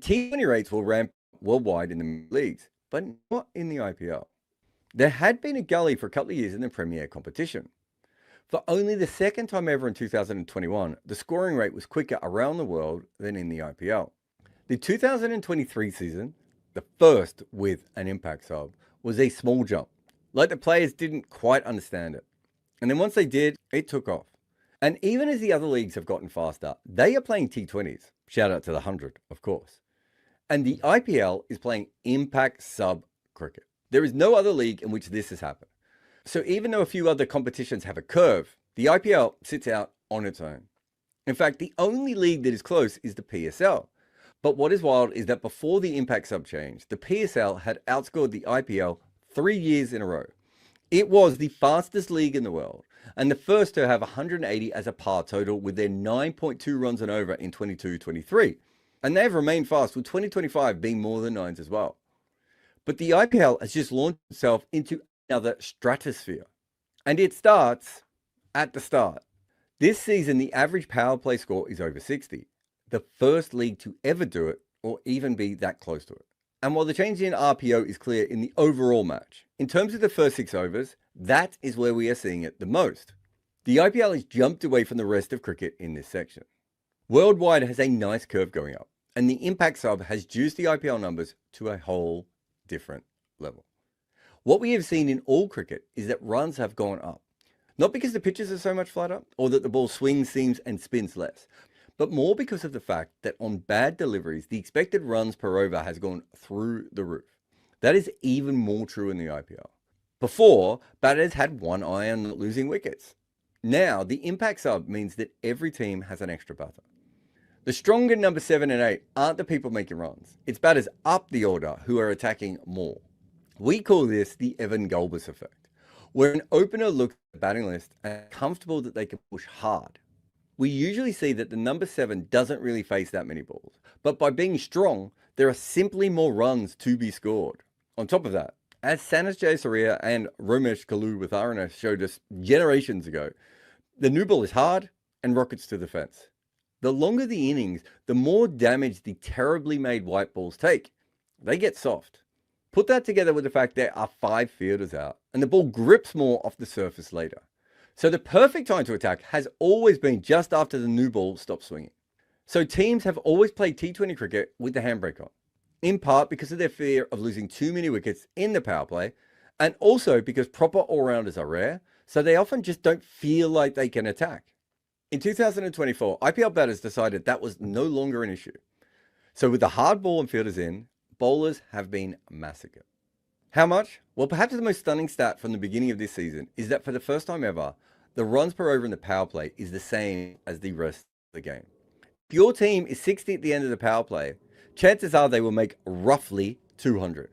T20 rates will ramp worldwide in the leagues, but not in the IPL. There had been a gully for a couple of years in the Premier competition. For only the second time ever in 2021, the scoring rate was quicker around the world than in the IPL. The 2023 season, the first with an impact sub, was a small jump. Like the players didn't quite understand it. And then once they did, it took off. And even as the other leagues have gotten faster, they are playing T20s. Shout out to the 100, of course. And the IPL is playing impact sub cricket. There is no other league in which this has happened. So even though a few other competitions have a curve, the IPL sits out on its own. In fact, the only league that is close is the PSL. But what is wild is that before the impact sub change, the PSL had outscored the IPL 3 years in a row. It was the fastest league in the world and the first to have 180 as a par total with their 9.2 runs and over in 22-23. And they've remained fast with 2025 being more than 9s as well. But the IPL has just launched itself into another stratosphere. And it starts at the start. This season, the average power play score is over 60. The first league to ever do it or even be that close to it. And while the change in RPO is clear in the overall match, in terms of the first 6 overs, that is where we are seeing it the most. The IPL has jumped away from the rest of cricket in this section. Worldwide has a nice curve going up, and the impact sub has juiced the IPL numbers to a whole different level. What we have seen in all cricket is that runs have gone up. Not because the pitches are so much flatter, or that the ball swings, seams, and spins less, but more because of the fact that on bad deliveries, the expected runs per over has gone through the roof. That is even more true in the IPL. Before, batters had one eye on losing wickets. Now, the impact sub means that every team has an extra batter. The stronger number 7 and 8 aren't the people making runs. It's batters up the order who are attacking more. We call this the Evan Gulbis effect, where an opener looks at the batting list and is comfortable that they can push hard. We usually see that the number 7 doesn't really face that many balls, but by being strong, there are simply more runs to be scored. On top of that, as Sanas Jayasuriya and Romesh Kalutwarana showed us generations ago, the new ball is hard and rockets to the fence. The longer the innings, the more damage the terribly made white balls take. They get soft. Put that together with the fact there are 5 fielders out, and the ball grips more off the surface later. So the perfect time to attack has always been just after the new ball stops swinging. So teams have always played T20 cricket with the handbrake on, in part because of their fear of losing too many wickets in the power play, and also because proper all-rounders are rare, so they often just don't feel like they can attack. In 2024, IPL batters decided that was no longer an issue. So with the hard ball and fielders in, bowlers have been massacred. How much? Well, perhaps the most stunning stat from the beginning of this season is that for the first time ever, the runs per over in the power play is the same as the rest of the game. If your team is 60 at the end of the power play, chances are they will make roughly 200.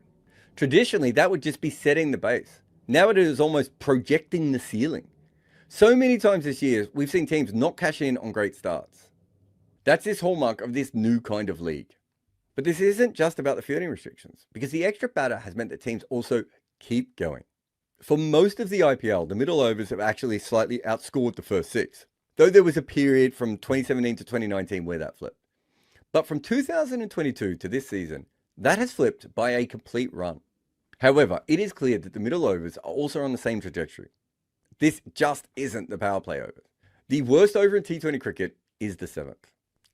Traditionally, that would just be setting the base. Now it is almost projecting the ceiling. So many times this year, we've seen teams not cash in on great starts. That's this hallmark of this new kind of league. But this isn't just about the fielding restrictions, because the extra batter has meant that teams also keep going. For most of the IPL, the middle overs have actually slightly outscored the first 6, though there was a period from 2017 to 2019 where that flipped. But from 2022 to this season, that has flipped by a complete run. However, it is clear that the middle overs are also on the same trajectory. This just isn't the power play overs. The worst over in T20 cricket is the 7th.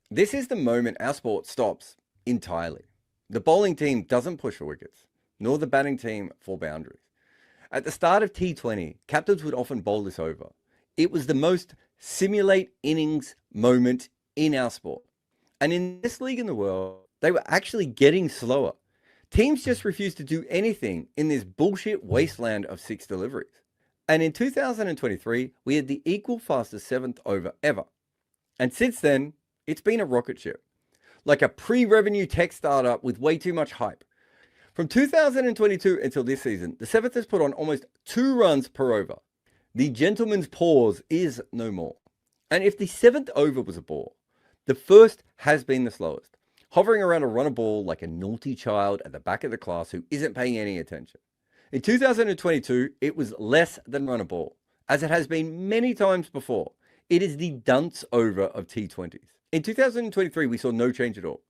This is the moment our sport stops entirely. The bowling team doesn't push for wickets, nor the batting team for boundaries. At the start of T20, captains would often bowl this over. It was the most simulate innings moment in our sport. And in this league in the world, they were actually getting slower. Teams just refused to do anything in this bullshit wasteland of 6 deliveries. And in 2023, we had the equal fastest 7th over ever. And since then, it's been a rocket ship. Like a pre-revenue tech startup with way too much hype. From 2022 until this season, the 7th has put on almost 2 runs per over. The gentleman's pause is no more. And if the 7th over was a bore, the first has been the slowest, hovering around a run a ball like a naughty child at the back of the class who isn't paying any attention. In 2022, it was less than run a ball, as it has been many times before. It is the dunce over of T20s. In 2023, we saw no change at all.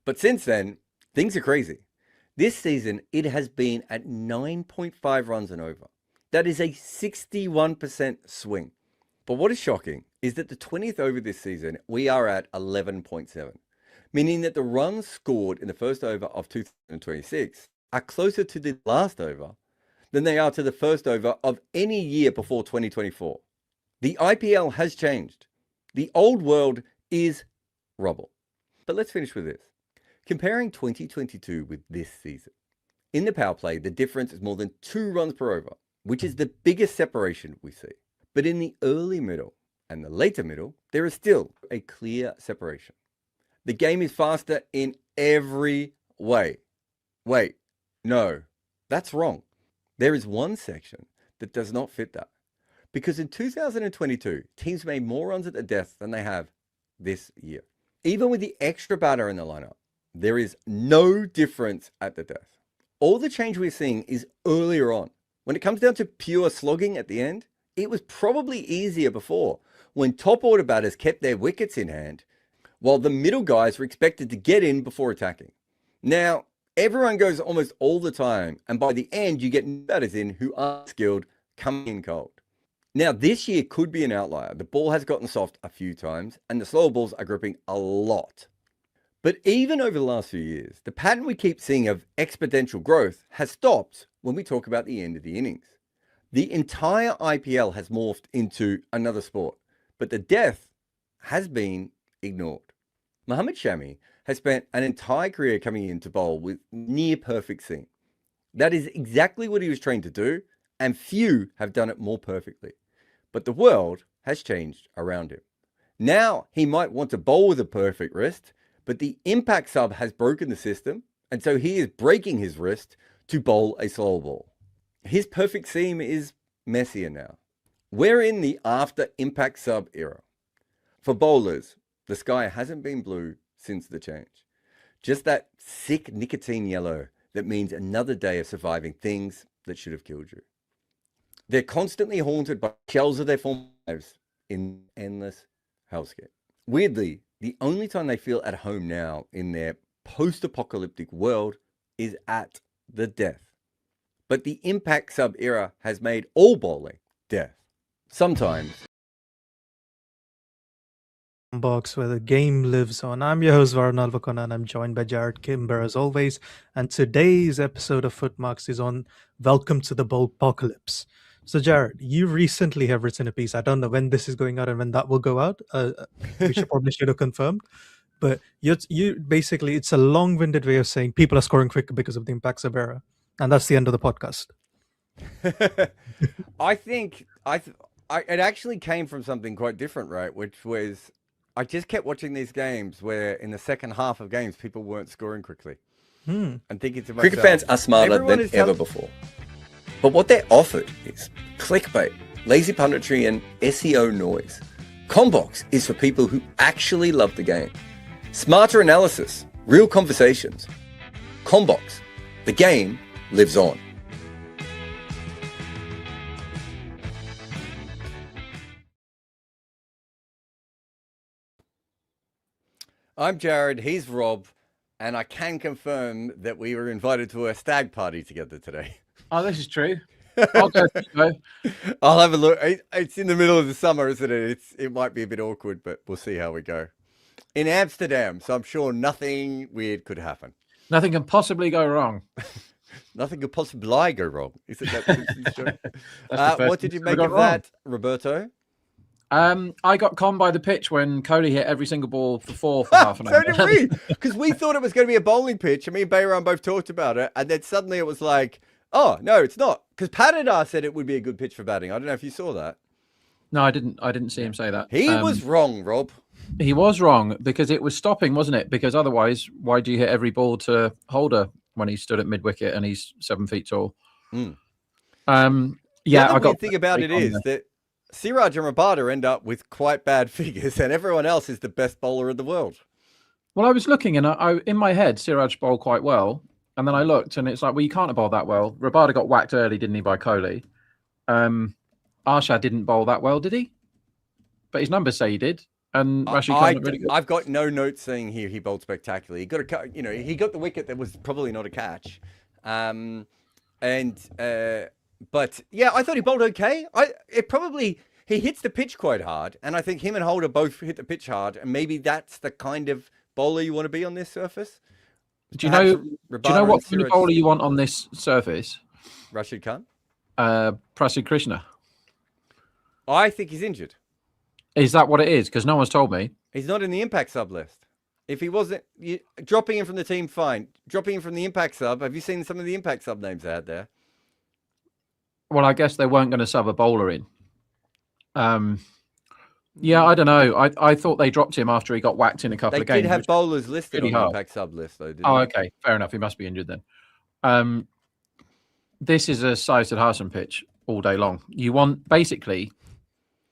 But since then, things are crazy. This season, it has been at 9.5 runs and over. That is a 61% swing. But what is shocking is that the 20th over this season, we are at 11.7, meaning that the runs scored in the first over of 2026 are closer to the last over than they are to the first over of any year before 2024. The IPL has changed. The old world is rubble. But let's finish with this. Comparing 2022 with this season. In the power play, the difference is more than 2 runs per over, which is the biggest separation we see. But in the early middle and the later middle, there is still a clear separation. The game is faster in every way. Wait, no, that's wrong. There is one section that does not fit that. Because in 2022, teams made more runs at the death than they have this year. Even with the extra batter in the lineup, there is no difference at the death. All the change we're seeing is earlier on. When it comes down to pure slogging at the end, it was probably easier before, when top order batters kept their wickets in hand, while the middle guys were expected to get in before attacking. Now, everyone goes almost all the time, and by the end, you get batters in who aren't skilled, coming in cold. Now, this year could be an outlier. The ball has gotten soft a few times, and the slower balls are gripping a lot. But even over the last few years, the pattern we keep seeing of exponential growth has stopped when we talk about the end of the innings. The entire IPL has morphed into another sport, but the death has been ignored. Mohammad Shami has spent an entire career coming in to bowl with near perfect seam. That is exactly what he was trained to do, and few have done it more perfectly. But the world has changed around him. Now he might want to bowl with a perfect wrist, but the impact sub has broken the system, and so he is breaking his wrist to bowl a slow ball. His perfect seam is messier now. We're in the after impact sub era. For bowlers, the sky hasn't been blue since the change. Just that sick nicotine yellow that means another day of surviving things that should have killed you. They're constantly haunted by shells of their former lives in endless hellscape. Weirdly, the only time they feel at home now in their post-apocalyptic world is at the death. But the impact sub era has made all bowling death. Sometimes. Box where the game lives on. I'm your host Varun Alvakona, and I'm joined by Jared Kimber as always. And today's episode of Footmarks is on Welcome to the Bowlpocalypse. So Jared, you recently have written a piece. I don't know when this is going out and when that will go out. We should have confirmed. But you basically, it's a long-winded way of saying people are scoring quicker because of the impact sub era, and that's the end of the podcast. I think it actually came from something quite different, right? Which was I just kept watching these games where in the second half of games people weren't scoring quickly, and thinking to myself, cricket fans are smarter than ever before. But what they're offered is clickbait, lazy punditry, and SEO noise. Combox is for people who actually love the game. Smarter analysis, real conversations. Combox, the game lives on. I'm Jared. He's Rob. And I can confirm that we were invited to a stag party together today. Oh, this is true. I'll go. I'll have a look. It's in the middle of the summer, isn't it? It might be a bit awkward, but we'll see how we go. In Amsterdam, so I'm sure nothing weird could happen. Nothing can possibly go wrong. Nothing could possibly go wrong. Is it that? What did you make of that, Roberto? I got conned by the pitch when Kohli hit every single ball for half an hour. So did we, because we thought it was going to be a bowling pitch. Me and Bayram both talked about it, and then suddenly it was like, oh no, it's not. Because Patadar said it would be a good pitch for batting. I don't know if you saw that. No, I didn't see him say that. He was wrong, Rob. He was wrong because it was stopping, wasn't it? Because otherwise, why do you hit every ball to Holder when he stood at mid wicket and he's 7 feet tall? Mm. Yeah, I got. The thing about it is that Siraj and Rabada end up with quite bad figures, and everyone else is the best bowler in the world. Well, I was looking, and I in my head, Siraj bowled quite well, and then I looked, and it's like, well, you can't have bowled that well. Rabada got whacked early, didn't he, by Kohli? Arshad didn't bowl that well, did he? But his numbers say he did. And Rashid Khan looked really good. I've got no notes saying here he bowled spectacularly. He got he got the wicket that was probably not a catch, but yeah, I thought he bowled okay. He hits the pitch quite hard, and I think him and Holder both hit the pitch hard, and maybe that's the kind of bowler you want to be on this surface. Do you know what kind of bowler you want on this surface? Rashid Khan, Prasid Krishna. I think he's injured. Is that what it is? Because no one's told me. He's not in the impact sub list. If he wasn't, dropping him from the team, fine. Dropping him from the impact sub. Have you seen some of the impact sub names out there? Well, I guess they weren't going to sub a bowler in. Yeah, I don't know. I thought they dropped him after he got whacked in a couple of games. They did have bowlers listed on the impact sub list, though, didn't they? Okay. Fair enough. He must be injured then. This is a Syed Hassan pitch all day long.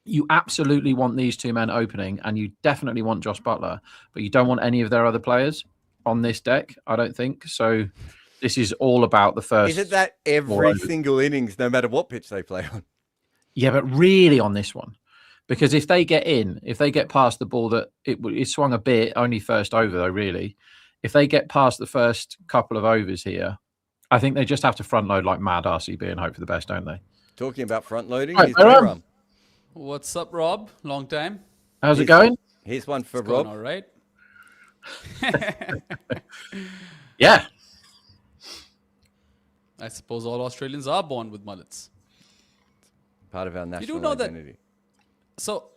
You absolutely want these two men opening, and you definitely want Josh Butler, but you don't want any of their other players on this deck, I don't think. So this is all about the first. Isn't that every single innings, no matter what pitch they play on? Yeah, but really on this one, because if they get past the ball that it swung a bit, only first over though, really. If they get past the first couple of overs here, I think they just have to front load like mad RCB and hope for the best, don't they? Talking about front loading, right, what's up, Rob? Long time. How's it going? Here's one for It's Rob. all right. Yeah. I suppose all Australians are born with mullets. Part of our national You do know identity. That. So.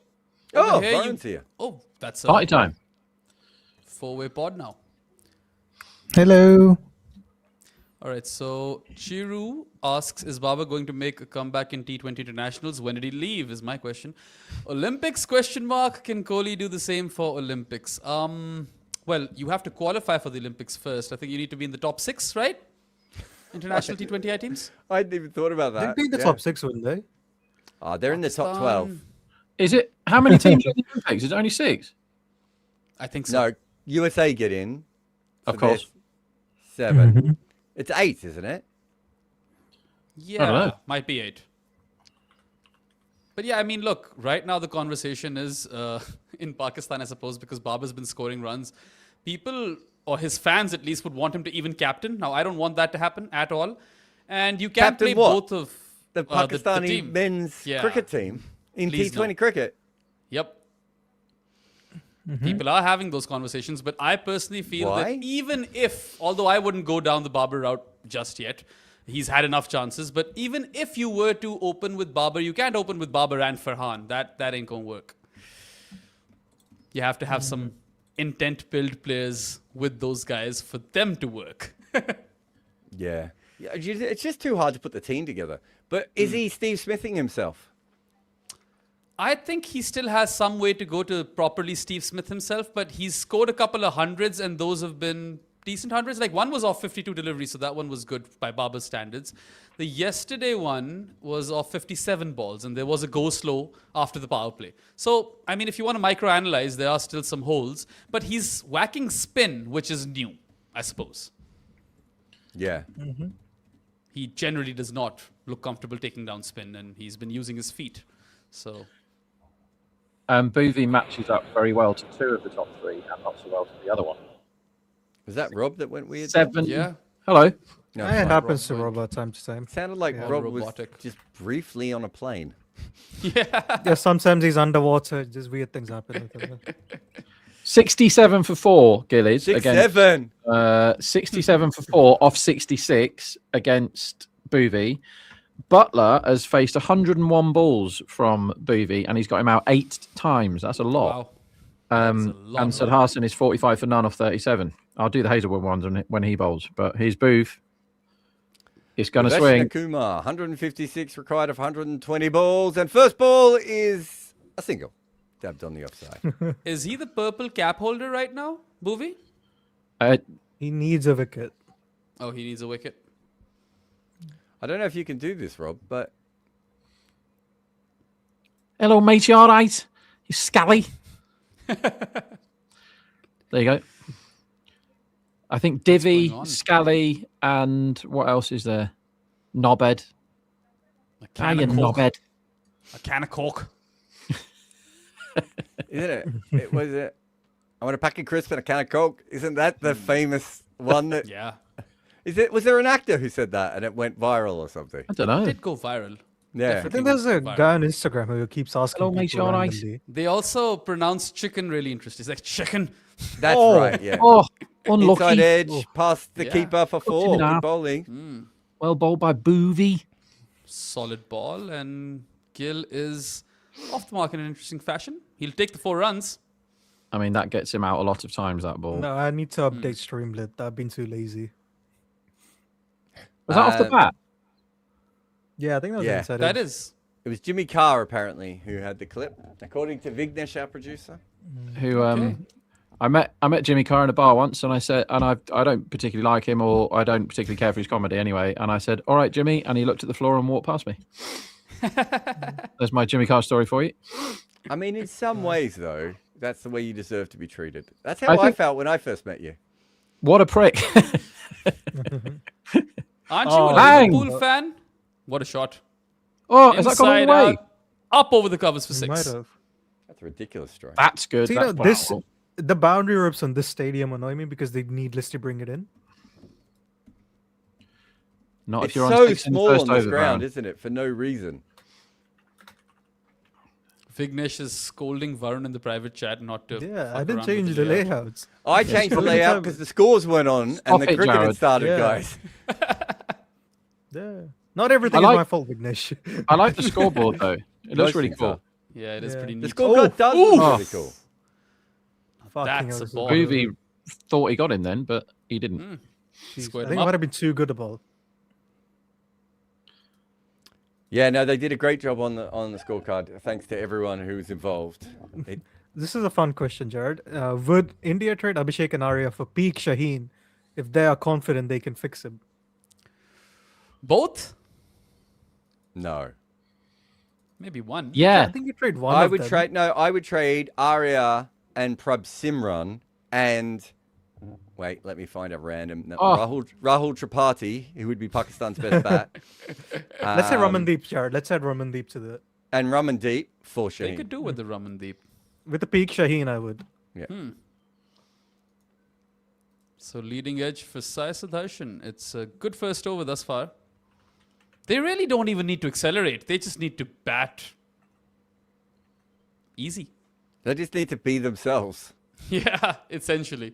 Oh, here Brian's here. Oh, that's a Party time. 4-way pod now. Hello. All right, so Chiru asks, is Babar going to make a comeback in T20 internationals? When did he leave is my question. Olympics, question mark. Can Kohli do the same for Olympics? Well, you have to qualify for the Olympics first. I think you need to be in the top 6, right? International T20I teams? I hadn't even thought about that. They'd be in the top 6, wouldn't they? Oh, they're in the top 12. Is it? How many teams are in the Olympics? Is it only 6? I think so. No, USA get in. Of course. 7. Mm-hmm. It's 8, isn't it? Yeah, might be 8. But yeah, I mean, look, right now the conversation is in Pakistan, I suppose, because Babar's been scoring runs. People, or his fans at least, would want him to even captain. Now, I don't want that to happen at all. And you can't Captain play what? both of The the Pakistani team. men's cricket team in Please T20 no. cricket. Yep. People are having those conversations, but I personally feel that even if, although I wouldn't go down the Babar route just yet, he's had enough chances, but even if you were to open with Babar, you can't open with Babar and Farhan. That ain't gonna work. You have to have some intent-build players with those guys for them to work. Yeah. It's just too hard to put the team together. But is he Steve Smithing himself? I think he still has some way to go to properly Steve Smith himself, but he's scored a couple of hundreds, and those have been decent hundreds. Like one was off 52 deliveries, so that one was good by Babar's standards. The yesterday one was off 57 balls, and there was a go slow after the power play. So, I mean, if you want to microanalyze, there are still some holes, but he's whacking spin, which is new, I suppose. Yeah. He generally does not look comfortable taking down spin, and he's been using his feet. So, Boothby matches up very well to 2 of the top 3 and not so well to the other one. Was that Rob that went weird? there? 7. Yeah. Hello. No, it it's fine. happens to Rob Rob time to time. It sounded like Yeah. Rob Robotic. was just briefly on a plane. Yeah, sometimes he's underwater. Just weird things happen with him. 67 for 4, Gillies. 6-7. 67 for 4 off 66 against Boothby. Butler has faced 101 balls from Boothby, and he's got him out 8 times. That's a lot. Wow. That's a lot, And Rob. Sadharson is 45 for none off 37. I'll do the Hazelwood ones when he bowls, but here's Booth. It's going to swing. Kumar, 156 required of 120 balls, and first ball is a single. Dabbed on the offside. Is he the purple cap holder right now, Boothby? He needs a wicket. Oh, he needs a wicket. I don't know if you can do this, Rob, but Hello, mate. You all right? You scally. There you go. I think Divvy, going on? Scally, and what else is there? Knobhead. A Ah, can you of Coke. knobhead. A can of Coke. isn't it? It was it. I want a pack of crisps and a can of Coke. Isn't that the famous one? That Yeah. is it? Was there an actor who said that and it went viral or something? I don't know. Did go viral. Yeah. I Definitely. think there's a Viral. guy on Instagram who keeps asking Hello, mate, people you all right? randomly. They also pronounce chicken really interesting. It's like chicken. That's Oh. right. Yeah. Oh, unlucky. Inside edge, Oh. past the Yeah. keeper for Puts him 4. in Good half. bowling. Well bowled by Boothby. Solid ball. And Gill is off the mark in an interesting fashion. He'll take the 4 runs. I mean, that gets him out a lot of times, that ball. No, I need to update Streamlit. I've been too lazy. Was that off the bat? Yeah, I think that was Yeah. inside That edge. is. It was Jimmy Carr apparently who had the clip, according to Vignesh, our producer. Who Okay. I met Jimmy Carr in a bar once, and I said, and I don't particularly like him, or I don't particularly care for his comedy anyway. And I said, "All right, Jimmy," and he looked at the floor and walked past me. There's my Jimmy Carr story for you. I mean, in some ways though, that's the way you deserve to be treated. That's I how I think- felt when I first met you. What a prick! Aren't you Oh, a bang. Liverpool fan? What a shot. Oh, has that gone all the Inside way? out, up over the covers for He might 6. have. That's a ridiculous strike. That's good. So, you That's know, this wow. the boundary ropes on this stadium annoy me because they needlessly bring it in. Not It's if you're on so 6 in the small first on this over, ground, man. isn't it? For no reason. Vignesh is scolding Varun in the private chat not to. Yeah, fuck I didn't around with change the layout. layouts. I changed the Every layout time- because the scores weren't on Stop and the it, cricket had Jared. started, Yeah. guys. Yeah, not everything I is like- my fault, Vignesh. I like the scoreboard though. It looks Most really things cool. are. Yeah, it is Yeah. pretty The neat. scorecard does look Ooh. really cool. Fucking That's hell, a this is ball. good. Boothby thought he got him then, but he didn't. Jeez, I Squared think him it up. might have been too good a ball. Yeah, no, they did a great job on the scorecard. Thanks to everyone who was involved. It, This is a fun question, Jared. Would India trade Abhishek and Arya for peak Shaheen if they are confident they can fix him? Both? no. Maybe one. I Yeah, think you trade one. I of would them. trade I would trade Arya and Prab Simran and wait, let me find a random no, Oh. Rahul Tripathi, who would be Pakistan's best bat. Let's say Um, Ramandeep, Jared. Let's add Ramandeep to the. and Ramandeep for They Shaheen. could do with the Ramandeep. With the peak Shaheen, I would. So leading edge for Sai Sudarshan. It's a good first over thus far. They really don't even need to accelerate. They just need to bat. Easy. They just need to be themselves. Yeah, essentially.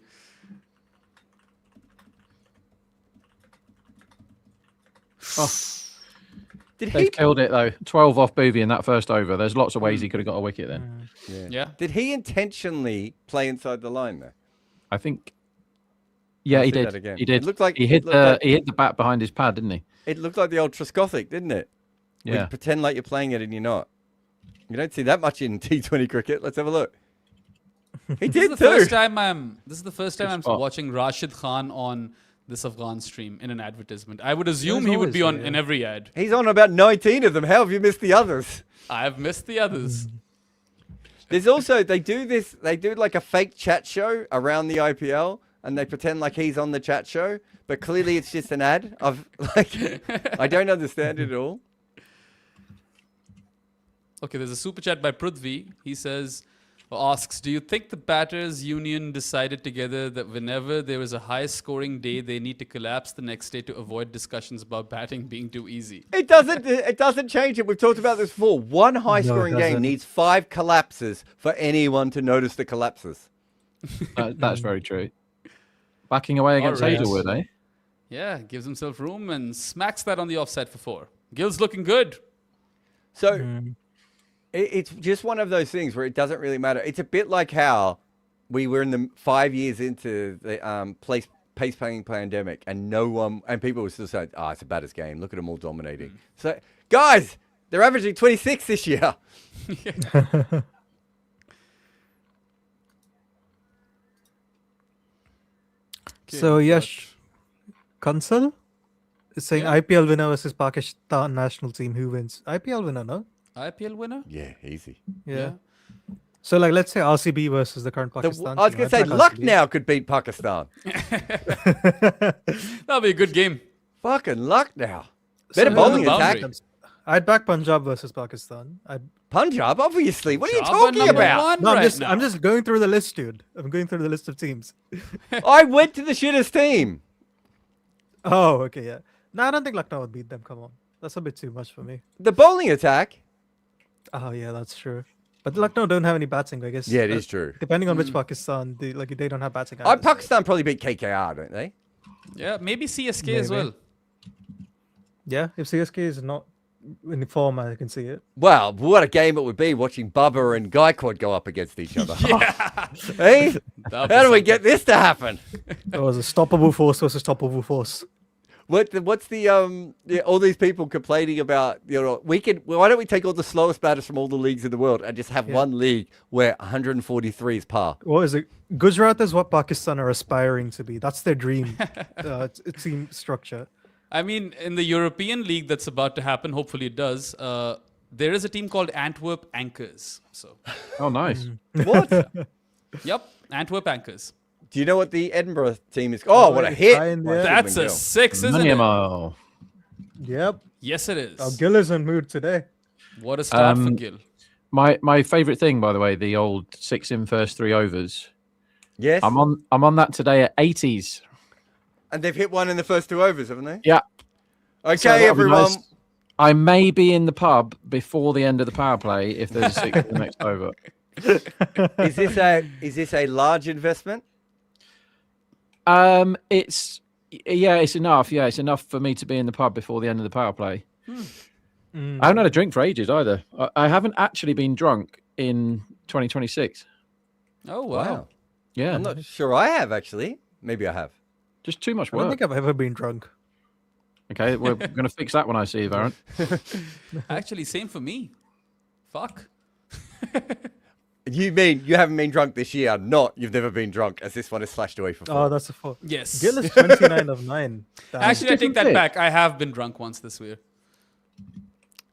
Did they've he killed it though. 12 off Boothby in that first over. There's lots of ways he could have got a wicket then. Yeah. Did he intentionally play inside the line there? I think. Yeah, I'll he see did. that again. He It did. looked like- he it hit looked the like- he hit the bat behind his pad, didn't he? It looked like the old Trescothic, didn't it? Where you Yeah. pretend like you're playing it and you're not. You don't see that much in T20 cricket. Let's have a look. He This is did the too. first time I'm spot. watching Rashid Khan on this Afghan stream in an advertisement. I would assume There's he would be on always, in every ad. He's on about 19 of them. How have you missed the others? I've missed the others. There's also they do like a fake chat show around the IPL and they pretend like he's on the chat show, but clearly it's just an ad. I don't understand it at all. Okay, there's a super chat by Prithvi. He says, or asks, do you think the batters union decided together that whenever there is a high scoring day, they need to collapse the next day to avoid discussions about batting being too easy? It doesn't change it. We've talked about this before. One high-scoring game doesn't. needs 5 collapses for anyone to notice the collapses. That's very true. Backing away against Alright. Hazelwood, eh? Yeah, gives himself room and smacks that on the offside for 4. Gill's looking good. So it's just one of those things where it doesn't really matter. It's a bit like how we were in the 5 years into the pace playing pandemic, and people were still saying, "Oh, it's the baddest game. Look at them all dominating." So, guys, they're averaging 26 this year. So Yash Kansal is saying Yeah. IPL winner versus Pakistan national team. Who wins? IPL winner, no? IPL winner? Yeah, easy. Yeah. So like, let's say RCB versus the current Pakistan. I was team. going to say, I'd back RCB. Lucknow could beat Pakistan. That'll be a good game. Fucking Lucknow. Better So- bowling Boundary. attack. I'd back Punjab versus Pakistan. Punjab, obviously. What are you Punjab are talking number about? one No, right now. I'm just going through the list, dude. I'm going through the list of teams. I went to the shittest team. Oh, okay, yeah. No, I don't think Lucknow would beat them. Come on, that's a bit too much for me. The bowling attack. Oh yeah, that's true. But Lucknow don't have any batting, I guess. Yeah, it is true. Depending on which Pakistan, they don't have batting. Oh, Pakistan probably beat KKR, don't they? Yeah, maybe CSK as Maybe. well. Yeah, if CSK is not in form, I can see it. Well, what a game it would be watching Bubba and Gaikwad go up against each other. Hey, how do we get this to happen? It was a stoppable force versus stoppable force. What's the all these people complaining about, why don't we take all the slowest batters from all the leagues in the world and just have one league where 143 is par? What is it? Gujarat is what Pakistan are aspiring to be. That's their dream team structure. I mean, in the European League that's about to happen, hopefully it does, there is a team called Antwerp Anchors. So, Oh, nice. What? yep, Antwerp Anchors. Do you know what the Edinburgh team is? Oh, what a hit! High in the by air. That's Shubman a Gill. 6, isn't it? Minimal. Yep. Yes, it is. Oh, Gill is in mood today. What a start for Um, Gill. My favourite thing, by the way, the old 6 in first 3 overs. Yes, I'm on that today at 80s. and they've hit one in the first 2 overs, haven't they? Yeah. Okay, So that'll be everyone. nice. I may be in the pub before the end of the power play if there's a 6 in the next over. Is this a large investment? It's enough. Yeah, it's enough for me to be in the pub before the end of the power play. I haven't had a drink for ages either. I haven't actually been drunk in 2026. Oh, wow. Yeah, I'm not sure I have actually. Maybe I have. just too much I don't work. think I've ever been drunk. Okay, we're going to fix that when I see you, Varun. Actually, same for me. Fuck. You mean you haven't been drunk this year? Not you've never been drunk, as this one is slashed away for 4. Oh, that's a 4. Yes. Gill is 29 of 9. Damn. Actually, I take different that bit. back. I have been drunk once this year.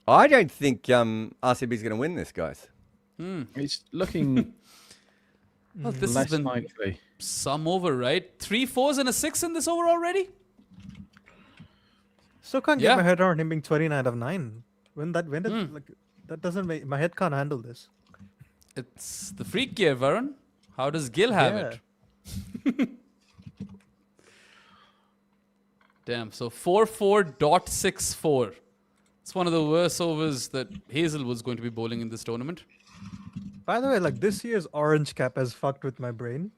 I don't think RCB is going to win this, guys. It's looking Well, this has less been likely. some over, right? 3 4s and a 6 in this over already? Still can't Yeah. get my head around him being 29 of 9. When did like that doesn't make my head can't handle this. It's the freak gear, Varun. How does Gill have it? Damn. So 4-4.64. It's one of the worst overs that Hazel was going to be bowling in this tournament. By the way, like this year's orange cap has fucked with my brain.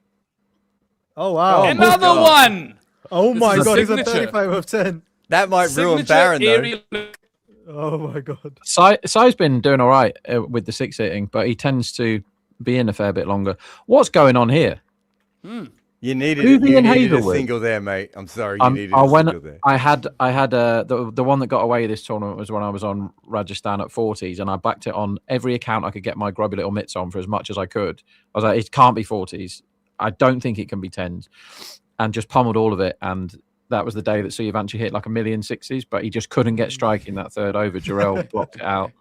Oh wow! Another God. one! Oh This my is a god, he's a signature. 35 of 10. That might ruin Signature Baron, though. aerial. Oh my god. Sai's been doing all right with the 6 hitting, but he tends to be in a fair bit longer. What's going on here? You needed, Boothby you and needed a Hazelwood. single there, mate. I'm sorry, you needed I a went. single there. I had the one that got away this tournament was when I was on Rajasthan at 40s, and I backed it on every account I could get my grubby little mitts on for as much as I could. I was like, it can't be 40s. I don't think it can be 10s, and just pummeled all of it. And that was the day that Suyavansha hit like a million 6s, but he just couldn't get striking that third over. Jarrell blocked it out.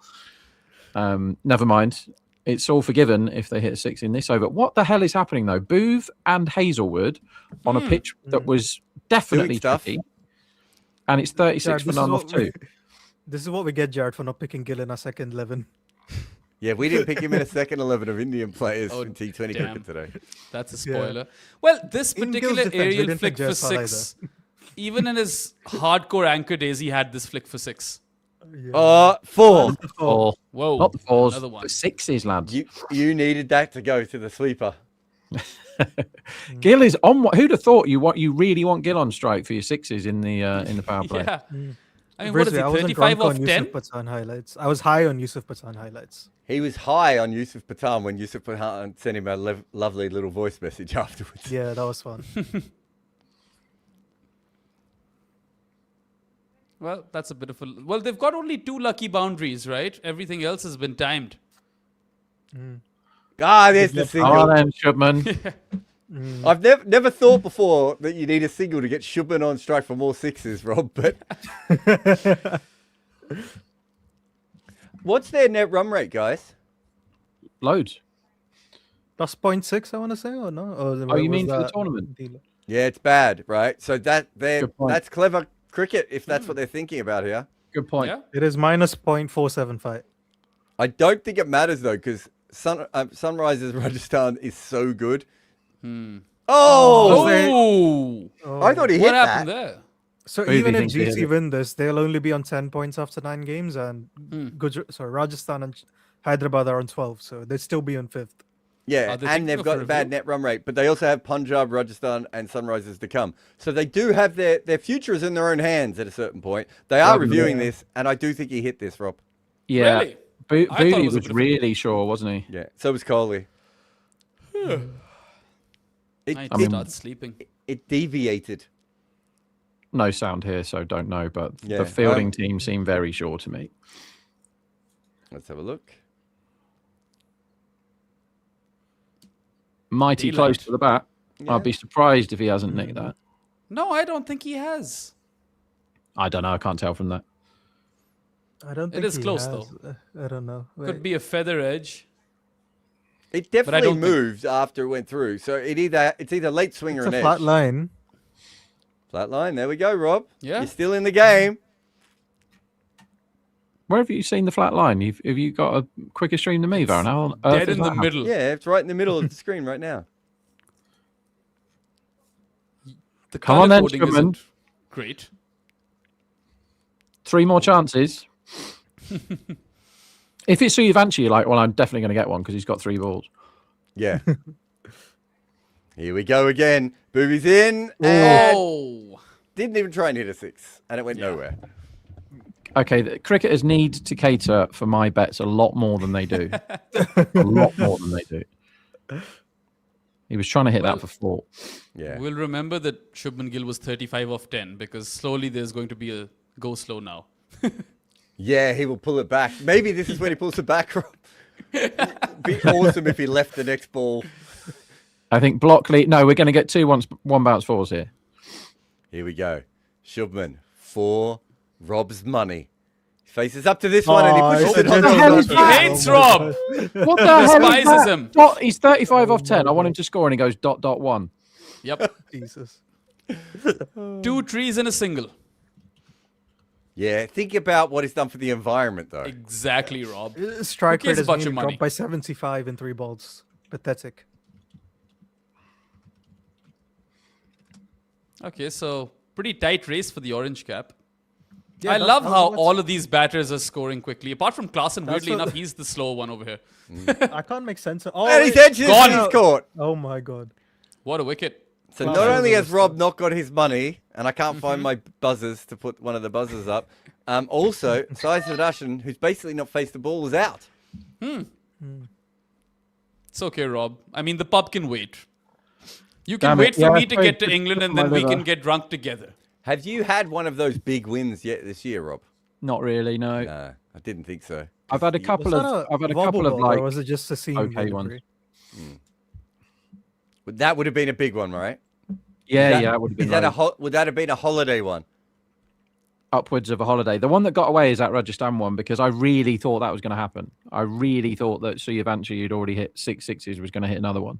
Never mind. It's all forgiven if they hit a 6 in this over. What the hell is happening though? Booth and Hazelwood on a pitch that was definitely stuff. tricky, and it's 36 Jared, for none off 2. This is what we get, Jared, for not picking Gill in our second 11. Yeah, we didn't pick him in a second 11 of Indian players Oh, in T20 damn. cricket today. That's a spoiler. Well, this In Gill's particular defense, we aerial didn't flick pick for Jaiswal either. 6, even in his hardcore anchor days, he had this flick for 6. Yeah. 4. Four. Whoa. Not the fours, Another one. the sixes, lads. You needed that to go to the sweeper. Gill is on. Who'd have thought you really want Gill on strike for your sixes in the power play? Yeah. I mean, what is Grizzly, he, I wasn't 35 drunk on off 10? Yusuf Pathan highlights. I was high on Yusuf Pathan highlights. He was high on Yusuf Pathan when Yusuf Pathan sent him a lovely little voice message afterwards. Yeah, that was fun. Well, that's a bit of a... Well, they've got only 2 lucky boundaries, right? Everything else has been timed. There's the Oh, single. then Shubman. I've never thought before that you need a single to get Shubman on strike for more sixes, Rob, but... What's their net run rate, guys? Loads. Plus 0.6, I want to say, or no? Oh, you mean for the tournament? Yeah, it's bad, right? So Good point. that's clever cricket if that's what they're thinking about here. Good point. Yeah? It is minus 0.475. I don't think it matters though, because Sunrisers Rajasthan is so good. Oh, Oh! I thought he hit What happened that. there? So Who do even you if think they hit GT it? win this, they'll only be on 10 points after 9 games, and Rajasthan and Hyderabad are on 12, so they'd still be on 5th. Yeah, Are they and thinking they've of got a a bad review? net run rate, but they also have Punjab, Rajasthan, and Sunrisers to come. So they do have their future is in their own hands at a certain point. They are reviewing this, and I do think he hit this, Rob. Yeah. Really? Bo- I thought it Boody was a was bit of a- really sure, wasn't he? Yeah, so was Kohli. I need to mean- start sleeping. It deviated. No sound here, so don't know. But Yeah, the fielding team seemed very sure to me. Let's have a look. Mighty Delight. close to the bat. Yeah. I'd be surprised if he hasn't nicked that. No, I don't think he has. I don't know. I can't tell from that. I don't It think is he close, has. though. I don't know. Could be a feather edge. It I definitely don't think- moved after it went through. So it's either late swing or It's an a edge. flat line. Flat line. There we go, Rob. Yeah. You're still in the game. Where have you seen the flat line? Have you got a quicker stream than me, Varan? How on earth Dead is in the that middle. Yeah, it's right in the middle of the screen right now. The Come on colour then, coding Shubman. isn't great. 3 more chances. If it's Suyavanchi, you're like, well, I'm definitely going to get one because he's got 3 balls. Yeah. Here we go again. Booby's in. And Oh! didn't even try and hit a 6. And it went nowhere. Okay, the cricketers need to cater for my bets a lot more than they do. A lot more than they do. He was trying to hit that for 4. Yeah. We'll remember that Shubman Gill was 35 off 10 because slowly there's going to be a go slow now. Yeah, he will pull it back. Maybe this is when he pulls it back, Rob. Be awesome if he left the next ball. I think Blockley. No, we're going to get 2 one bounce 4s here. Here we go. Shubman for Rob's money. He faces up to this one and he pushes it's it on a the hell is other. He that? hates Rob! What the hell is Despises that? him. He's 35 off 10. I want him to score, and he goes ... 1. Yep. Jesus. 2 trees and a single. Yeah, think about what he's done for the environment, though. Exactly, Rob. Strike Who cares rate has about been your money? dropped by 75 in 3 balls. Pathetic. Okay, so pretty tight race for the orange cap. Yeah, I that's- love how that's- all of these batters are scoring quickly. Apart from Klaassen, weirdly what- enough, he's the slow one over here. I can't make sense of. Oh, And he's wait. edged this Gone. and he's caught. Oh my god. What a wicket. So Wow. not only Wow. has Rob not got his money, and I can't find my buzzers to put one of the buzzers up, also, Sai Sudarshan, who's basically not faced the ball, is out. It's okay, Rob. I mean, the pub can wait. You can Damn it. wait for Yeah, me to I get to tried to England and put then my we can liver. get drunk together. Have you had one of those big wins yet this year, Rob? Not really, no. No, I didn't think so. I've had a You- couple Was of. that I've had a wobble couple of ball, like. or was it just a seam okay delivery? That would have been a big one, right? Yeah, Is yeah, it would have been Is that like would that have been a holiday one? upwards of a holiday. The one that got away is that Rajasthan one because I really thought that was going to happen. I really thought that Suyavanchi, who'd already hit 6 sixes, was going to hit another one.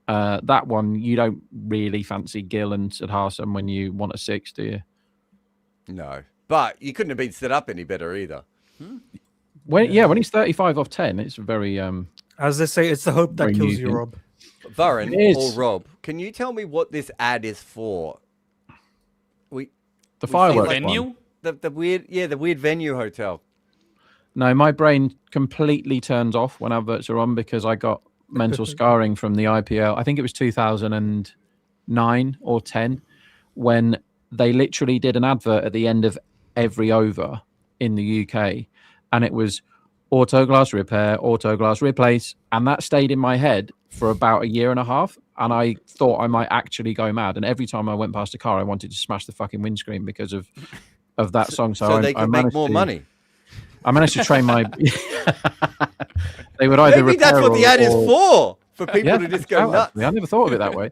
That one, you don't really fancy Gill and Siddharthan when you want a 6, do you? No, but you couldn't have been set up any better either. when he's 35 off 10, it's very As they say, it's the hope that Very kills you, amusing. Rob. Varun It or is. Rob, can you tell me what this ad is for? the see, fireworks like, one. Venue? The weird venue hotel. No, my brain completely turns off when adverts are on because I got mental scarring from the IPL. I think it was 2009 or 10 when they literally did an advert at the end of every over in the UK, and it was auto glass repair, auto glass replace, and that stayed in my head for about a year and a half, and I thought I might actually go mad. And every time I went past a car, I wanted to smash the fucking windscreen because of that song. So they I can make managed more to- money. I managed to train my. They would either Maybe that's repair what the ad is or- for people Yeah, to just check go out, nuts. actually. I never thought of it that way.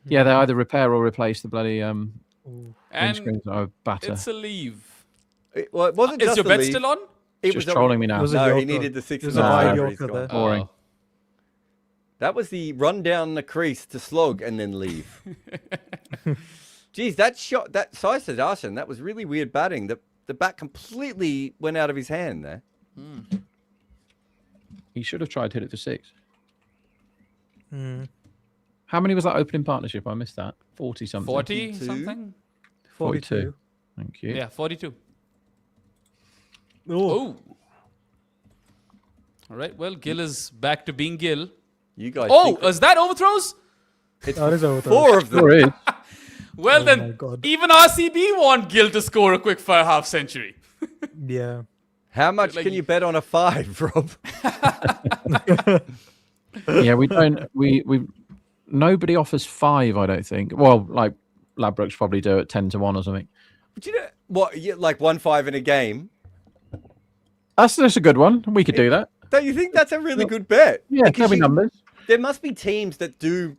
Yeah, they either repair or replace the bloody And windscreens that I batter. it's a leave. Well, it wasn't Is just your the bet lead. still on? It Just was trolling me now. Was it No, he Yorker? needed the six. There's and a a half wide over, Yorker he's gone. there. Boring. Oh. That was the run down the crease to slog and then leave. Geez, that shot, that Sai Sudarshan, that was really weird batting. The bat completely went out of his hand there. He should have tried to hit it for 6. Hmm. How many was that opening partnership? I missed that. 40 something. 40 42? something? 42. Thank you. Yeah, 42. Oh, Oh. All right. Well, Gill is back to being Gill. You guys. Oh, think is that overthrows? it's that is over. 4 of them. Sure is. Well, Oh my then, God. even RCB want Gill to score a quick fire half century. Yeah. How much Like- can you bet on a 5, Rob? Yeah, we don't. We nobody offers 5. I don't think. Well, like Ladbrokes probably do it 10 to 1 or something. Do you know what? Like 1-5 in a game. That's a good one. We could do that. Don't you think that's a really good bet? Yeah, Because there'll be numbers. There must be teams that do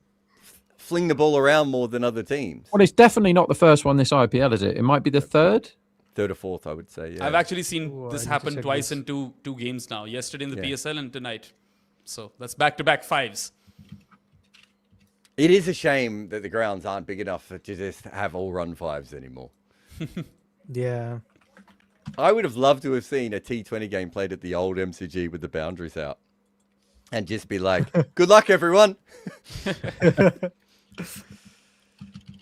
fling the ball around more than other teams. Well, it's definitely not the first one this IPL, is it? It might be the third. 3rd or 4th, I would say. Yeah. I've actually seen Ooh, I this need to happen check twice this. in two games now. Yesterday in the Yeah. PSL and tonight. So that's back-to-back 5s. It is a shame that the grounds aren't big enough to just have all run 5s anymore. Yeah. I would have loved to have seen a T20 game played at the old MCG with the boundaries out. And just be like, good luck, everyone.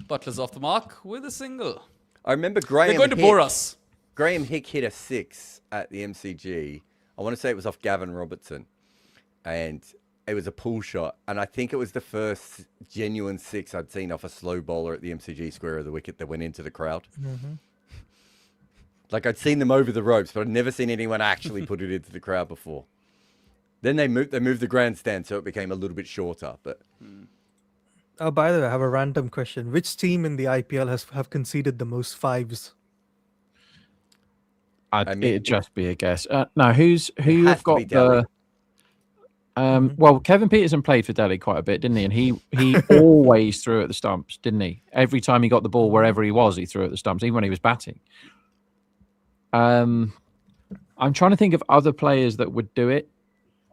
Butler's off the mark with a single. I remember Graham They're going to Hick, bore us. Graham Hick hit a 6 at the MCG. I want to say it was off Gavin Robertson. And it was a pull shot. And I think it was the first genuine 6 I'd seen off a slow bowler at the MCG square of the wicket that went into the crowd. Like I'd seen them over the ropes, but I'd never seen anyone actually put it into the crowd before. Then they moved the grandstand so it became a little bit shorter. But Oh, by the way, I have a random question. Which team in the IPL have conceded the most 5s? I mean, It'd just be a guess. Now, who has have to be got Delhi. the? Well, Kevin Peterson played for Delhi quite a bit, didn't he? And he always threw at the stumps, didn't he? Every time he got the ball, wherever he was, he threw at the stumps, even when he was batting. I'm trying to think of other players that would do it.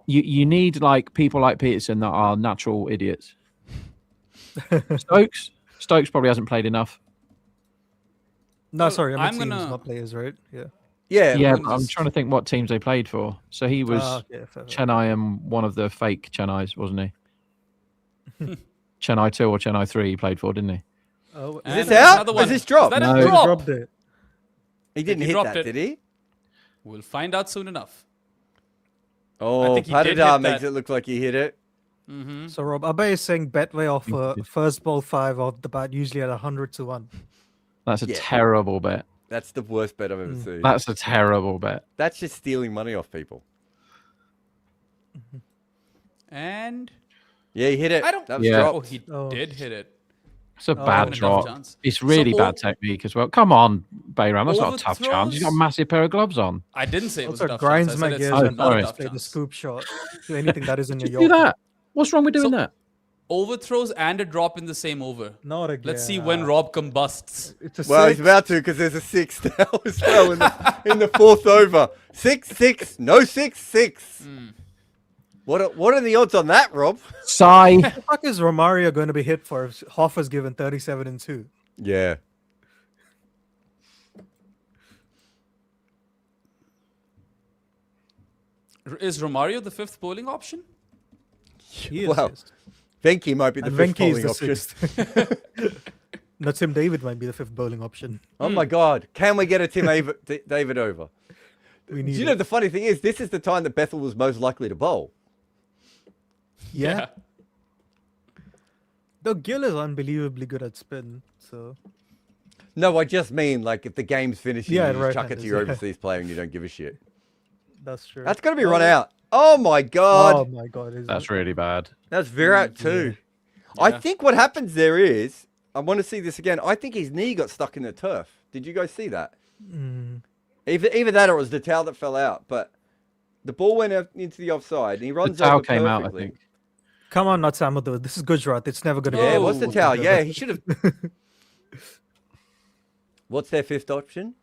You need like people like Peterson that are natural idiots. Stokes probably hasn't played enough. No, Well, sorry, I I'm mean teams, gonna- not players, right? Yeah. yeah, Yeah, I'm but I'm just- trying to think what teams they played for. So he was Yeah, fair. Chennai and one of the fake Chennais, wasn't he? Chennai 2 or Chennai 3 he played for, didn't he? Oh, Is And this there's out? another Was one. this dropped? Is that No. a he drop? dropped it. he didn't he hit dropped that, it. did he? We'll find out soon enough. Oh, think he did hit Patidar makes that. it look like he hit it. So Rob, Abhay is saying Betway offer first ball 5 off the bat, usually at 100 to 1. That's a Yeah. terrible bet. That's the worst bet I've ever seen. That's a terrible bet. That's just stealing money off people. And Yeah, he hit it. I don't. That was Yeah. Oh, dropped. he Oh. did hit it. It's a bad Enough drop. chance. It's really So bad technique as well. Come on, Bayram. That's not a tough chance. He's got a overthrows- massive pair of gloves on. I didn't say it was a Also, tough grinds chance. my I said gears it's Oh, when not a sorry. tough play the chance. scoop shot to anything that is in your Just do that. What's wrong with doing So- that? Overthrows and a drop in the same over. Not again. Let's see when Rob combusts. It's a Well, he's 6. about to because there's a 6 now as well in the 4th over. 6-6, no 6-6. What are the odds on that, Rob? Sigh. What the fuck is Romario going to be hit for if Hoffa's given 37 and 2? Yeah. Is Romario the 5th bowling option? He is, Well, yes. Venki might be the And fifth Venki is bowling the option. 6th. No, Tim David might be the 5th bowling option. Oh my God! Can we get a David over? We Do need you know it. the funny thing is, this is the time that Bethell was most likely to bowl. Yeah. Though Gill is unbelievably good at spin, so No, I just mean like if the game's finishing, Yeah, you just chuck it right-handers, to your yeah. overseas player and you don't give a shit. that's true. That's got to be run out. Oh my God! Oh my god, is That's really bad. That's Virat too. I Yeah. think what happens there is, I want to see this again. I think his knee got stuck in the turf. Did you guys see that? Either that or it was the towel that fell out. But the ball went out into the offside and he runs towel over came out, I perfectly. think. Come on, not Samadhu. This is Gujarat. It's never going to Yeah, go. what's the Oh, towel? Yeah, he should have. What's their 5th option?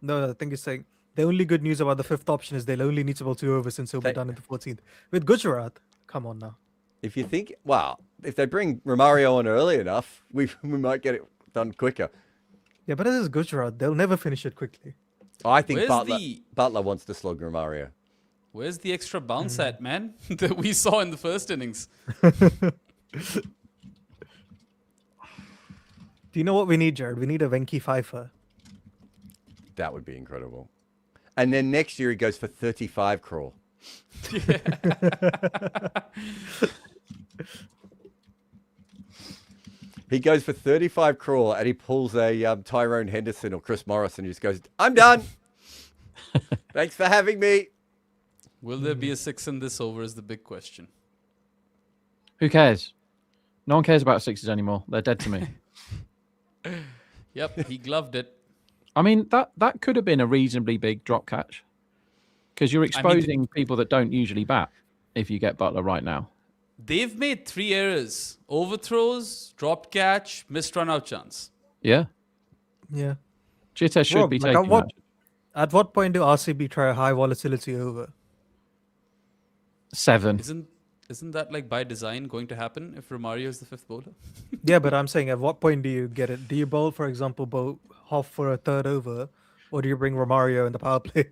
No, I think it's saying the only good news about the 5th option is they'll only need to bowl 2 overs since it'll be They- done in the 14th. With Gujarat, come on now. If you think, well, if they bring Romario on early enough, we might get it done quicker. Yeah, but this is Gujarat. They'll never finish it quickly. I think Where's Butler wants to slog Romario. Where's the extra bounce at, man? That we saw in the first innings. Do you know what we need, Jared? We need a Venki Pfeiffer. That would be incredible. And then next year he goes for 35 crawl. He goes for 35 crawl and he pulls a Tyrone Henderson or Chris Morris and he just goes, I'm done. Thanks for having me. Will there be a 6 in this over is the big question. Who cares? No one cares about sixes anymore. They're dead to me. Yep, he gloved it. I mean, that could have been a reasonably big drop catch because you're exposing people that don't usually bat if you get Butler right now. They've made 3 errors. Overthrows, dropped catch, missed run-out chance. Yeah. Yeah. Jitter should Rob, be like, taking that. At what point do RCB try a high volatility over? 7. Isn't that like by design going to happen if Romario is the 5th bowler? Yeah, but I'm saying at what point do you get it? Do you bowl, for example, bowl half for a 3rd over, or do you bring Romario in the power play?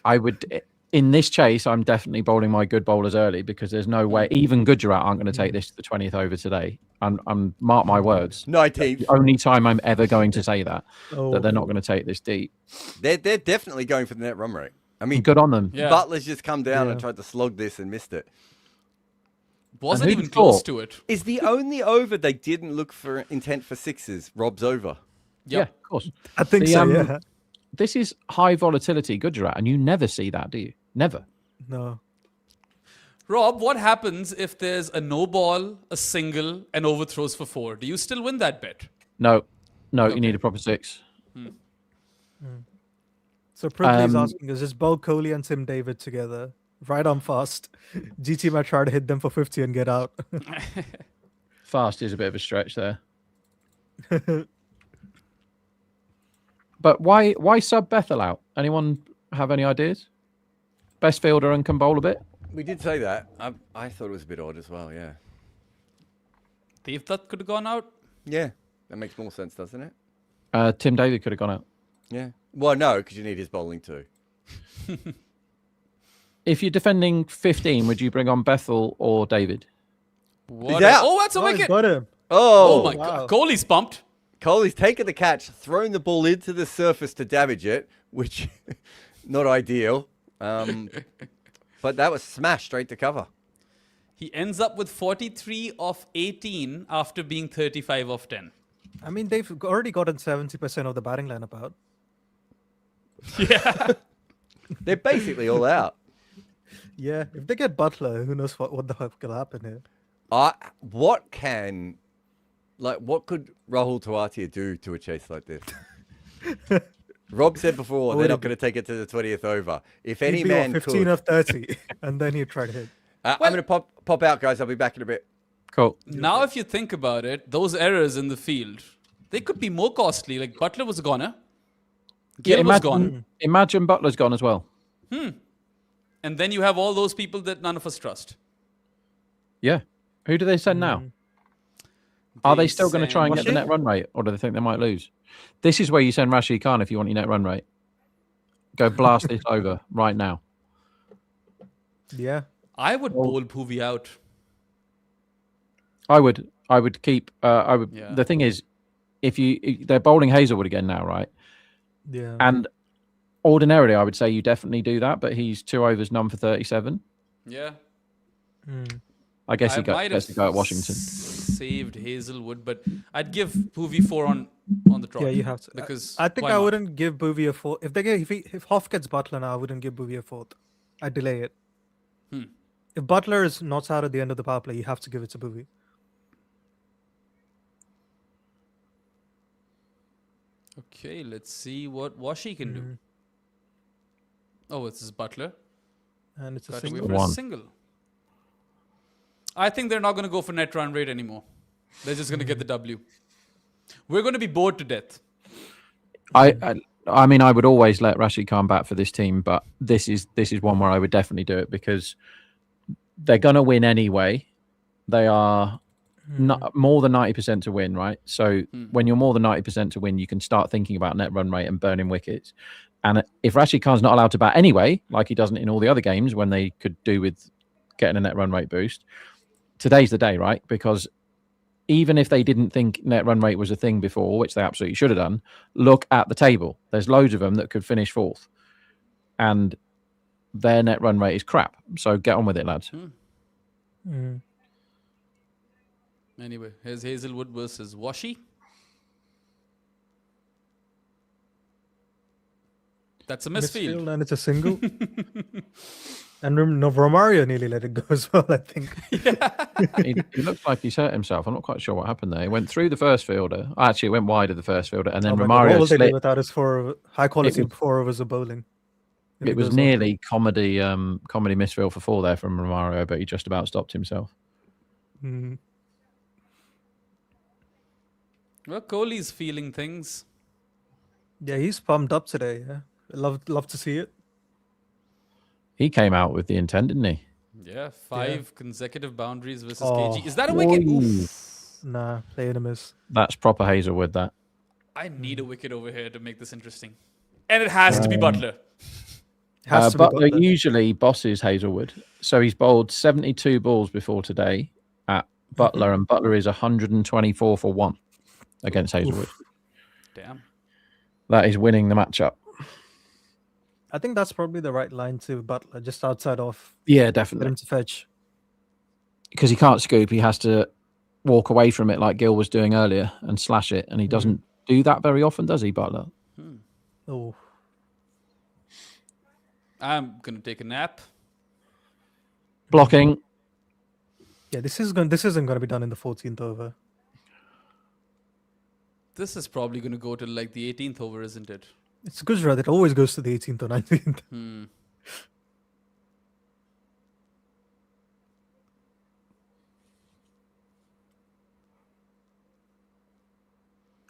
I would, in this chase, I'm definitely bowling my good bowlers early because there's no way, even Gujarat aren't going to take this to the 20th over today. I'm mark my words. 19th. The only time I'm ever going to say that Oh, they're not going to take this deep. They're definitely going for the net run rate. I mean, Good on them. Yeah. Butler's just come down and Yeah. tried to slog this and missed it. Wasn't who'd even have close thought? to it. Is the only over they didn't look for intent for sixes Rob's over? Yeah, Yep. of course. I think The, so, um, yeah. This is high volatility Gujarat, and you never see that, do you? Never. No. Rob, what happens if there's a no ball, a single, and overthrows for 4? Do you still win that bet? No, Okay. you need a proper 6. So Pridley's Um, asking, is just bowl Kohli and Tim David together? Right on fast. GT might try to hit them for 50 and get out. Fast is a bit of a stretch there. But why sub Bethell out? Anyone have any ideas? Best fielder and can bowl a bit? We did say that. I thought it was a bit odd as well, yeah. Devdutt could have gone out. Yeah, that makes more sense, doesn't it? Tim David could have gone out. Yeah. Well, no, because you need his bowling too. If you're defending 15, would you bring on Bethell or David? What out. Oh, that's a Oh, he's wicket. got him. Oh, my wow. God. Kohli's pumped. Kohli's taken the catch, thrown the ball into the surface to damage it, which not ideal. But that was smashed straight to cover. He ends up with 43 of 18 after being 35 of 10. I mean, they've already gotten 70% of the batting lineup out. Yeah. They're basically all out. Yeah, if they get Butler, who knows what the heck will happen here. What could Rahul Tawatia do to a chase like this? Rob said before, they're not going to take it to the 20th over. If any He'd be, man 15 could. of 30, and then he'd try to hit. I'm going to pop out, guys. I'll be back in a bit. Cool. Now, if you think about it, those errors in the field, they could be more costly. Like Butler was a goner. Gill was gone. Imagine Butler's gone as well. And then you have all those people that none of us trust. Yeah. Who do they send now? Are they still going to send try and get the Rashid? net run rate, or do they think they might lose? This is where you send Rashid Khan if you want your net run rate. Go blast this over right now. Yeah. I would bowl Bhuvi out. I would keep. I would. Yeah. The thing is, they're bowling Hazelwood again now, right? Yeah. And ordinarily, I would say you definitely do that, but he's 2 overs, none for 37. Yeah. I guess he might gets have to go at Washington. saved Hazelwood, but I'd give Bhuvi 4 on the trot. Yeah, you have to. Because I think why I not? wouldn't give Bhuvi a fourth. If Hoff gets Butler now, I wouldn't give Bhuvi a fourth. I'd delay it. If Butler is not out at the end of the power play, you have to give it to Bhuvi. Okay, let's see what Washi can do. Oh, it's his Butler. And it's a Cut away single. for a One. single. I think they're not going to go for net run rate anymore. They're just going to get the W. We're going to be bored to death. I mean, I would always let Rashid Khan bat for this team, but this is one where I would definitely do it because they're going to win anyway. They are not more than 90% to win, right? So when you're more than 90% to win, you can start thinking about net run rate and burning wickets. And if Rashid Khan's not allowed to bat anyway, like he doesn't in all the other games when they could do with getting a net run rate boost, today's the day, right? Because even if they didn't think net run rate was a thing before, which they absolutely should have done, look at the table. There's loads of them that could finish fourth. And their net run rate is crap. So get on with it, lads. Anyway, here's Hazelwood versus Washi. That's a misfield. And it's a single. And Romario nearly let it go as well, I think. He looks like he's hurt himself. I'm not quite sure what happened there. He went through the first fielder. Actually, it went wide of the first fielder. And then Romario All they did slipped. without his high quality 4 overs of bowling. If It was goes on. nearly comedy misfield for 4 there from Romario, but he just about stopped himself. Mm. Well, Kohli's feeling things. Yeah, he's pumped up today. Yeah, love to see it. He came out with the intent, didn't he? Yeah, 5 consecutive boundaries versus Oh. KG. Is that a wicket? Oof. Nah, playing a miss. That's proper Hazelwood, that. I need a wicket over here to make this interesting. And it has to be Butler. Has to be Butler Butler. usually bosses Hazelwood. So he's bowled 72 balls before today at Butler, and Butler is 124 for 1 against Hazelwood. Damn. That is winning the matchup. I think that's probably the right line to Butler, just outside off. Yeah, Get definitely. him to fetch. Because he can't scoop, he has to walk away from it like Gill was doing earlier and slash it, and he doesn't do that very often, does he, Butler? Oh, I'm going to take a nap. Blocking. yeah. This isn't going to be done in the 14th over. This is probably going to go to like the 18th over, isn't it? It's Gujarat. It always goes to the 18th or 19th.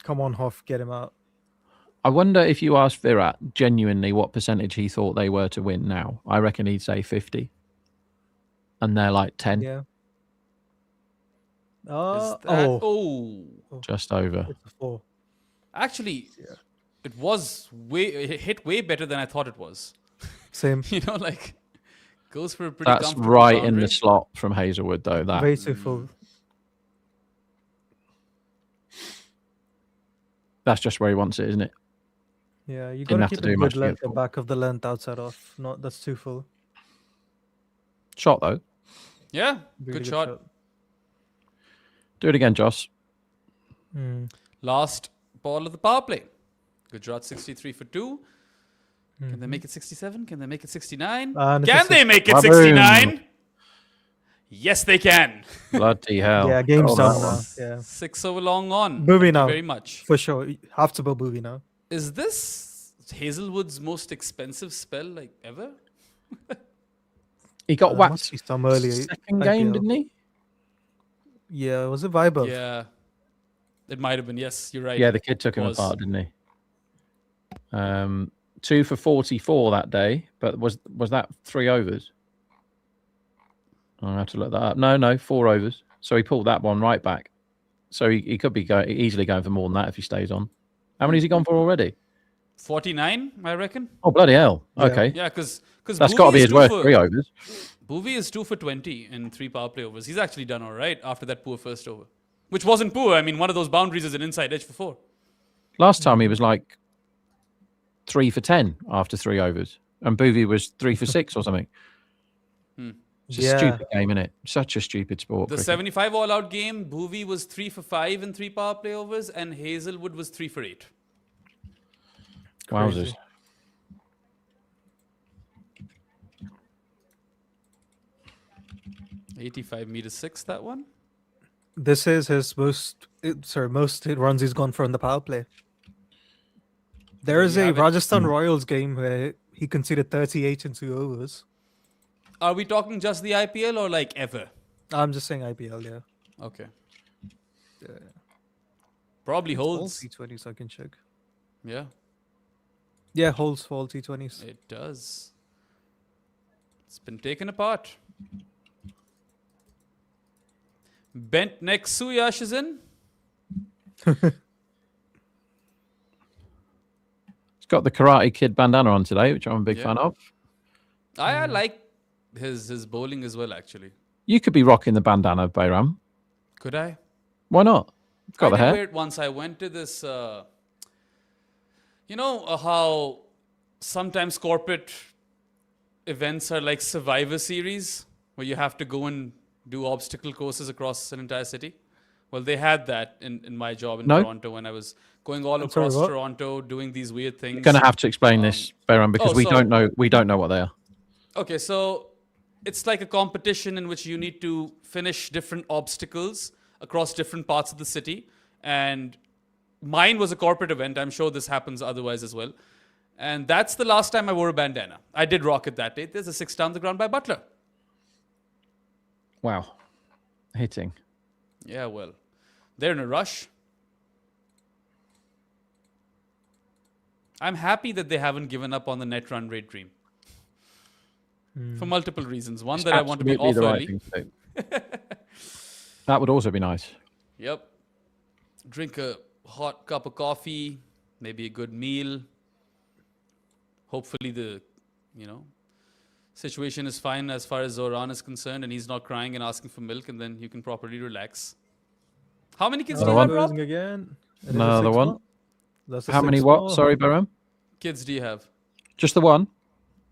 Come on, Hoff, get him out. I wonder if you asked Virat genuinely what percentage he thought they were to win now. I reckon he'd say 50. And they're like 10, Yeah. Is that... Oh, just over. it's a 4. Actually, it was it hit way better than I thought it was. Same. You know, like, goes for a pretty That's comfortable right in boundary. the slot from Hazelwood, though. That Way too full. That's just where he wants it, isn't it? Yeah, you Didn't got have to to keep do it much good to get length, the full. back of the length outside off. Not that's too full. Shot, though. Yeah, Really good shot. Do it again, Joss. Last ball of the power play. Gujarat 63 for 2. Can they make it 67? Can they make it 69? And it's a Can they six. make it Baboom. 69? Yes, they can. Bloody hell. Yeah, game's Oh, done that now. one. Yeah, 6 over long on. Booby Thank you now. very much. for sure. You have to bow Booby now. Is this Hazelwood's most expensive spell like ever? He got Must whacked be some early second game, IPL. didn't he? Yeah, was it Viber? Yeah. It might have been. Yes, you're right. Yeah, the kid took him Was. apart, didn't he? 2 for 44 that day, but was that 3 overs? I'll have to look that up. No, 4 overs. So he pulled that one right back. So he could be easily going for more than that if he stays on. How many has he gone for already? 49, I reckon. Oh, bloody hell. Yeah. Okay. Yeah, because That's got to be his worst 3 overs. Bhuvi is 2 for 20 in 3 power play overs. He's actually done all right after that poor first over, which wasn't poor. I mean, one of those boundaries is an inside edge for 4. Last time he was like 3 for 10 after 3 overs. And Bhuvi was 3 for 6 or something. It's a stupid game, isn't it? Such a stupid sport. The cricket. 75 all-out game, Bhuvi was 3 for 5 in 3 power play overs, and Hazelwood was 3 for 8. Wowzers. 85 m 6, that one. This is his most runs he's gone for in the power play. There is a Rajasthan Royals game where he conceded 38 in 2 overs. Are we talking just the IPL or like ever? I'm just saying IPL, yeah. Okay. Probably All holds. T20s, I can check. Yeah, Yeah, holds for all T20s. it does. It's been taken apart. Bent neck Suyash is in. He's got the Karate Kid bandana on today, which I'm a big Yeah. fan of. I like his bowling as well, actually. You could be rocking the bandana, Bayram. Could I? Why not? It's got I the did hair. wear it once. I went to this, you know how sometimes corporate events are like Survivor Series, where you have to go and do obstacle courses across an entire city? Well, they had that in my job in No. Toronto when I was going all I'm sorry, across what? Toronto doing these weird things. You're going to have to explain this, Bayram, because we so- don't know. We don't know what they are. Okay, so it's like a competition in which you need to finish different obstacles across different parts of the city. And mine was a corporate event. I'm sure this happens otherwise as well. And that's the last time I wore a bandana. I did rock it that day. There's a 6 down the ground by Butler. Wow, hitting. Yeah, well, they're in a rush. I'm happy that they haven't given up on the net run rate dream. For multiple reasons. One, that I want to be Absolutely off the right early. thing to do. That would also be nice. Yep. Drink a hot cup of coffee, maybe a good meal. Hopefully the, situation is fine as far as Zoran is concerned and he's not crying and asking for milk, and then you can properly relax. How many kids do you have, Rob? Losing again. It is a Another 6 one. more. That's a How many 6 what? more. Sorry, Bayram. Kids do you have? Just the one?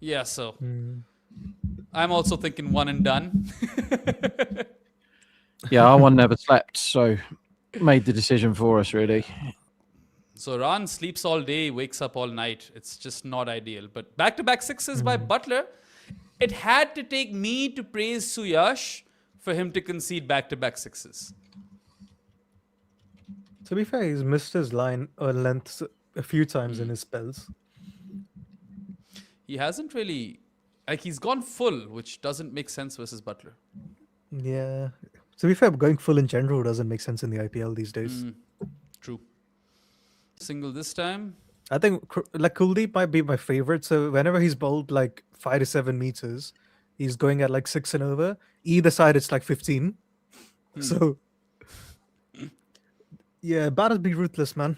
Yeah, so I'm also thinking one and done. Yeah, our one never slept, so made the decision for us, really. So Ran sleeps all day, wakes up all night. It's just not ideal. But back-to-back sixes by Butler. It had to take me to praise Suyash for him to concede back-to-back sixes. To be fair, he's missed his line or length a few times in his spells. He hasn't really... he's gone full, which doesn't make sense versus Butler. Yeah. To be fair, going full in general doesn't make sense in the IPL these days. True. Single this time. I think Kuldeep might be my favorite. So whenever he's bowled like 5 to 7 meters, he's going at like 6 and over. Either side, it's like 15. So yeah, batters be ruthless, man.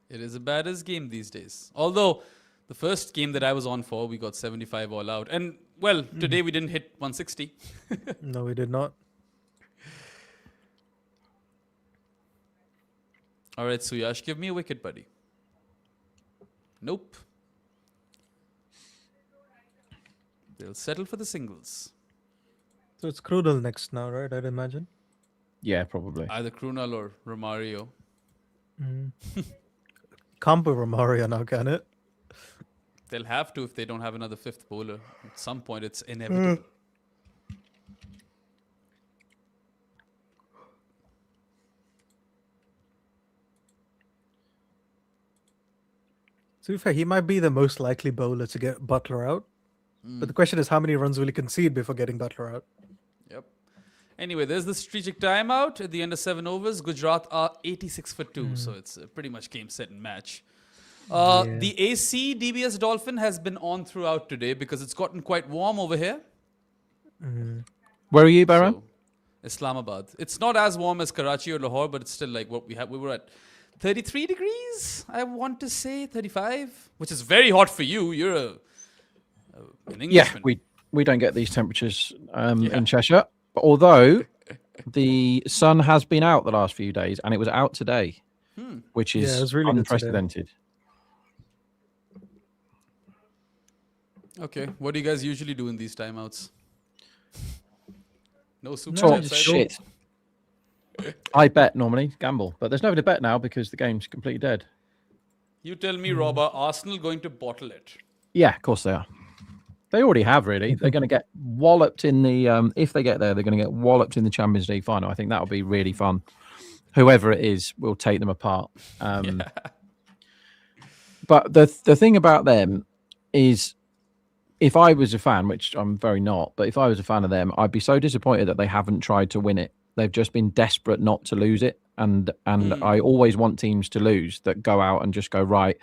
It is a baddest game these days. Although, the first game that I was on for, we got 75 all out. And, well, today we didn't hit 160. No, we did not. All right, Suyash, give me a wicket, buddy. Nope. They'll settle for the singles. So it's Krudel next now, right? I'd imagine. Yeah, probably. Either Krunal or Romario. Can't be Romario now, can it? They'll have to if they don't have another fifth bowler. At some point, it's inevitable. To be fair, he might be the most likely bowler to get Butler out. But the question is, how many runs will he concede before getting Butler out? Yep. Anyway, there's the strategic timeout at the end of 7 overs. Gujarat are 86 for 2, so it's pretty much game, set, and match. The AC DBS Dolphin has been on throughout today because it's gotten quite warm over here. Where are you, Bayram? So, Islamabad. It's not as warm as Karachi or Lahore, but it's still like what we had. We were at 33 degrees, I want to say 35, which is very hot for you. You're an Englishman. We don't get these temperatures in Cheshire. But although the sun has been out the last few days, and it was out today, which is it was really unprecedented. Okay, what do you guys usually do in these timeouts? No super Talk chat, shit. I bet normally, gamble, but there's nobody to bet now because the game's completely dead. You tell me, Rob, are Arsenal going to bottle it? Yeah, of course they are. They already have, really. They're going to get walloped in the... if they get there, they're going to get walloped in the Champions League final. I think that'll be really fun. Whoever it is will take them apart. But the thing about them is, if I was a fan, which I'm very not, but if I was a fan of them, I'd be so disappointed that they haven't tried to win it. They've just been desperate not to lose it. And I always want teams to lose that go out and just go, right,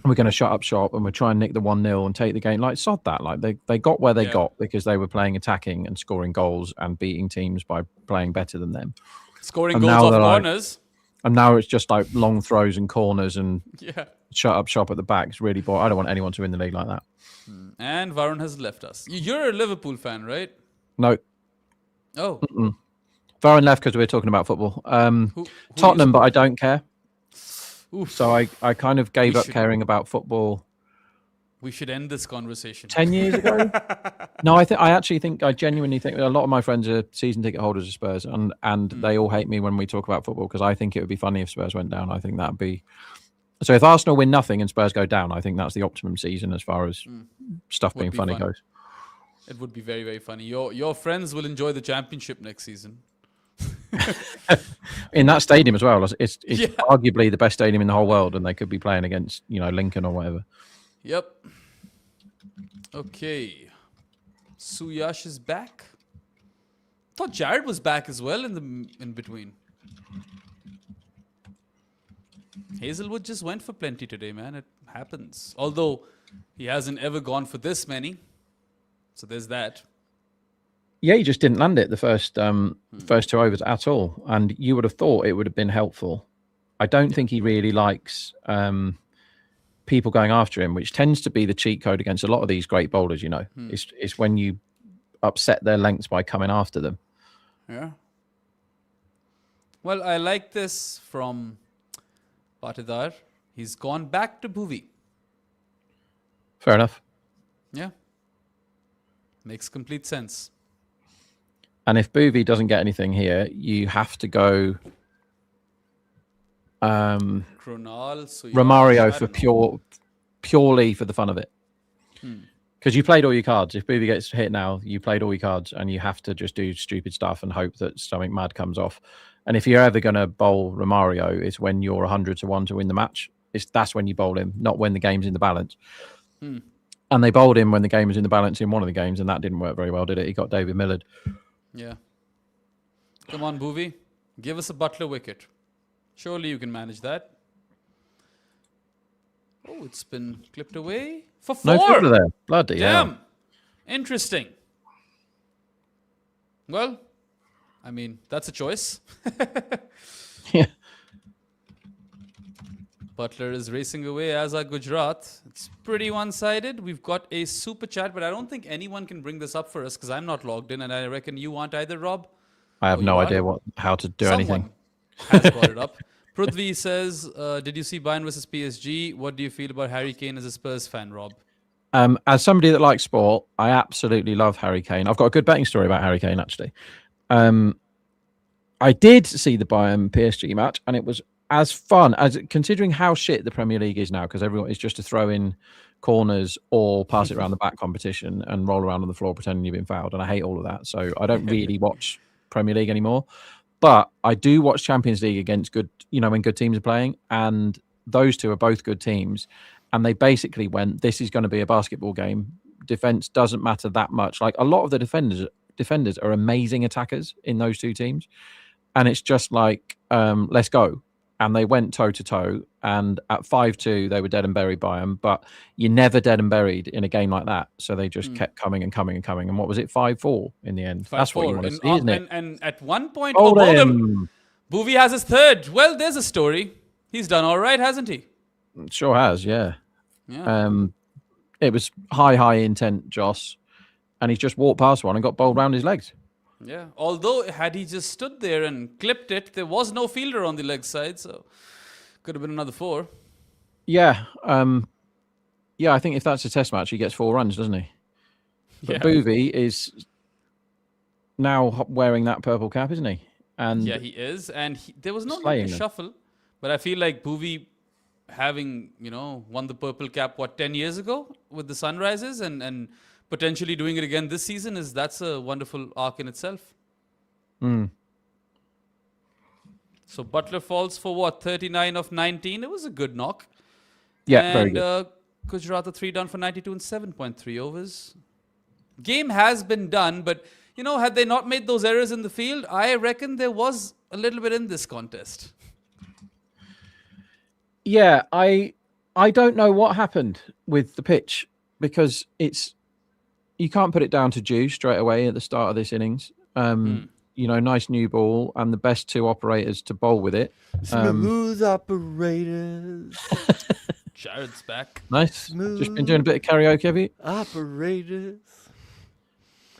we're going to shut up shop and we're trying to nick the 1-0 and take the game. Like, sod that. Like, they got where they got because they were playing attacking and scoring goals and beating teams by playing better than them. Scoring goals off corners. And now it's just like long throws and corners and shut up shop at the back. It's really boring. I don't want anyone to win the league like that. And Varun has left us. You're a Liverpool fan, right? No. Oh. Varun left because we were talking about football. Who Tottenham, but I don't care. Oof. So I kind of gave up caring about football. We should end this conversation. 10 years ago? No, I genuinely think a lot of my friends are season ticket holders of Spurs, and they all hate me when we talk about football because I think it would be funny if Spurs went down. I think that'd be... So if Arsenal win nothing and Spurs go down, I think that's the optimum season as far as stuff being funny goes. It would be very, very funny. Your friends will enjoy the championship next season. In that stadium as well. It's arguably the best stadium in the whole world, and they could be playing against, Lincoln or whatever. Yep. Okay. Suyash is back. Thought Jared was back as well in between. Hazelwood just went for plenty today, man. It happens. Although he hasn't ever gone for this many. So there's that. Yeah, he just didn't land it the first 2 overs at all. And you would have thought it would have been helpful. I don't think he really likes people going after him, which tends to be the cheat code against a lot of these great bowlers, It's when you upset their lengths by coming after them. Yeah. Well, I like this from Patidar. He's gone back to Bhuvi. Fair enough. Yeah. Makes complete sense. And if Bhuvi doesn't get anything here, you have to go Krunal, Romario for purely for the fun of it. Because you played all your cards. If Bhuvi gets hit now, you played all your cards, and you have to just do stupid stuff and hope that something mad comes off. And if you're ever going to bowl Romario, it's when you're 100-1 to win the match. That's when you bowl him, not when the game's in the balance. And they bowled him when the game was in the balance in one of the games, and that didn't work very well, did it? He got David Millard. Yeah. Come on, Bhuvi. Give us a Butler wicket. Surely you can manage that. Oh, it's been clipped away for 4. No fielder there. Bloody damn. hell. Interesting. Well, I mean, that's a choice. Yeah. Butler is racing away, as are Gujarat. It's pretty one-sided. We've got a super chat, but I don't think anyone can bring this up for us because I'm not logged in, and I reckon you aren't either, Rob. I have no idea how to do anything. Has brought it up. Prithvi says, did you see Bayern versus PSG? What do you feel about Harry Kane as a Spurs fan, Rob? As somebody that likes sport, I absolutely love Harry Kane. I've got a good betting story about Harry Kane, actually. I did see the Bayern PSG match, and it was as fun as considering how shit the Premier League is now, because everyone is just to throw in corners or pass it around the back competition and roll around on the floor pretending you've been fouled. And I hate all of that. So I don't really watch Premier League anymore, but I do watch Champions League against good, when good teams are playing, and those two are both good teams. And they basically went, this is going to be a basketball game. Defense doesn't matter that much. Like, a lot of the defenders are amazing attackers in those two teams. And it's just like, let's go. And they went toe-to-toe, and at 5-2, they were dead and buried by them. But you're never dead and buried in a game like that. So they just kept coming and coming and coming. And what was it, 5-4 in the end? That's what you want to see, isn't it? And at one point, Bowled him. Bhuvi has his third. Well, there's a story. He's done all right, hasn't he? Sure has, yeah. Yeah. It was high intent, Joss, and he's just walked past one and got bowled round his legs. Yeah. Although, had he just stood there and clipped it, there was no fielder on the leg side, so could have been another 4. Yeah. Yeah, I think if that's a test match, he gets 4 runs, doesn't he? But Yeah. Bhuvi is now wearing that purple cap, isn't he? And Yeah, he is. And there was no Slaying like, them. shuffle, but I feel like Bhuvi having, won the purple cap, 10 years ago with the Sunrisers and potentially doing it again this season, that's a wonderful arc in itself. So Butler falls for 39 of 19. It was a good knock. yeah, very good. Gujarat are 3 down for 92 in 7.3 overs. Game has been done, but had they not made those errors in the field, I reckon there was a little bit in this contest. Yeah, I don't know what happened with the pitch because you can't put it down to Jew straight away at the start of this innings. Nice new ball and the best 2 operators to bowl with it. Smooth operators. Jared's back. Nice. Just been doing a bit of karaoke, have you? Operators.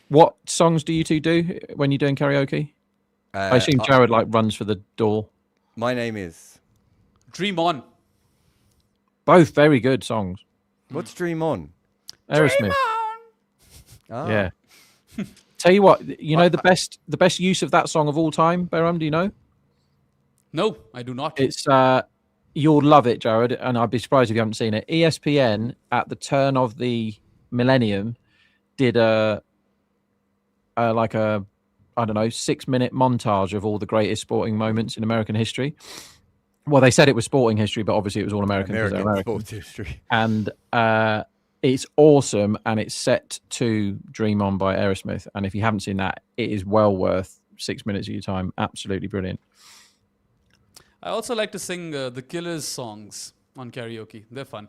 What songs do you two do when you're doing karaoke? I assume Jared runs for the door. My name is. Dream on. Both very good songs. What's Dream On? Aerosmith. Ah. Yeah. Tell you what, the best use of that song of all time, Behram, do you know? No, I do not. It's you'll love it, Jared, and I'd be surprised if you haven't seen it. ESPN at the turn of the millennium did a 6-minute montage of all the greatest sporting moments in American history. Well, they said it was sporting history, but obviously it was all American. American sports history. And it's awesome, and it's set to Dream On by Aerosmith. And if you haven't seen that, it is well worth 6 minutes of your time. Absolutely brilliant. I also like to sing the Killers songs on karaoke. They're fun.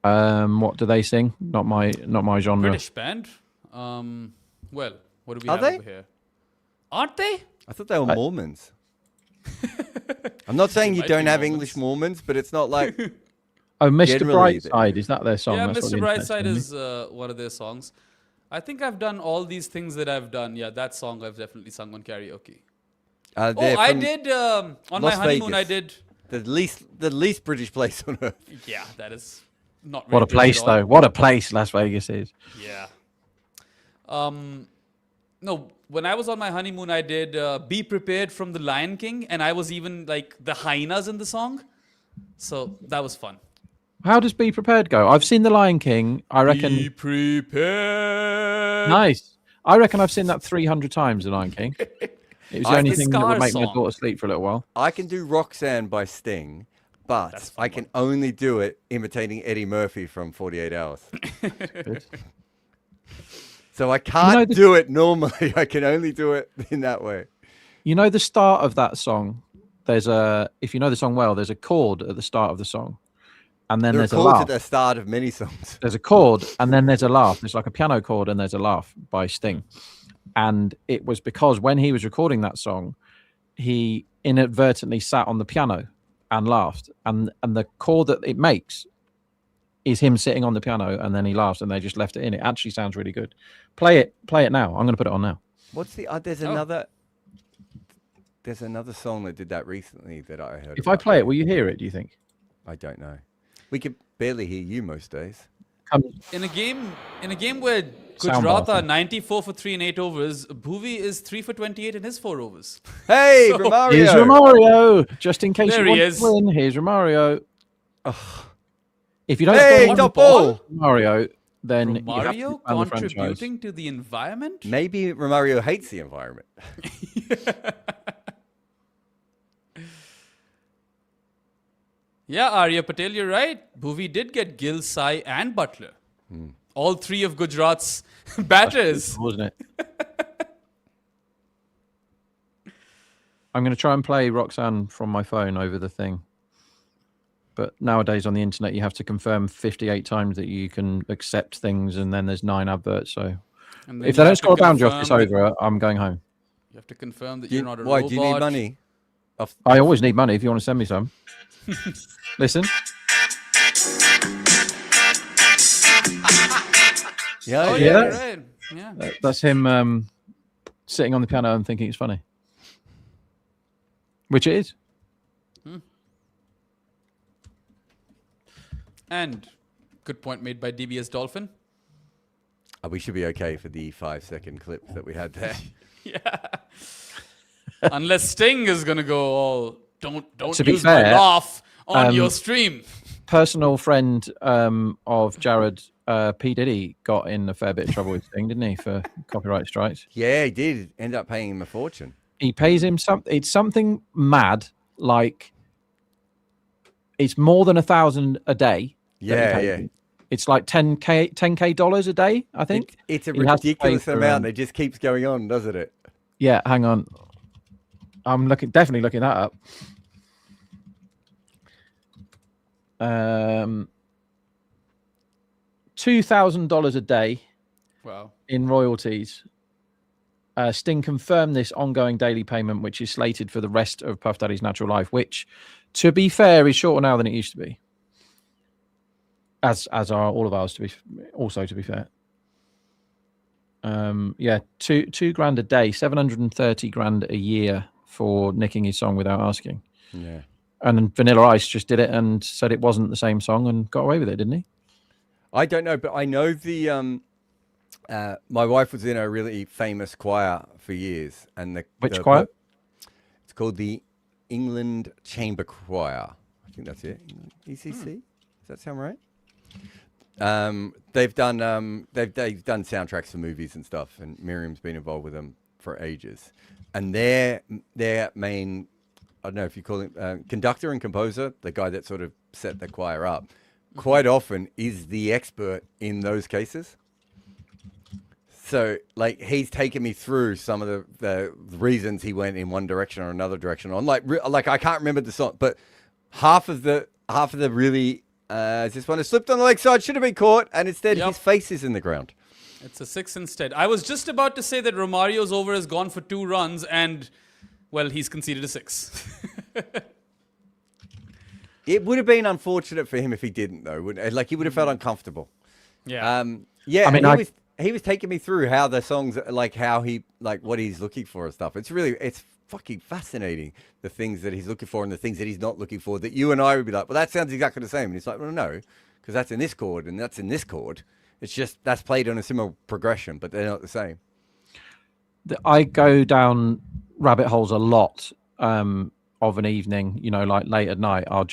What do they sing? Not my genre. British band. What do we Are have they? over here? Aren't they? I thought they were Mormons. I'm not saying you might don't be have Mormons. English Mormons, but it's not like. Oh, Mr. Generally, Brightside, is that their song? Yeah, That's what Mr. the internet's Brightside telling me. is one of their songs. I think I've done all these things that I've done. Yeah, that song I've definitely sung on karaoke. They're I from did on my Las honeymoon. I Vegas. did. the least British place on earth. Yeah, that is not. What a very British place, at all. though. What a place Las Vegas is. Yeah. No, when I was on my honeymoon, I did "Be Prepared" from The Lion King, and I was even like the hyenas in the song, so that was fun. How does Be Prepared go? I've seen The Lion King. I reckon. Be prepared. Nice. I reckon I've seen that 300 times, The Lion King. It was the only the thing that would Scar make my song. daughter sleep for a little while. I can do Roxanne by Sting, but That's a fun I can only do it imitating Eddie Murphy from 48 Hours. Good. So I can't the- do it normally. I can only do it in that way. You know the start of that song? If you know the song well, there's a chord at the start of the song. And then There are there's a chords laugh. at the start of many songs. There's a chord and then there's a laugh. There's like a piano chord and there's a laugh by Sting. And it was because when he was recording that song, he inadvertently sat on the piano and laughed. And the chord that it makes is him sitting on the piano and then he laughs and they just left it in. It actually sounds really good. Play it now. I'm going to put it on now. What's the? There's another song that did that recently that I heard. If I play it, will you hear it, do you think? I don't know. We could barely hear you most days. In a game where Sound Gujarat bath. are 94 for 3 in 8 overs, Bhuvi is 3 for 28 in his 4 overs. Hey, So- Romario! Here's Romario. Just in case There you he want is. to win, here's Romario. If you don't Hey, score top one ball! Romario, then you have to Mario ban the franchise. contributing to the environment? Maybe Romario hates the environment. Yeah, Arya Patel, you're right. Bhuvi did get Gill, Sai, and Butler. All 3 of Gujarat's batters. Wasn't it? I'm going to try and play Roxanne from my phone over the thing. But nowadays on the internet, you have to confirm 58 times that you can accept things, and then there's 9 adverts. So And then if you they don't have to score a boundary off this confirm that- over, I'm going home. You have to confirm that Do you're you- not a why? robot. Do you need money? I always need money if you want to send me some. Listen. Yeah, Oh, yeah, yeah, that? right. Yeah. That's him sitting on the piano and thinking it's funny. Which it is. And good point made by DBS Dolphin. We should be okay for the 5-second clip that we had there. Yeah. Unless Sting is gonna go all don't To be use my fair, laugh on your stream. Personal friend of Jared, P. Diddy, got in a fair bit of trouble with Sting, didn't he, for copyright strikes? Yeah, he did end up paying him a fortune. He pays him it's something mad, like it's more than 1,000 a day. Yeah, yeah. It's like $10K dollars a day, I think. It's a He has to pay ridiculous for, amount. It just keeps going on, doesn't it? Yeah, hang on. I'm definitely looking that up. $2,000 a day. Wow. In royalties. Sting confirmed this ongoing daily payment, which is slated for the rest of Puff Daddy's natural life, which, to be fair, is shorter now than it used to be. As are all of ours, to be fair. Yeah, two grand a day, 730 grand a year for nicking his song without asking. Yeah. And then Vanilla Ice just did it and said it wasn't the same song and got away with it, didn't he? I don't know, but I know the my wife was in a really famous choir for years, and Which choir? It's called the England Chamber Choir. I think that's it. ECC. Does that sound right? They've done soundtracks for movies and stuff, and Miriam's been involved with them for ages. And their main, I don't know if you call him conductor and composer, the guy that sort of set the choir up, quite often is the expert in those cases. So, like, he's taken me through some of the reasons he went in one direction or another direction on. Like I can't remember the song, but half of the really this one has slipped on the leg side, should have been caught, and instead his face is in the ground. It's a 6 instead. I was just about to say that Romario's over has gone for 2 runs, and well, he's conceded a 6. It would have been unfortunate for him if he didn't, though. Wouldn't it? Like, he would have felt uncomfortable. Yeah. Yeah. I mean, he was taking me through how the songs, like how he, like what he's looking for and stuff. It's fucking fascinating, the things that he's looking for and the things that he's not looking for, that you and I would be like, well, that sounds exactly the same. And it's like, well, no, because that's in this chord and that's in this chord. It's just that's played on a similar progression, but they're not the same. I go down rabbit holes a lot of an evening, you know, like late at night. I'll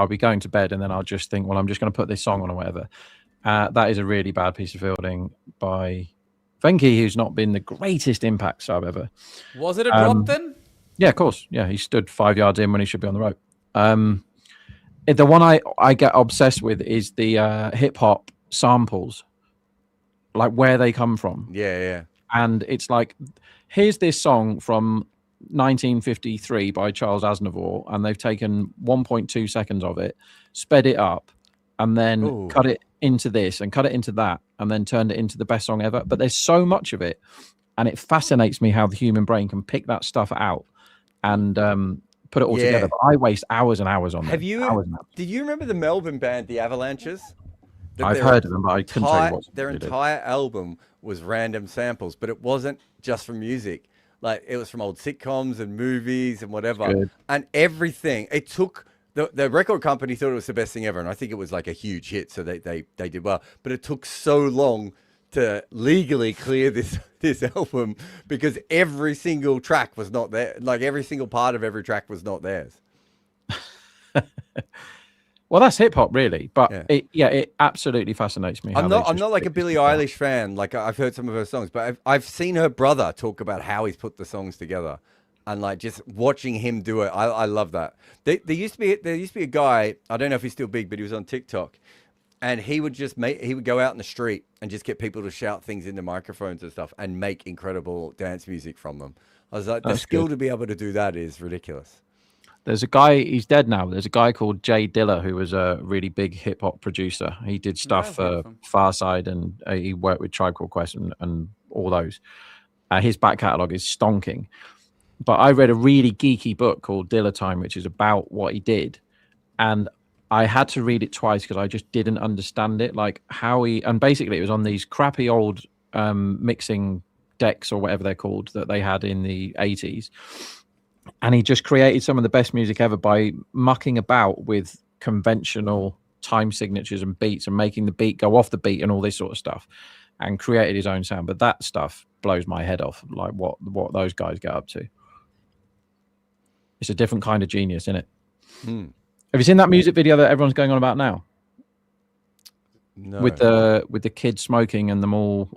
be going to bed and then I'll just think, well, I'm just going to put this song on or whatever. That is a really bad piece of fielding by Venki, who's not been the greatest impact sub ever. Was it a drop then? Yeah, of course. Yeah, he stood 5 yards in when he should be on the rope. The one I get obsessed with is the hip hop samples, like where they come from. Yeah. And it's like, here's this song from 1953 by Charles Aznavour, and they've taken 1.2 seconds of it, sped it up, and then cut it into this and cut it into that, and then turned it into the best song ever. But there's so much of it, and it fascinates me how the human brain can pick that stuff out and put it all together. But I waste hours and hours on it. Did you remember the Melbourne band, the Avalanches? I've heard of them, but I couldn't tell you what their entire album was random samples, but it wasn't just from music. Like, it was from old sitcoms and movies and whatever. And everything. It took the record company thought it was the best thing ever, and I think it was like a huge hit, so they did well. But it took so long to legally clear this album because every single track was not there. Like, every single part of every track was not theirs. Well, that's hip hop, really, but it absolutely fascinates me. I'm not like a Billie Eilish fan. Like, I've heard some of her songs, but I've seen her brother talk about how he's put the songs together, and like just watching him do it, I love that. There used to be a guy, I don't know if he's still big, but he was on TikTok, and he would go out in the street and just get people to shout things into microphones and stuff and make incredible dance music from them. I was like, the skill to be able to do that is ridiculous. There's a guy, he's dead now. There's a guy called Jay Dilla who was a really big hip hop producer. He did stuff for Farside, and he worked with Tribe Called Quest and all those. His back catalogue is stonking. but I read a really geeky book called Diller Time, which is about what he did, and I had to read it twice because I just didn't understand it, like how he. And basically, it was on these crappy old mixing decks or whatever they're called that they had in the 80s, and he just created some of the best music ever by mucking about with conventional time signatures and beats and making the beat go off the beat and all this sort of stuff, and created his own sound. But that stuff blows my head off, like what those guys get up to. It's a different kind of genius, isn't it? Have you seen that music video that everyone's going on about now? No. With the kids smoking and them all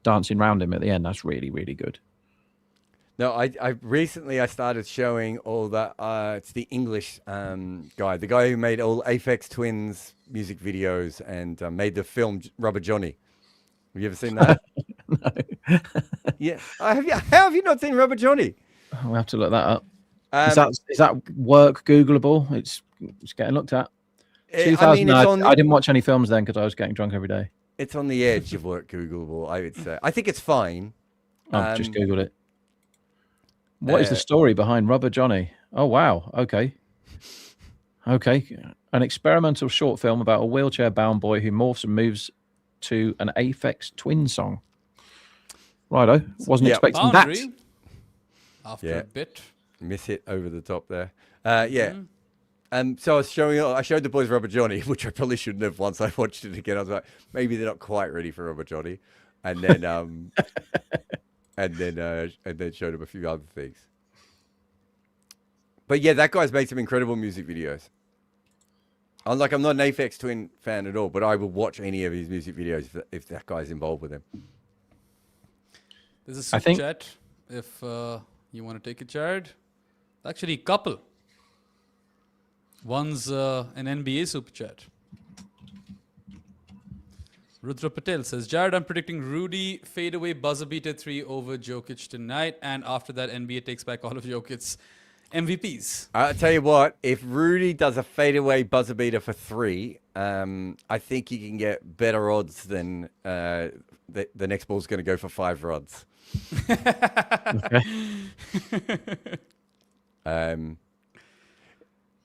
dancing around him at the end. That's really, really good. No, I recently started showing all that. It's the English guy, the guy who made all Aphex Twins music videos and made the film Rubber Johnny. Have you ever seen that? No. Yeah. How have you not seen Rubber Johnny? We'll have to look that up. Is that work Googleable? It's getting looked at. I didn't watch any films then because I was getting drunk every day. It's on the edge of work Googleable, I would say. I think it's fine. I've just Googled it. What is the story behind Rubber Johnny? Oh, wow. Okay. An experimental short film about a wheelchair-bound boy who morphs and moves to an Aphex Twin song. Righto. Wasn't expecting that. After a bit. Miss hit over the top there. So I showed the boys Rubber Johnny, which I probably shouldn't have. Once I watched it again, I was like, maybe they're not quite ready for Rubber Johnny, and then and then showed them a few other things. But yeah, that guy's made some incredible music videos. I'm not an Aphex Twin fan at all, but I will watch any of his music videos if that guy's involved with him. There's a super chat if you want to take it, Jared. Actually, couple. One's an NBA super chat. Rudra Patel says, Jared, I'm predicting Rudy fadeaway buzzer beater 3 over Jokic tonight, and after that, NBA takes back all of Jokic's MVPs. I'll tell you what, if Rudy does a fadeaway buzzer beater for 3, I think you can get better odds than the next ball's going to go for 5 rods.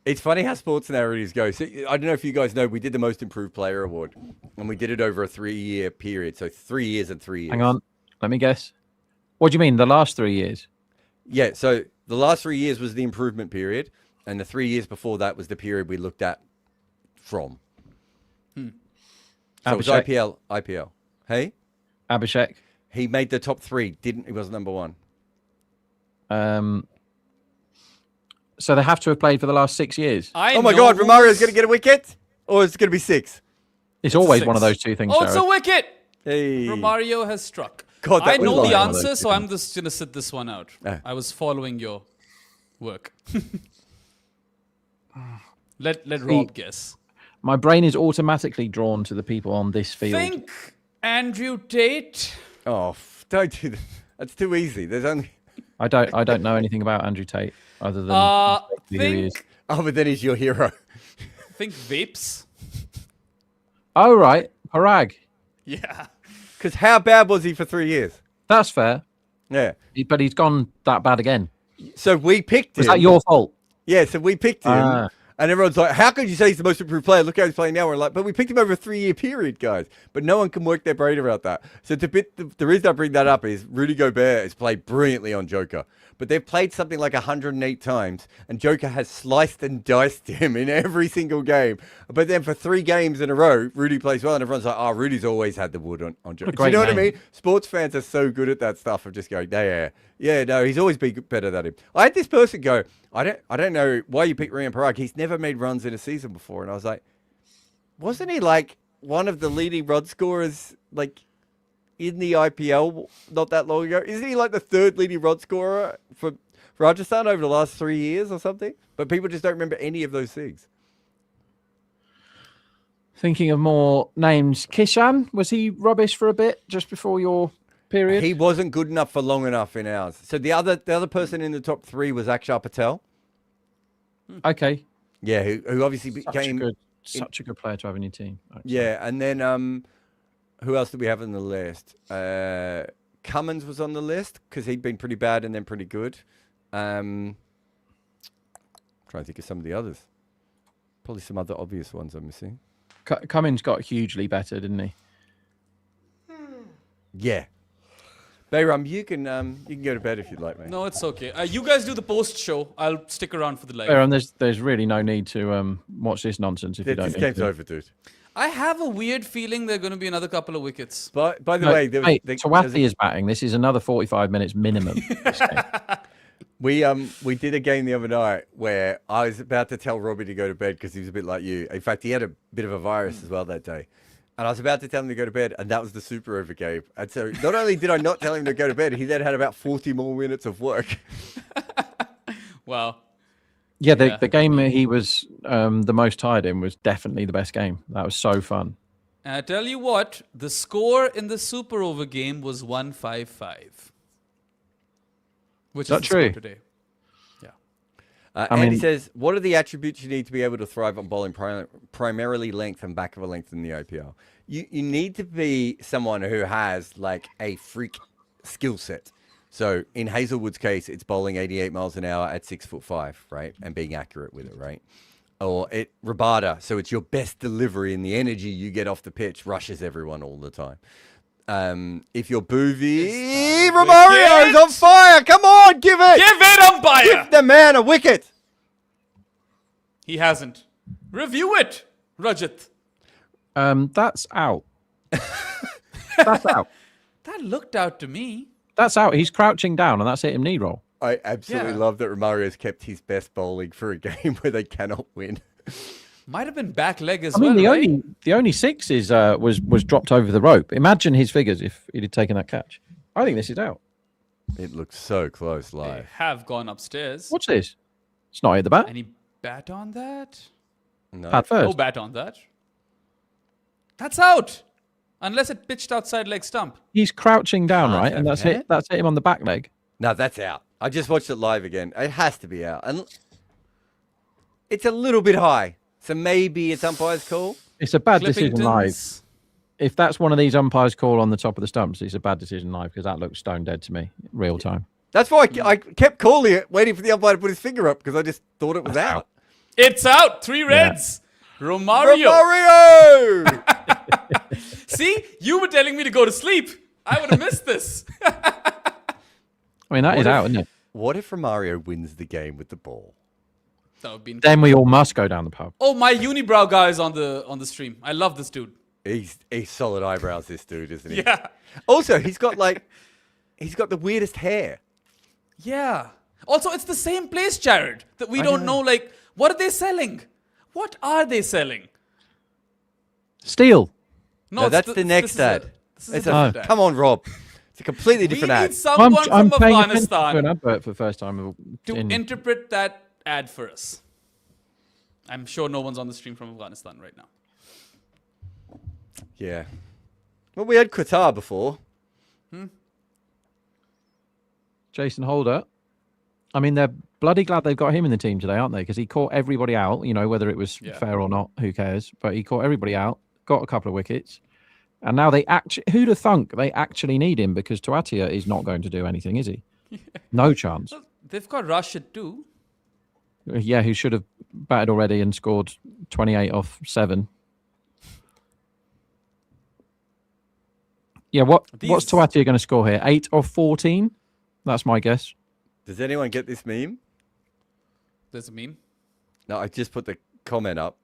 It's funny how sports narratives go. So, I don't know if you guys know, we did the Most Improved Player Award, and we did it over a 3-year period. So 3 years and 3 years. Hang on, let me guess. What do you mean, the last 3 years? Yeah, so the last 3 years was the improvement period, and the 3 years before that was the period we looked at from. So it was IPL. Hey? Abhishek? He made the top 3, he wasn't number 1. So they have to have played for the last 6 years. Oh my God, Romario's going to get a wicket? Or is it going to be 6? It's always 6. One of those two things. Oh, it's a wicket! Hey. Romario has struck. God, I know the answer, so I'm just going to sit this one out. Ah. I was following your work. Let Rob guess. My brain is automatically drawn to the people on this field. Think Andrew Tate. Oh, don't do that. That's too easy. There's only... I don't know anything about Andrew Tate other than who he is. Oh, but then he's your hero. Think vapes. Oh, right. Parag. Yeah. Because how bad was he for 3 years? That's fair. Yeah. But he's gone that bad again. So we picked him. Is that your fault? Yeah, so we picked him. And everyone's like, how could you say he's the most improved player? Look how he's playing now. We're like, but we picked him over a 3-year period, guys. But no one can work their brain around that. So the reason I bring that up is Rudy Gobert has played brilliantly on Joker. But they've played something like 108 times, and Joker has sliced and diced him in every single game. But then for 3 games in a row, Rudy plays well, and everyone's like, oh, Rudy's always had the wood on Joker. Do you know what I mean? Sports fans are so good at that stuff of just going, yeah, no, he's always been better than him. I had this person go, I don't know why you picked Rian Parag. He's never made runs in a season before. And I was like, wasn't he like one of the leading run scorers like in the IPL not that long ago? Isn't he like the 3rd leading run scorer for Rajasthan over the last 3 years or something? But people just don't remember any of those things. Thinking of more names. Kishan, was he rubbish for a bit just before your period? He wasn't good enough for long enough in ours. So the other person in the top 3 was Akshar Patel. Okay. Yeah, who obviously became such a good player to have in your team. Actually. Yeah, and then who else do we have on the list? Cummins was on the list because he'd been pretty bad and then pretty good. Trying to think of some of the others. Probably some other obvious ones I'm missing. Cummins got hugely better, didn't he? Yeah. Bayram, you can go to bed if you'd like, mate. No, it's okay. You guys do the post show. I'll stick around for the live. And there's really no need to watch this nonsense if you don't. This need game's to. over, dude. I have a weird feeling there are going to be another couple of wickets. By the No, way, mate, Tawati is batting. This is another 45 minutes minimum. This game. we did a game the other night where I was about to tell Robbie to go to bed because he was a bit like you. In fact, he had a bit of a virus as well that day. And I was about to tell him to go to bed, and that was the super over game. And so not only did I not tell him to go to bed, he then had about 40 more minutes of work. Wow. Yeah, the game he was the most tired in was definitely the best game. That was so fun. And I tell you what, the score in the super over game was 155. Which is that the score true? Today. Yeah. Andy says, what are the attributes you need to be able to thrive on bowling primarily length and back of a length in the IPL? You need to be someone who has like a freak skill set. So in Hazelwood's case, it's bowling 88 miles an hour at 6'5", right? And being accurate with it, right? Or Rabada, so it's your best delivery and the energy you get off the pitch rushes everyone all the time. If you're Boovy, Romario's on fire. Come on, give it. Give it, umpire! Give the man a wicket. He hasn't. Review it, Rajat. That's out. That's out. That looked out to me. That's out. He's crouching down, and that's hit him knee roll. I absolutely Yeah. love that Romario's kept his best bowling for a game where they cannot win. Might have been back leg as I mean, well, right? the only six is was dropped over the rope. Imagine his figures if he'd taken that catch. I think this is out. It looks so close They live. have gone upstairs. What's this? It's not hit the bat. Any bat on that? No. Pad No first. bat on that. That's out. Unless it pitched outside leg stump. He's crouching down, Can't right, have and that's hit. hit. That's hit him on the back leg. No, that's out. I just watched it live again. It has to be out. And it's a little bit high. So maybe it's umpire's call. It's a bad decision live. Clippingtons. If that's one of these umpires call on the top of the stumps, it's a bad decision live because that looks stone dead to me, real time. That's why I kept calling it, waiting for the umpire to put his finger up because I just thought it was out. It's out. 3 reds. Romario. Romario! See, you were telling me to go to sleep. I would have missed this. I mean, that is out, isn't it? What if Romario wins the game with the ball? That would be Then we all must go down the pub. Oh, my unibrow guy is on the stream. I love this dude. He's solid eyebrows, this dude, isn't he? Yeah. Also, he's got the weirdest hair. Yeah. Also, it's the same place, Jared, that we don't know, like, what are they selling? What are they selling? Steel. No, that's the next ad. Come on, Rob. It's a completely different We ad. need someone from paying attention to an Afghanistan advert for the first time. to interpret that ad for us. I'm sure no one's on the stream from Afghanistan right now. Yeah. Well, we had Qatar before. Jason Holder. I mean, they're bloody glad they've got him in the team today, aren't they? Because he caught everybody out, you know, whether it was fair or not, who cares? But he caught everybody out, got a couple of wickets. And now they actually, who'd have thunk they actually need him because Tuatia is not going to do anything, is he? No chance. Well, they've got Rashid too. Yeah, who should have batted already and scored 28 off 7. Yeah, what's Tuatia going to score here? 8 off 14? That's my guess. Does anyone get this meme? There's a meme. No, I just put the comment up.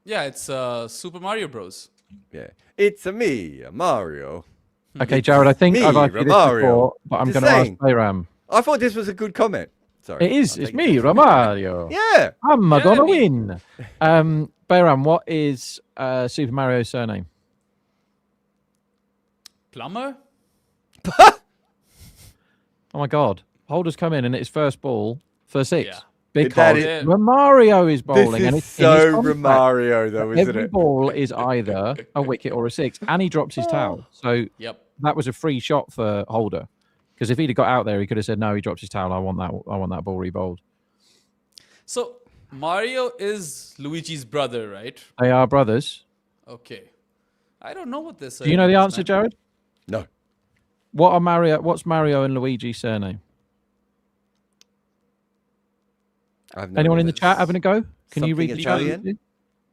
Yeah, it's Super Mario Bros. Yeah. It's a me, a Mario. Okay, Jared, I think me, I've asked you this Romario. before, but I'm Just going to ask saying. Bayram. I thought this was a good comment. Sorry. It is. I'll It's take me, Romario. Yeah. I'm Yeah, gonna me. win. Bayram, what is Super Mario's surname? Plumber? Oh my God! Holder's come in and it's first ball for 6 Yeah. because That is- Romario is bowling. This and is it's in his so contract. Romario, though, isn't Every it? ball is either a wicket or a 6, and he drops his towel. So Yep. that was a free shot for Holder. Because if he'd have got out there, he could have said, "No, he dropped his towel. I want that ball re-bowled." So Mario is Luigi's brother, right? They are brothers. Okay. I don't know what this is. Do you know the answer, Jared? No. What's Mario and Luigi's surname? I've no Anyone in the idea. chat having a go? Can you Something read the Italian? chat?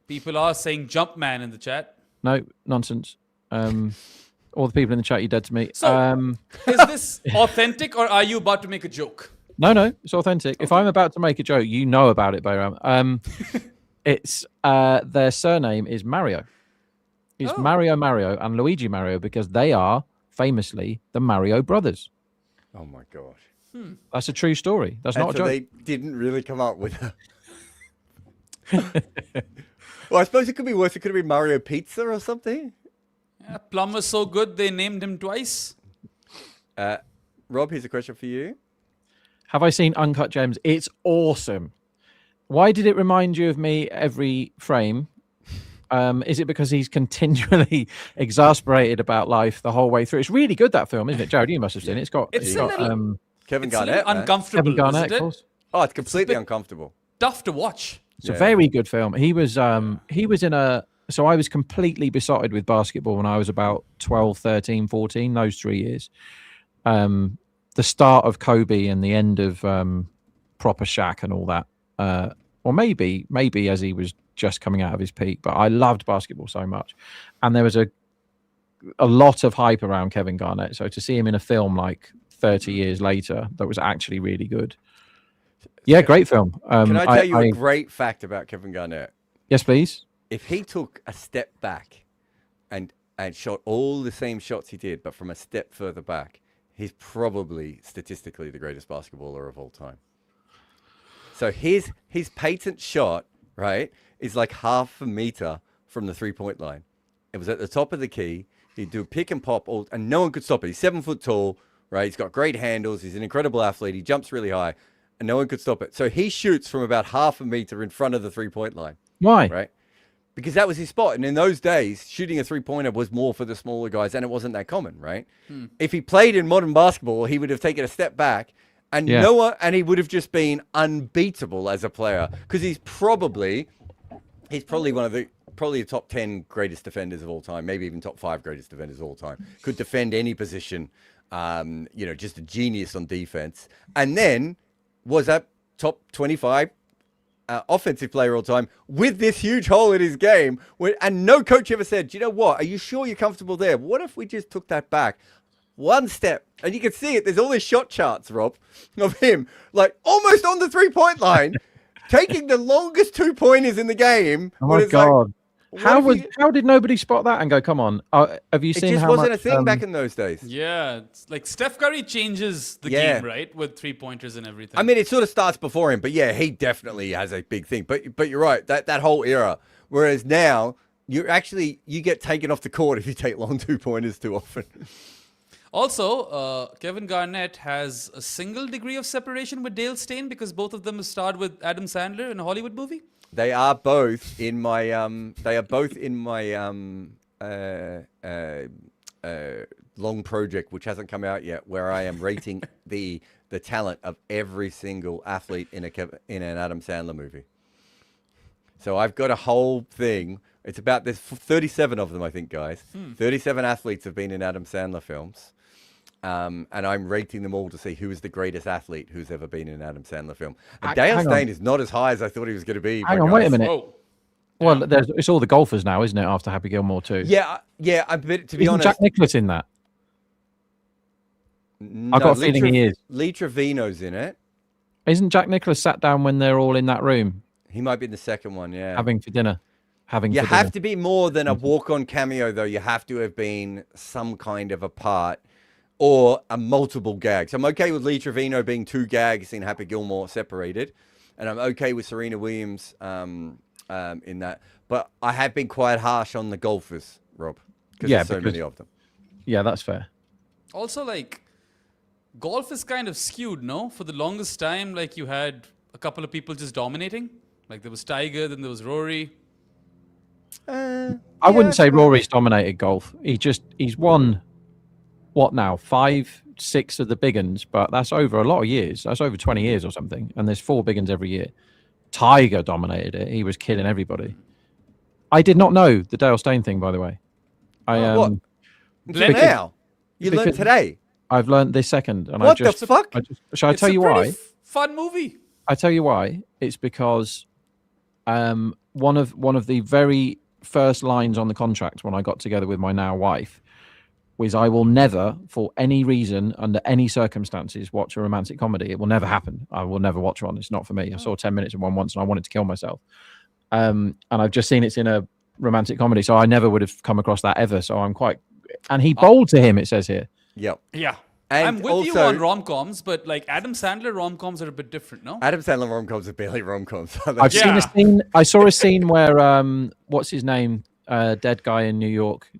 People are saying Jumpman in the chat. No, nonsense. All the people in the chat, you're dead to me. So, is this authentic or are you about to make a joke? No, it's authentic. If I'm about to make a joke, you know about it, Bayram. It's their surname is Mario. It's Mario and Luigi Mario because they are famously the Mario brothers. Oh my gosh. That's a true story. That's not a so joke. they didn't really come up with a... Well, I suppose it could be worse. It could have been Mario Pizza or something. Yeah, Plum was so good they named him twice. Rob, here's a question for you. Have I seen Uncut Gems? It's awesome. Why did it remind you of me every frame? Is it because he's continually exasperated about life the whole way through? It's really good, that film, isn't it? Jared, you must have seen it. It's a little Kevin It's a Garnett. little man. uncomfortable, Kevin Garnett, isn't of it? course. Oh, it's completely bit- uncomfortable. Tough to watch. It's a very good film. He was in a... So I was completely besotted with basketball when I was about 12, 13, 14, those 3 years. The start of Kobe and the end of proper Shaq and all that. Or maybe as he was just coming out of his peak. But I loved basketball so much. And there was a lot of hype around Kevin Garnett. So to see him in a film like 30 years later that was actually really good. Yeah, great film. Can I tell you a great fact about Kevin Garnett? Yes, please. If he took a step back and shot all the same shots he did, but from a step further back, he's probably statistically the greatest basketballer of all time. So his patent shot, right, is like half a meter from the 3-point line. It was at the top of the key. He'd do pick and pop, and no one could stop it. He's 7 foot tall, right? He's got great handles. He's an incredible athlete. He jumps really high, and no one could stop it. So he shoots from about half a meter in front of the 3-point line. Why? Right? Because that was his spot. And in those days, shooting a 3-pointer was more for the smaller guys, and it wasn't that common, right? If he played in modern basketball, he would have taken a step back, and he would have just been unbeatable as a player. Because he's probably one of the top 10 greatest defenders of all time, maybe even top 5 greatest defenders of all time. Could defend any position, just a genius on defense. And then was a top 25 offensive player all time with this huge hole in his game. And no coach ever said, you know what, are you sure you're comfortable there? What if we just took that back one step? And you can see it. There's all these shot charts, Rob, of him like almost on the 3-point line, taking the longest 2-pointers in the game. Oh my God. How did nobody spot that and go, come on? Have you seen it just how wasn't much, a thing back in those days. Yeah, it's like Steph Curry changes the game, right? With 3-pointers and everything. I mean, it sort of starts before him, but yeah, he definitely has a big thing. But you're right, that whole era. Whereas now, you get taken off the court if you take long 2-pointers too often. Also, Kevin Garnett has a single degree of separation with Dale Steyn because both of them starred with Adam Sandler in a Hollywood movie. They are both in my long project, which hasn't come out yet, where I am rating the talent of every single athlete in an Adam Sandler movie. So I've got a whole thing. It's about there's 37 of them, I think, guys. 37 athletes have been in Adam Sandler films. And I'm rating them all to see who is the greatest athlete who's ever been in an Adam Sandler film. And Dale Steyn is not as high as I thought he was going to be. Hang on, wait a minute. Whoa. Well, it's all the golfers now, isn't it, after Happy Gilmore 2? Yeah. To be honest, Jack Nicklaus in that? No, I've got a feeling he is. Lee Trevino's in it. Isn't Jack Nicklaus sat down when they're all in that room? He might be in the second one, yeah. Having for dinner. You have to be more than a walk-on cameo, though. You have to have been some kind of a part or a multiple gags. I'm okay with Lee Trevino being 2 gags in Happy Gilmore separated, and I'm okay with Serena Williams in that. But I have been quite harsh on the golfers, Rob, because there's so many of them. Yeah, that's fair. Also, like, golf is kind of skewed, no? For the longest time, like, you had a couple of people just dominating. Like, there was Tiger, then there was Rory. I wouldn't say Rory's dominated golf. He's won, what now, 5, 6 of the big uns, but that's over a lot of years. That's over 20 years or something. And there's 4 big uns every year. Tiger dominated it. He was killing everybody. I did not know the Dale Steyn thing, by the way. What? Now? You learned today? I've learned this second, and What the fuck? Shall I It's tell a you pretty why? fun movie. I tell you why. It's because one of the very first lines on the contract when I got together with my now wife was, I will never, for any reason, under any circumstances, watch a romantic comedy. It will never happen. I will never watch one. It's not for me. I saw 10 minutes of one once and I wanted to kill myself. And I've just seen it's in a romantic comedy, so I never would have come across that ever. So I'm quite... And he bowled to him, it says here. Yep. Yeah. And I'm with you also- on rom-coms, but like Adam Sandler rom-coms are a bit different, no? Adam Sandler rom-coms are barely rom-coms. I've seen Yeah. a scene. I saw a scene where what's his name? Dead guy in New York,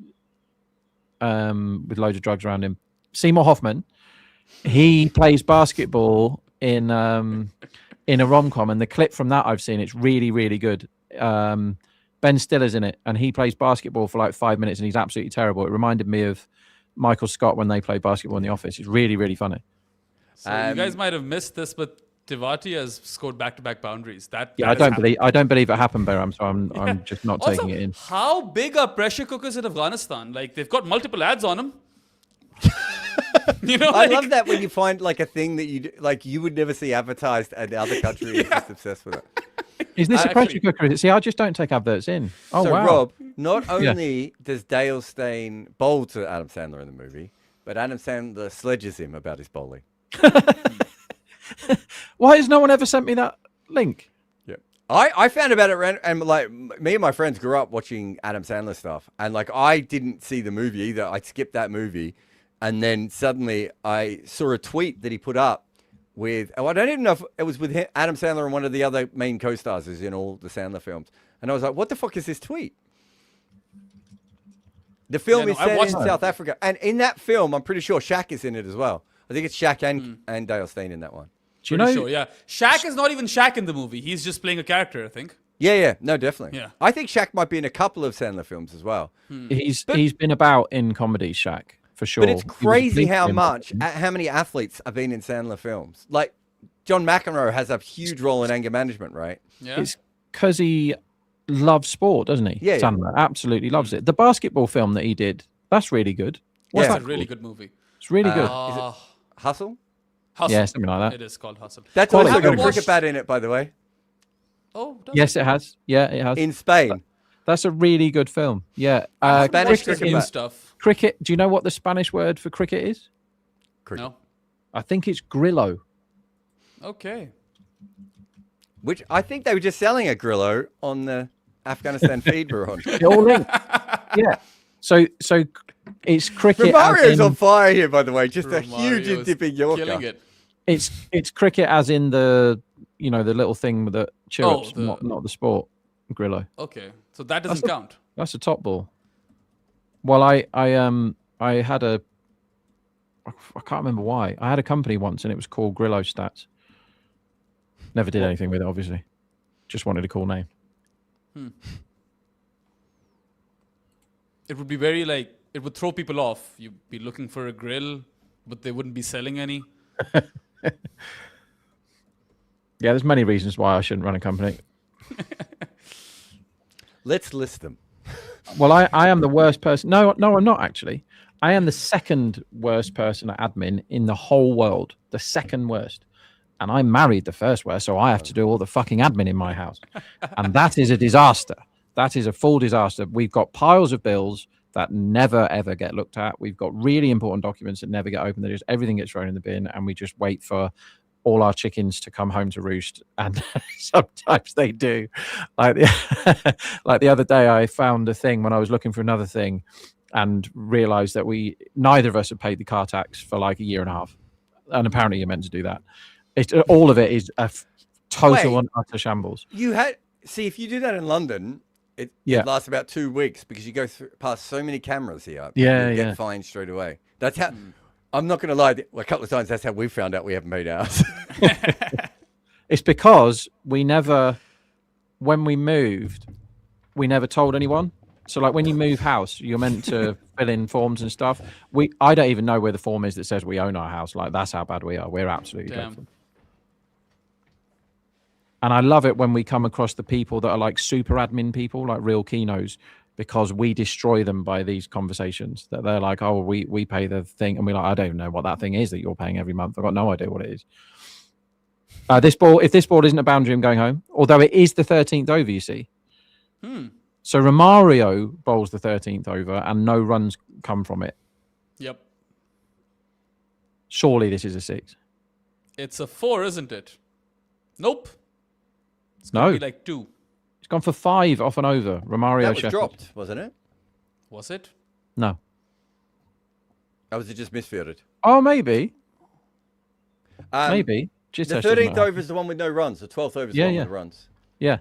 with loads of drugs around him. Seymour Hoffman. He plays basketball in a rom-com, and the clip from that I've seen, it's really, really good. Ben Stiller's in it, and he plays basketball for like 5 minutes, and he's absolutely terrible. It reminded me of Michael Scott when they played basketball in The Office. It's really, really funny. So you guys might have missed this, but Tivati has scored back-to-back boundaries. Yeah, that I has don't happened. believe it happened, Behram. So I'm just not Also, taking it in. how big are pressure cookers in Afghanistan? Like, they've got multiple ads on them. You know, I like, love that when you find like a thing that you would never see advertised, and the other country is just obsessed with it. Is this a pressure Actually- cooker? Is it? See, I just don't take adverts in. Oh So wow. Rob, not only does Dale Steyn bowl to Adam Sandler in the movie, but Adam Sandler sledges him about his bowling. Why has no one ever sent me that link? Yeah, I found about it, and like me and my friends grew up watching Adam Sandler stuff, and like I didn't see the movie either. I skipped that movie, and then suddenly I saw a tweet that he put up with, I don't even know if it was with Adam Sandler and one of the other main co-stars who's in all the Sandler films, and I was like, what the fuck is this tweet? The film is I set watched in that. South Africa, and in that film, I'm pretty sure Shaq is in it as well. I think it's Shaq and Dale Steyn in that one. Do you pretty know? sure, yeah. Shaq is not even Shaq in the movie. He's just playing a character, I think. Yeah, no, definitely. Yeah. I think Shaq might be in a couple of Sandler films as well. He's been about in comedy, Shaq, for sure. But it's He was crazy big how in- how many athletes have been in Sandler films. Like John McEnroe has a huge role in anger management, right? Yeah. It's because he loves sport, doesn't he? Yeah. Sandler absolutely loves it. The basketball film that he did, that's really good. What's Yeah. It's that a really called? good movie. It's really good. Hustle? Hustle. Yeah, something like that. It is called Hustle. That's Quality also got a film. cricket bat in it, by the way. Oh, does Yes, it has. Yeah, it has. In Spain. That's a really good film. Yeah. Spanish cricket cricket new bat. stuff. Cricket. Do you know what the Spanish word for cricket is? Cricket. No. I think it's grillo. Okay. Which I think they were just selling a Grillo on the Afghanistan feed we're on. It all linked. Yeah. So it's cricket. as Mario's in- on fire here, by the way. Just a huge Romario's dipping Yorker. Killing it. It's cricket as in the the little thing with the chirrups, the- not the sport. Grillo. Okay. So that doesn't count. That's a top ball. Well, I had I can't remember why. I had a company once and it was called Grillo Stats. Never did anything with it, obviously. Just wanted a cool name. It would be very like, it would throw people off. You'd be looking for a grill, but they wouldn't be selling any. Yeah, there's many reasons why I shouldn't run a company. Let's list them. Well, I am the worst person. No, I'm not actually. I am the second worst person at admin in the whole world. The second worst. And I married the first worst, so I have to do all the fucking admin in my house. And that is a disaster. That is a full disaster. We've got piles of bills that never, ever get looked at. We've got really important documents that never get opened. Everything gets thrown in the bin, and we just wait for all our chickens to come home to roost, and sometimes they do. Like the other day, I found a thing when I was looking for another thing, and realised that neither of us had paid the car tax for like a year and a half, and apparently you're meant to do that. All of it is a total Wait. and utter shambles. See, if you do that in London, it lasts about 2 weeks because you go past so many cameras here. Yeah, you yeah. get fined straight away. That's how. I'm not going to lie. A couple of times, that's how we found out we haven't paid ours. It's because when we moved, we never told anyone. So like when you move house, you're meant to fill in forms and stuff. I don't even know where the form is that says we own our house. Like that's how bad we are. We're absolutely Damn. dreadful. And I love it when we come across the people that are like super admin people, like real keynos, because we destroy them by these conversations. That they're like, oh, we pay the thing, and we're like, I don't even know what that thing is that you're paying every month. I've got no idea what it is. If this ball isn't a boundary, I'm going home. Although it is the 13th over, you see. So Romario bowls the 13th over, and no runs come from it. Yep. Surely this is a 6. It's a 4, isn't it? Nope. It's No. gonna be like 2. It's gone for 5 off and over. Romario That was Sheffield. dropped, wasn't it? Was it? No. Or was it just misfielded? Oh, maybe. Um, Maybe. The Jitesh doesn't 13th know. over is the one with no runs. The 12th over is the Yeah, one yeah. with runs. Yeah.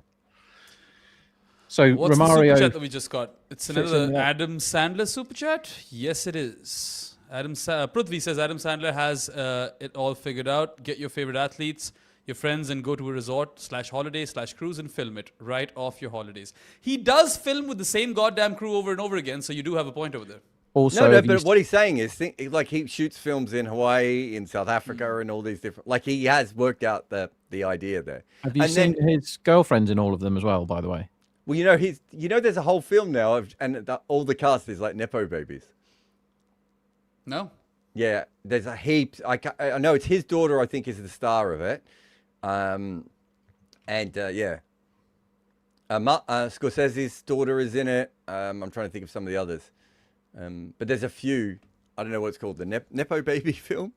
So What's the Romario. super chat that we just got? It's Fits in another that. Adam Sandler super chat. Yes, it is. Prithvi says Adam Sandler has it all figured out. Get your favorite athletes, your friends, and go to a resort/holiday/cruise and film it right off your holidays. He does film with the same goddamn crew over and over again, so you do have a point over there. Also, No, have but you- what he's saying is, like, he shoots films in Hawaii, in South Africa, and all these different. Like, he has worked out the idea there. have you and seen his girlfriends in all of them as well? By the way. Well, there's a whole film now, and all the cast is like nepo babies. No? Yeah, there's a heap. I know it's his daughter. I think is the star of it. Yeah. Scorsese's daughter is in it. I'm trying to think of some of the others. But there's a few. I don't know what it's called. The nepo baby film.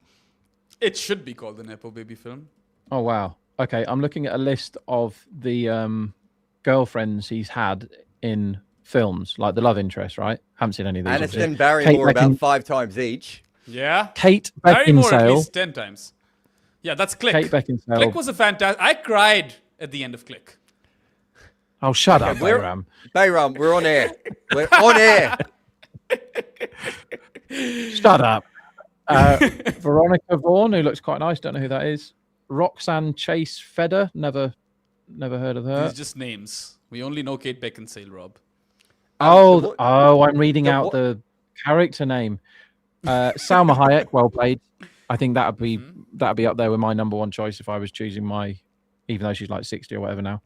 It should be called the Nepo Baby film. Oh wow. Okay, I'm looking at a list of the girlfriends he's had in films, like the love interest. Right? Haven't seen any of these. obviously. Aniston Barrymore Kate about Beckin- 5 times each. Yeah? Kate Barrymore at Beckinsale. least 10 times. Yeah, that's Click. Kate Beckinsale. Click was a fantastic... I cried at the end of Click. Oh, shut up, we're- Bayram. Bayram, we're on air. We're on air. Shut up. Veronica Vaughan, who looks quite nice. Don't know who that is. Roxanne Chase Feder. Never heard of her. These just names. We only know Kate Beckinsale, Rob. I'm reading the out what- the character name. Salma Hayek, well played. I think that'd be up there with my number one choice if I was choosing even though she's like 60 or whatever now.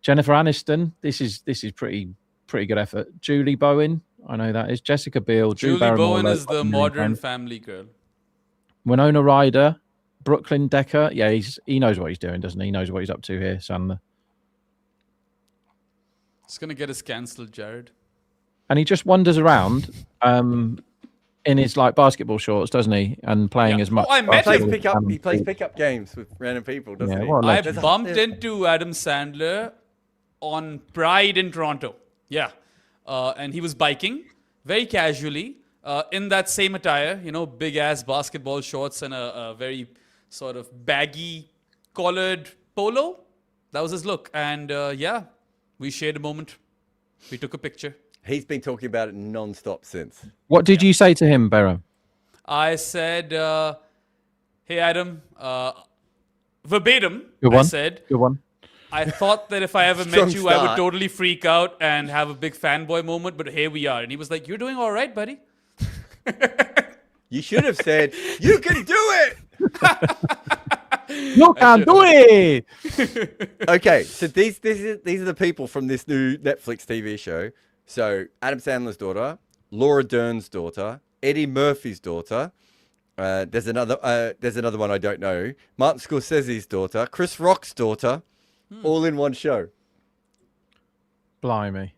Jennifer Aniston. This is pretty good effort. Julie Bowen. I know that is. Jessica Biel. Drew Julie Barrymore, Bowen is Rose the Byrne, modern family girl. Winona Ryder. Brooklyn Decker. Yeah, he knows what he's doing, doesn't he? He knows what he's up to here, Sandler. It's going to get us cancelled, Jared. And he just wanders around in his like basketball shorts, doesn't he? And playing Yeah. as much. Oh, I met him. He plays pickup games with random people, doesn't Yeah, he? what a I legend. bumped into Adam Sandler on Pride in Toronto. Yeah. And he was biking very casually in that same attire, big ass basketball shorts and a very sort of baggy collared polo. That was his look. And we shared a moment. We took a picture. He's been talking about it non-stop since. What did you say to him, Barrow? I said, hey, Adam, verbatim, Good I one. said, Good one. I thought that if I ever Strong met you, I would start. totally freak out and have a big fanboy moment, but here we are. And he was like, you're doing all right, buddy. You should have said, "You can do it." You can do it. Okay, so these are the people from this new Netflix TV show. So Adam Sandler's daughter, Laura Dern's daughter, Eddie Murphy's daughter. There's another one I don't know. Martin Scorsese's daughter, Chris Rock's daughter, all in one show. Blimey.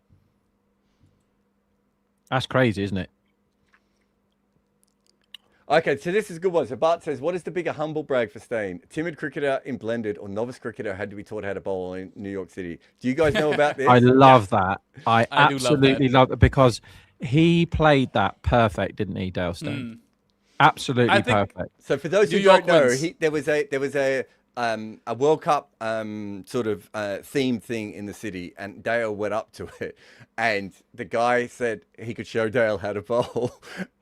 That's crazy, isn't it? Okay, so this is a good one. So Bart says, what is the bigger humble brag for Stain? Timid cricketer in blended or novice cricketer had to be taught how to bowl in New York City? Do you guys know about this? I love that. I I do love absolutely that. love it because he played that perfect, didn't he, Dale Stone? Absolutely I think- perfect. So for those New who York don't know, wins. there was a World Cup sort of theme thing in the city, and Dale went up to it, and the guy said he could show Dale how to bowl,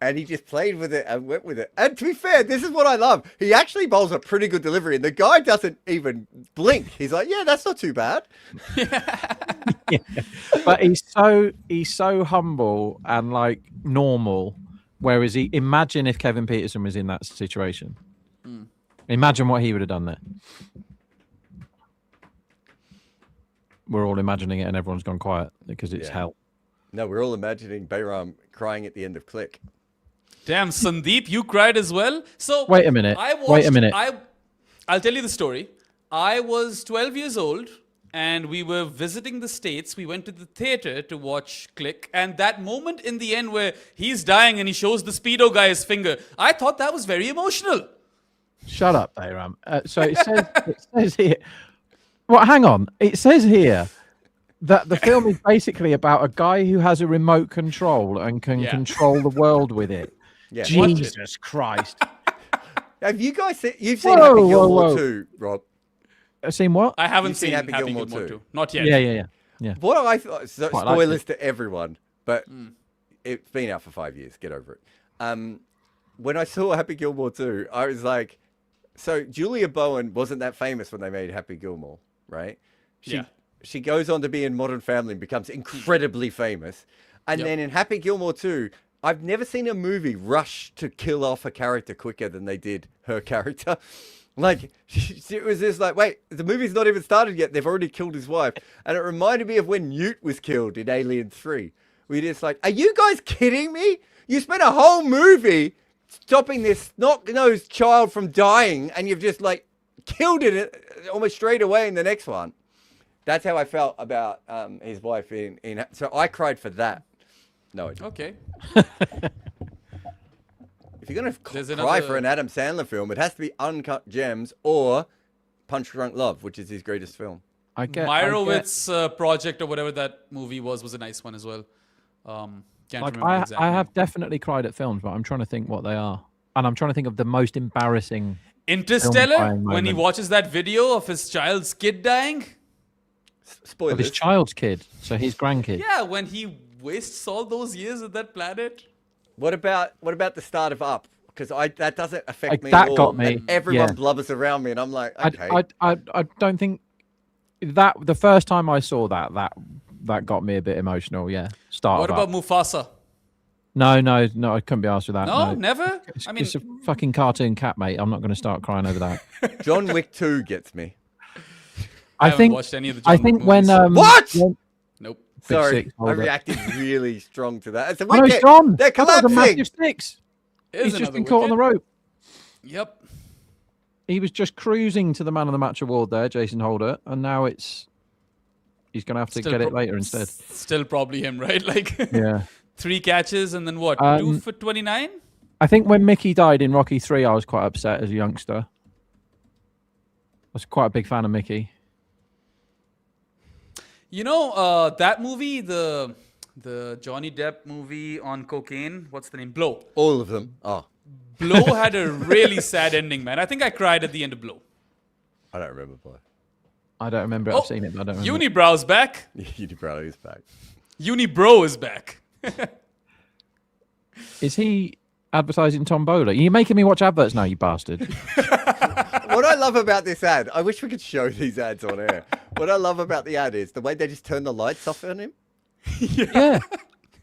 and he just played with it and went with it. And to be fair, this is what I love. He actually bowls a pretty good delivery, and the guy doesn't even blink. He's like, "Yeah, that's not too bad." But he's so humble and like normal. Whereas imagine if Kevin Peterson was in that situation. Imagine what he would have done there. We're all imagining it and everyone's gone quiet because it's Yeah. hell. No, we're all imagining Bayram crying at the end of Click. Damn, Sandeep, you cried as well. So Wait a minute. Wait a minute. I'll tell you the story. I was 12 years old, and we were visiting the States. We went to the theater to watch Click, and that moment in the end where he's dying and he shows the Speedo guy his finger, I thought that was very emotional. Shut up, Bayram. So it says here. Well, hang on. It says here that the film is basically about a guy who has a remote control and can control the world with it. Yeah. Jesus Christ. Have you guys seen? You've seen Happy Gilmore 2, Rob? Seen what? I haven't You've seen seen Happy Happy Gilmore Gilmore 2. 2. Not yet. Yeah. What I thought, Quite liked spoilers it. to everyone, but it's been out for 5 years. Get over it. When I saw Happy Gilmore 2, I was like, so Julia Bowen wasn't that famous when they made Happy Gilmore, right? She goes on to be in Modern Family and becomes incredibly famous. And then in Happy Gilmore 2, I've never seen a movie rush to kill off a character quicker than they did her character. Like, it was just like, wait, the movie's not even started yet. They've already killed his wife. And it reminded me of when Newt was killed in Alien 3. We're just like, are you guys kidding me? You spent a whole movie stopping this snot-nosed child from dying, and you've just, like, killed it almost straight away in the next one. That's how I felt about his wife in. So I cried for that. No. Okay. If you're going to cry for an Adam Sandler film, it has to be Uncut Gems or Punch Drunk Love, which is his greatest film. Meyerowitz project or whatever that movie was a nice one as well. Can't remember exactly. I have definitely cried at films, but I'm trying to think what they are. And I'm trying to think of the most embarrassing Interstellar, when he watches that video of his child's kid dying. Spoilers. Of his child's kid, so his grandkid. Yeah, when he wastes all those years at that planet. What about the start of Up? Because that doesn't affect me that at all. got me. And everyone blubbers around me, and I'm like, okay. I don't think that the first time I saw that got me a bit emotional. Yeah. What about Mufasa? No, I couldn't be asked with that. No, never. It's a fucking cartoon cat, mate. I'm not going to start crying over that. John Wick 2 gets me. I haven't watched any of the John Wick when movies. What? Nope. Sorry, I reacted really strong to that. It's a Oh, no, wicket. John. They're collapsing. Massive sticks. He's just been caught on the rope. Yep. He was just cruising to the man of the match award there, Jason Holder, and now he's going to have to get it later instead. Still probably him, right? Like, yeah. 3 catches and then what? 2 for 29? I think when Mickey died in Rocky 3, I was quite upset as a youngster. I was quite a big fan of Mickey. You know, that movie, the Johnny Depp movie on cocaine, what's the name? Blow. All of them. Oh. Blow had a really sad ending, man. I think I cried at the end of Blow. I don't remember, boy. I don't remember. I've seen it, but I don't remember. Unibrow's back. Unibrow is back. Unibro is back. Is he advertising Tombola? You're making me watch adverts now, you bastard. What I love about this ad, I wish we could show these ads on air. What I love about the ad is the way they just turn the lights off on him. Yeah.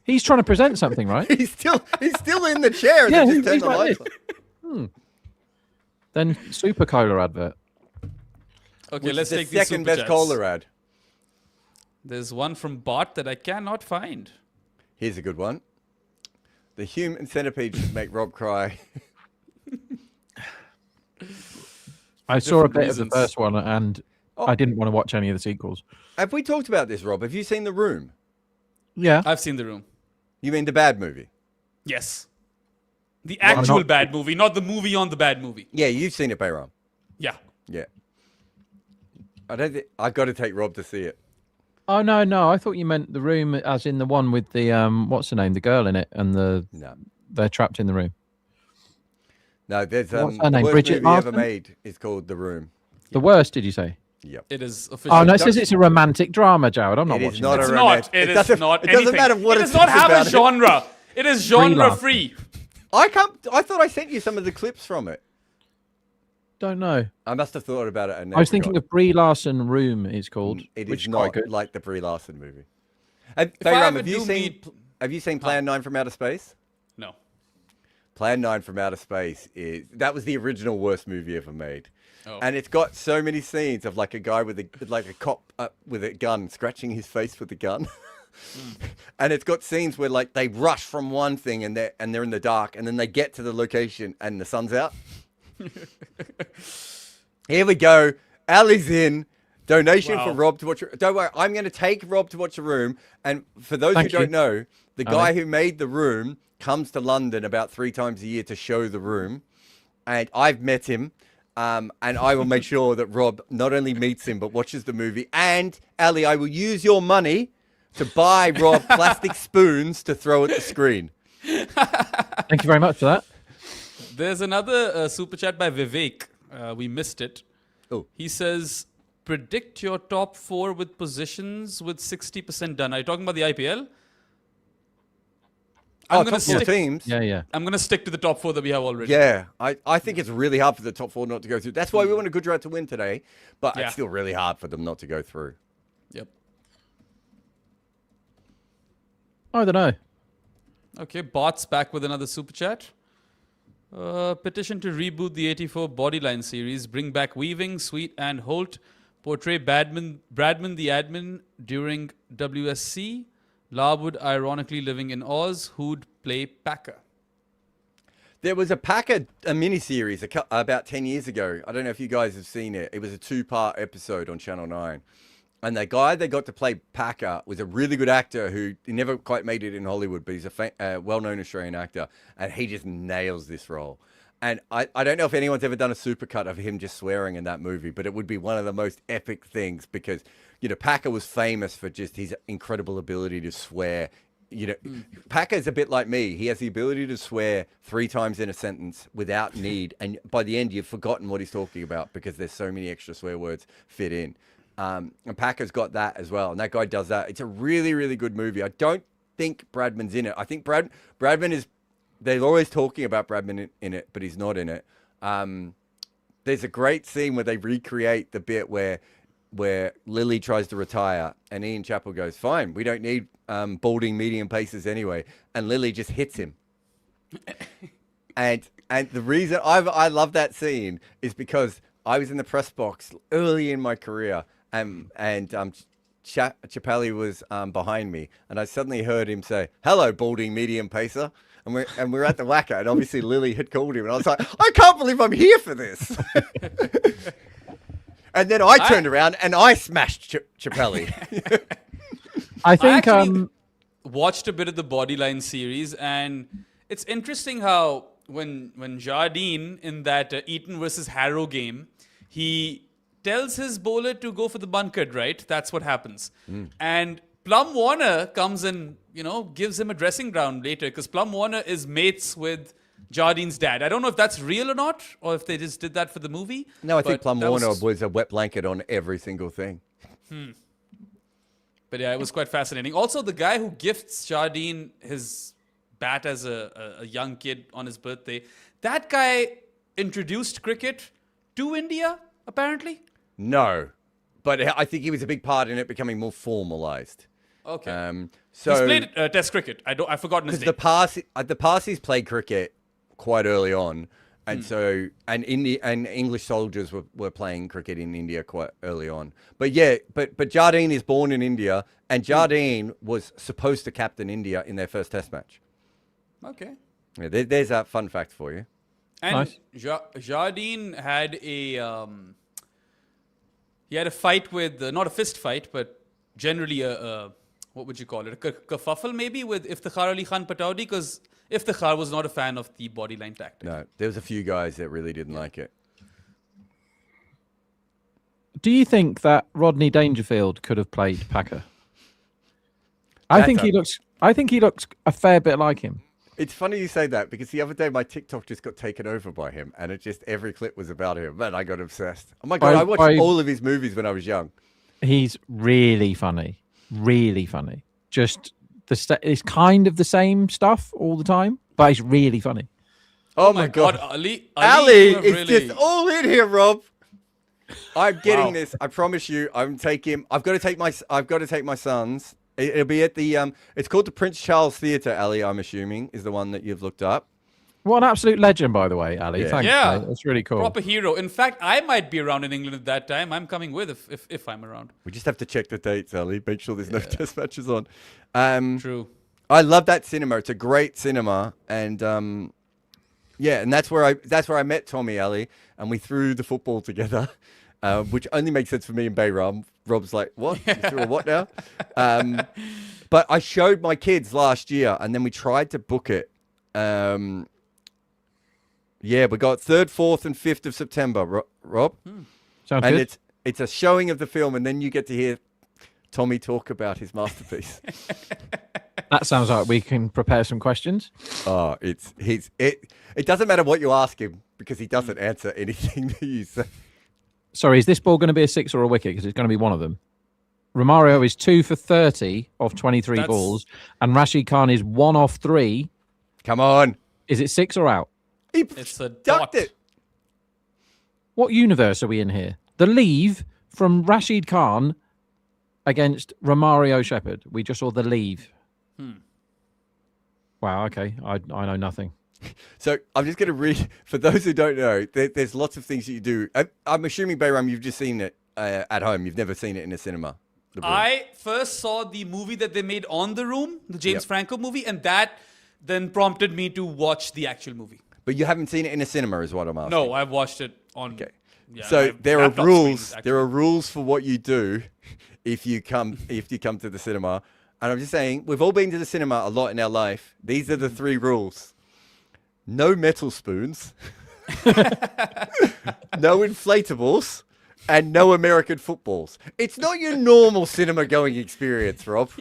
He's trying to present something, right? He's still in the chair and Yeah, they just turn he's the like lights this. on. Then Super Cola advert. Okay, Which let's is take the these second super best chats. cola ad. There's one from Bot that I cannot find. Here's a good one. The human centipede should make Rob cry. I saw a different bit of the reasons. first one and I didn't want to watch any of the sequels. Have we talked about this, Rob? Have you seen The Room? Yeah. I've seen The Room. You mean the bad movie? Yes. The actual not- bad movie, not the movie on the bad movie. Yeah, you've seen it, Bayram. Yeah. Yeah. I got to take Rob to see it. Oh, no. I thought you meant The Room as in the one with the, what's her name? The girl in it and No. they're trapped in the room. No, there's What's her the name? worst Bridget movie ever Marsden? made is called The Room. The worst, did you say? Yep. It is official. Oh, no, it says it's a romantic drama, Jared. I'm not It is watching not it. a It's romance. not. It is doesn't- not It doesn't anything. matter what it it does not says have about a it. genre. It is genre free. I thought I sent you some of the clips from it. Don't know. I must have thought about it. And I was thinking of Brie Larson Room, it's called. It which is is quite not good. like the Brie Larson movie. If I Bayram, ever have you do seen? meet- Have you seen Plan 9 from Outer Space? No. Plan 9 from Outer Space that was the original worst movie ever made. Oh. And it's got so many scenes of like a guy with a cop with a gun scratching his face with a gun. And it's got scenes where like they rush from one thing and they're in the dark, and then they get to the location and the sun's out. Here we go. Ali's in. Donation for Rob to watch. Don't worry, I'm going to take Rob to watch a room. And for those who don't know, the guy who made the room comes to London about 3 times a year to show the room. And I've met him. And I will make sure that Rob not only meets him, but watches the movie. And Ali, I will use your money to buy Rob plastic spoons to throw at the screen. Thank you very much for that. There's another super chat by Vivek. We missed it. Oh. He says, predict your top 4 with positions with 60% done. Are you talking about the IPL? I'm top 4 teams. Yeah. I'm going to stick to the top 4 that we have already. Yeah, I think it's really hard for the top 4 not to go through. That's why we want a Gujarat to win today, but it's still really hard for them not to go through. Yep. I don't know. Okay, Bart's back with another super chat. Petition to reboot the 84 Bodyline series. Bring back Weaving, Sweet, and Holt. Portray Bradman the admin during WSC. Larwood ironically living in Oz. Who'd play Packer? There was a Packer mini-series about 10 years ago. I don't know if you guys have seen it. It was a 2-part episode on Channel 9. And the guy that got to play Packer was a really good actor who never quite made it in Hollywood, but he's a well-known Australian actor. And he just nails this role. And I don't know if anyone's ever done a supercut of him just swearing in that movie, but it would be one of the most epic things because, you know, Packer was famous for just his incredible ability to swear. You know, Packer's a bit like me. He has the ability to swear 3 times in a sentence without need. And by the end, you've forgotten what he's talking about because there's so many extra swear words fit in. And Packer's got that as well. And that guy does that. It's a really, really good movie. I don't think Bradman's in it. I think Bradman is... They're always talking about Bradman in it, but he's not in it. There's a great scene where they recreate the bit where Lily tries to retire and Ian Chappell goes, fine, we don't need balding medium pacers anyway. And Lily just hits him. and the reason I love that scene is because I was in the press box early in my career and Chappelli was behind me. And I suddenly heard him say, hello, balding medium pacer. And we're at the Wacker, and obviously Lily had called him, and I was like, I can't believe I'm here for this. And then I turned around and I smashed Chappelli. I think I watched a bit of the Bodyline series, and it's interesting how when Jardine in that Eton versus Harrow game, he tells his bowler to go for the bunkered, right? That's what happens. And Plum Warner comes and, you know, gives him a dressing ground later because Plum Warner is mates with Jardine's dad. I don't know if that's real or not, or if they just did that for the movie. No, I think Plum Warner was a wet blanket on every single thing. But yeah, it was quite fascinating. Also, the guy who gifts Jardine his bat as a young kid on his birthday, that guy introduced cricket to India, apparently? No, but I think he was a big part in it becoming more formalized. Okay. So he's played Test cricket. I've forgotten his name. The Parsis played cricket quite early on, and so English soldiers were playing cricket in India quite early on. But yeah, but Jardine is born in India, and Jardine was supposed to captain India in their first Test match. Okay. Yeah, there's a fun fact for you. And Nice. Jardine had he had a fight with not a fist fight, but generally a what would you call it? A kerfuffle maybe with Iftikhar Ali Khan Pataudi, because Iftikhar was not a fan of the bodyline tactic. No, there was a few guys that really didn't like it. Do you think that Rodney Dangerfield could have played Packer? I think he looks a fair bit like him. It's funny you say that because the other day my TikTok just got taken over by him, and every clip was about him, and I got obsessed. Oh my god, I watched all of his movies when I was young. He's really funny. Really funny. Just it's kind of the same stuff all the time, but he's really funny. Oh my god. Ali is just all in here, Rob. I'm getting this. I promise you. I've got to take my sons. It'll be at the it's called the Prince Charles Theatre, Ali, I'm assuming, is the one that you've looked up. What an absolute legend, by the way, Ali. Yeah. Thanks, Yeah. mate. That's really cool. Proper hero. In fact, I might be around in England at that time. I'm coming with if I'm around. We just have to check the dates, Ali. Make sure there's no test matches on. True. I love that cinema. It's a great cinema, and yeah, and that's where I met Tommy, Ali, and we threw the football together, which only makes sense for me and Bayram. Rob's like, what? You threw a what now? But I showed my kids last year, and then we tried to book it. Yeah, we got 3rd, 4th, and 5th of September, Rob. Sounds And good. it's a showing of the film, and then you get to hear Tommy talk about his masterpiece. That sounds like we can prepare some questions. Oh, it doesn't matter what you ask him because he doesn't answer anything that you say. Sorry, is this ball going to be a 6 or a wicket? Because it's going to be one of them. Romario is 2 for 30 off 23 balls, and Rashid Khan is 1 off 3. Come on. Is it 6 or out? It's a Ducked dot. it. What universe are we in here? The leave from Rashid Khan against Romario Shepherd. We just saw the leave. Wow, okay. I know nothing. So I'm just going to read, for those who don't know, there's lots of things that you do. I'm assuming, Bayram, you've just seen it at home. You've never seen it in a cinema. The Room. I first saw the movie that they made on The Room, the James Franco movie, and that then prompted me to watch the actual movie. But you haven't seen it in a cinema is what I'm asking. No, I've watched it on... Okay. Yeah, So my there are laptop rules. screens, There are rules for what you do if you come to the cinema. And I'm just saying, we've all been to the cinema a lot in our life. These are the 3 rules. No metal spoons. No inflatables. And no American footballs. It's not your normal cinema going experience, Rob.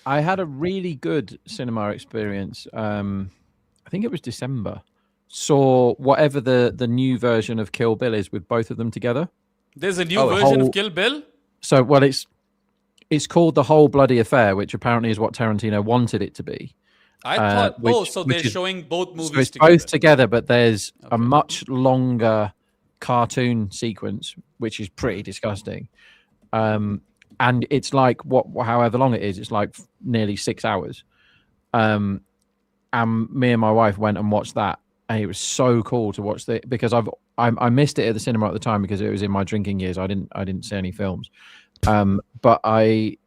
I had a really good cinema experience. I think it was December. Saw whatever the new version of Kill Bill is with both of them together. There's a new version of Kill Bill? So, well, it's called The Whole Bloody Affair, which apparently is what Tarantino wanted it to be. I thought, so they're which is- showing both movies So it's together. both together, but there's a much longer cartoon sequence, which is pretty disgusting. And it's like however long it is, it's like nearly 6 hours. And me and my wife went and watched that, and it was so cool to watch that because I missed it at the cinema at the time because it was in my drinking years. I didn't see any films, but I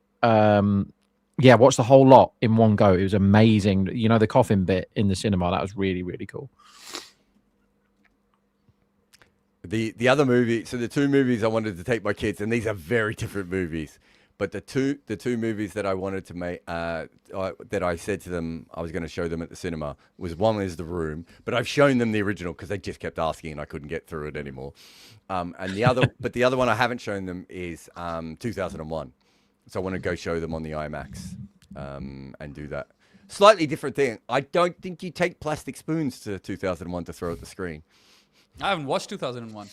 watched the whole lot in one go. It was amazing. You know, the coffin bit in the cinema, that was really, really cool. The other movie, so the 2 movies I wanted to take my kids, and these are very different movies, but the two movies that I wanted to make, that I said to them I was going to show them at the cinema one is The Room, but I've shown them the original because they just kept asking and I couldn't get through it anymore. And the other one I haven't shown them is 2001. So I want to go show them on the IMAX and do that. Slightly different thing. I don't think you take plastic spoons to 2001 to throw at the screen. I haven't watched 2001.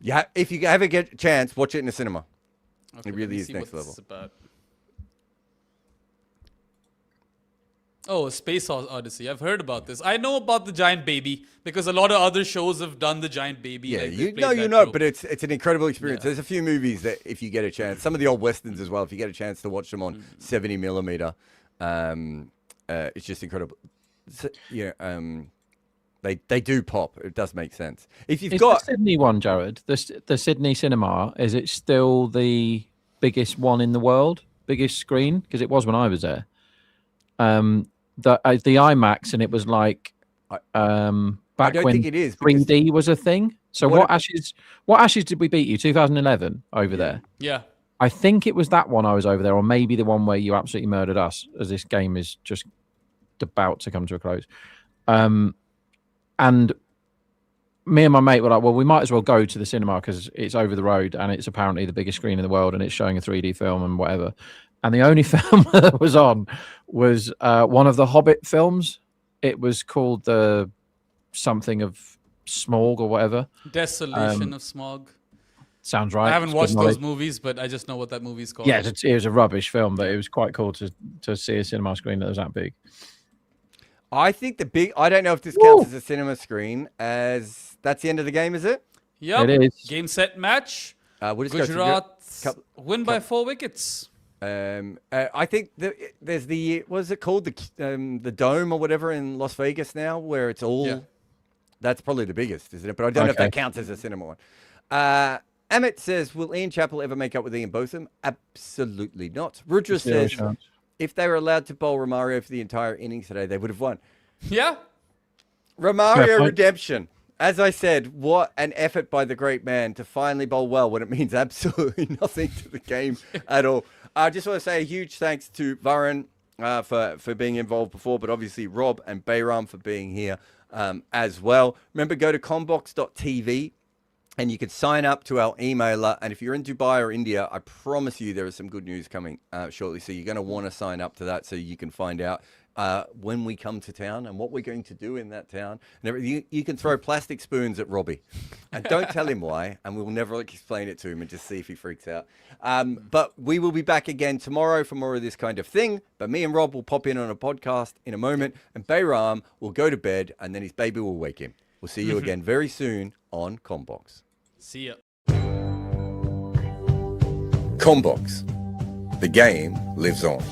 Yeah, if you ever get a chance, watch it in the cinema. Okay, It really let me is see next what this level. is about. Oh, Space Odyssey. I've heard about this. I know about the giant baby because a lot of other shows have done the giant baby. Yeah, like they've you played that know, trope. but it's an incredible experience. Yeah. There's a few movies that if you get a chance, some of the old westerns as well, if you get a chance to watch them on 70 millimeter, it's just incredible. So, yeah, they do pop. It does make sense. If you've Is got the Sydney one, Jared, the Sydney cinema, is it still the biggest one in the world? Biggest screen? Because it was when I was there. The IMAX, and it was like I back don't when think it is because 3D was a thing. So what Ashes did we beat you? 2011 over there. Yeah. I think it was that one I was over there, or maybe the one where you absolutely murdered us, as this game is just about to come to a close. And me and my mate were like, well, we might as well go to the cinema because it's over the road and it's apparently the biggest screen in the world and it's showing a 3D film and whatever. And the only film that was on was one of the Hobbit films. It was called the something of Smaug or whatever. Desolation of Smog. Sounds right. I haven't It's watched good those knowledge. movies, but I just know what that movie's called. Yeah, it was a rubbish film, but it was quite cool to see a cinema screen that was that big. I think I don't know if this counts as a cinema screen, as that's the end of the game, is it? Yep. It is. Game, set, match. We'll just go through Gujarat couple- win by 4 wickets. I think there's what is it called? The Dome or whatever in Las Vegas now, where it's all. Yeah. That's probably the biggest, isn't it? But I don't know if that Okay. counts as a cinema one. Amit says, will Ian Chappell ever make up with Ian Botham? Absolutely not. Rudra Zero says, chance. if they were allowed to bowl Romario for the entire innings today, they would have won. Yeah. Romario Fair point. redemption. As I said, what an effort by the great man to finally bowl well when it means absolutely nothing to the game at all. I just want to say a huge thanks to Varun for being involved before, but obviously Rob and Bayram for being here as well. Remember, go to combox.tv and you can sign up to our emailer. And if you're in Dubai or India, I promise you there is some good news coming shortly. So you're going to want to sign up to that so you can find out when we come to town and what we're going to do in that town. And everything. You can throw plastic spoons at Robbie. And don't tell him why, and we'll never explain it to him and just see if he freaks out. But we will be back again tomorrow for more of this kind of thing. But me and Rob will pop in on a podcast in a moment, and Bayram will go to bed, and then his baby will wake him. We'll see you again very soon on Combox. See ya. Combox. The game lives on.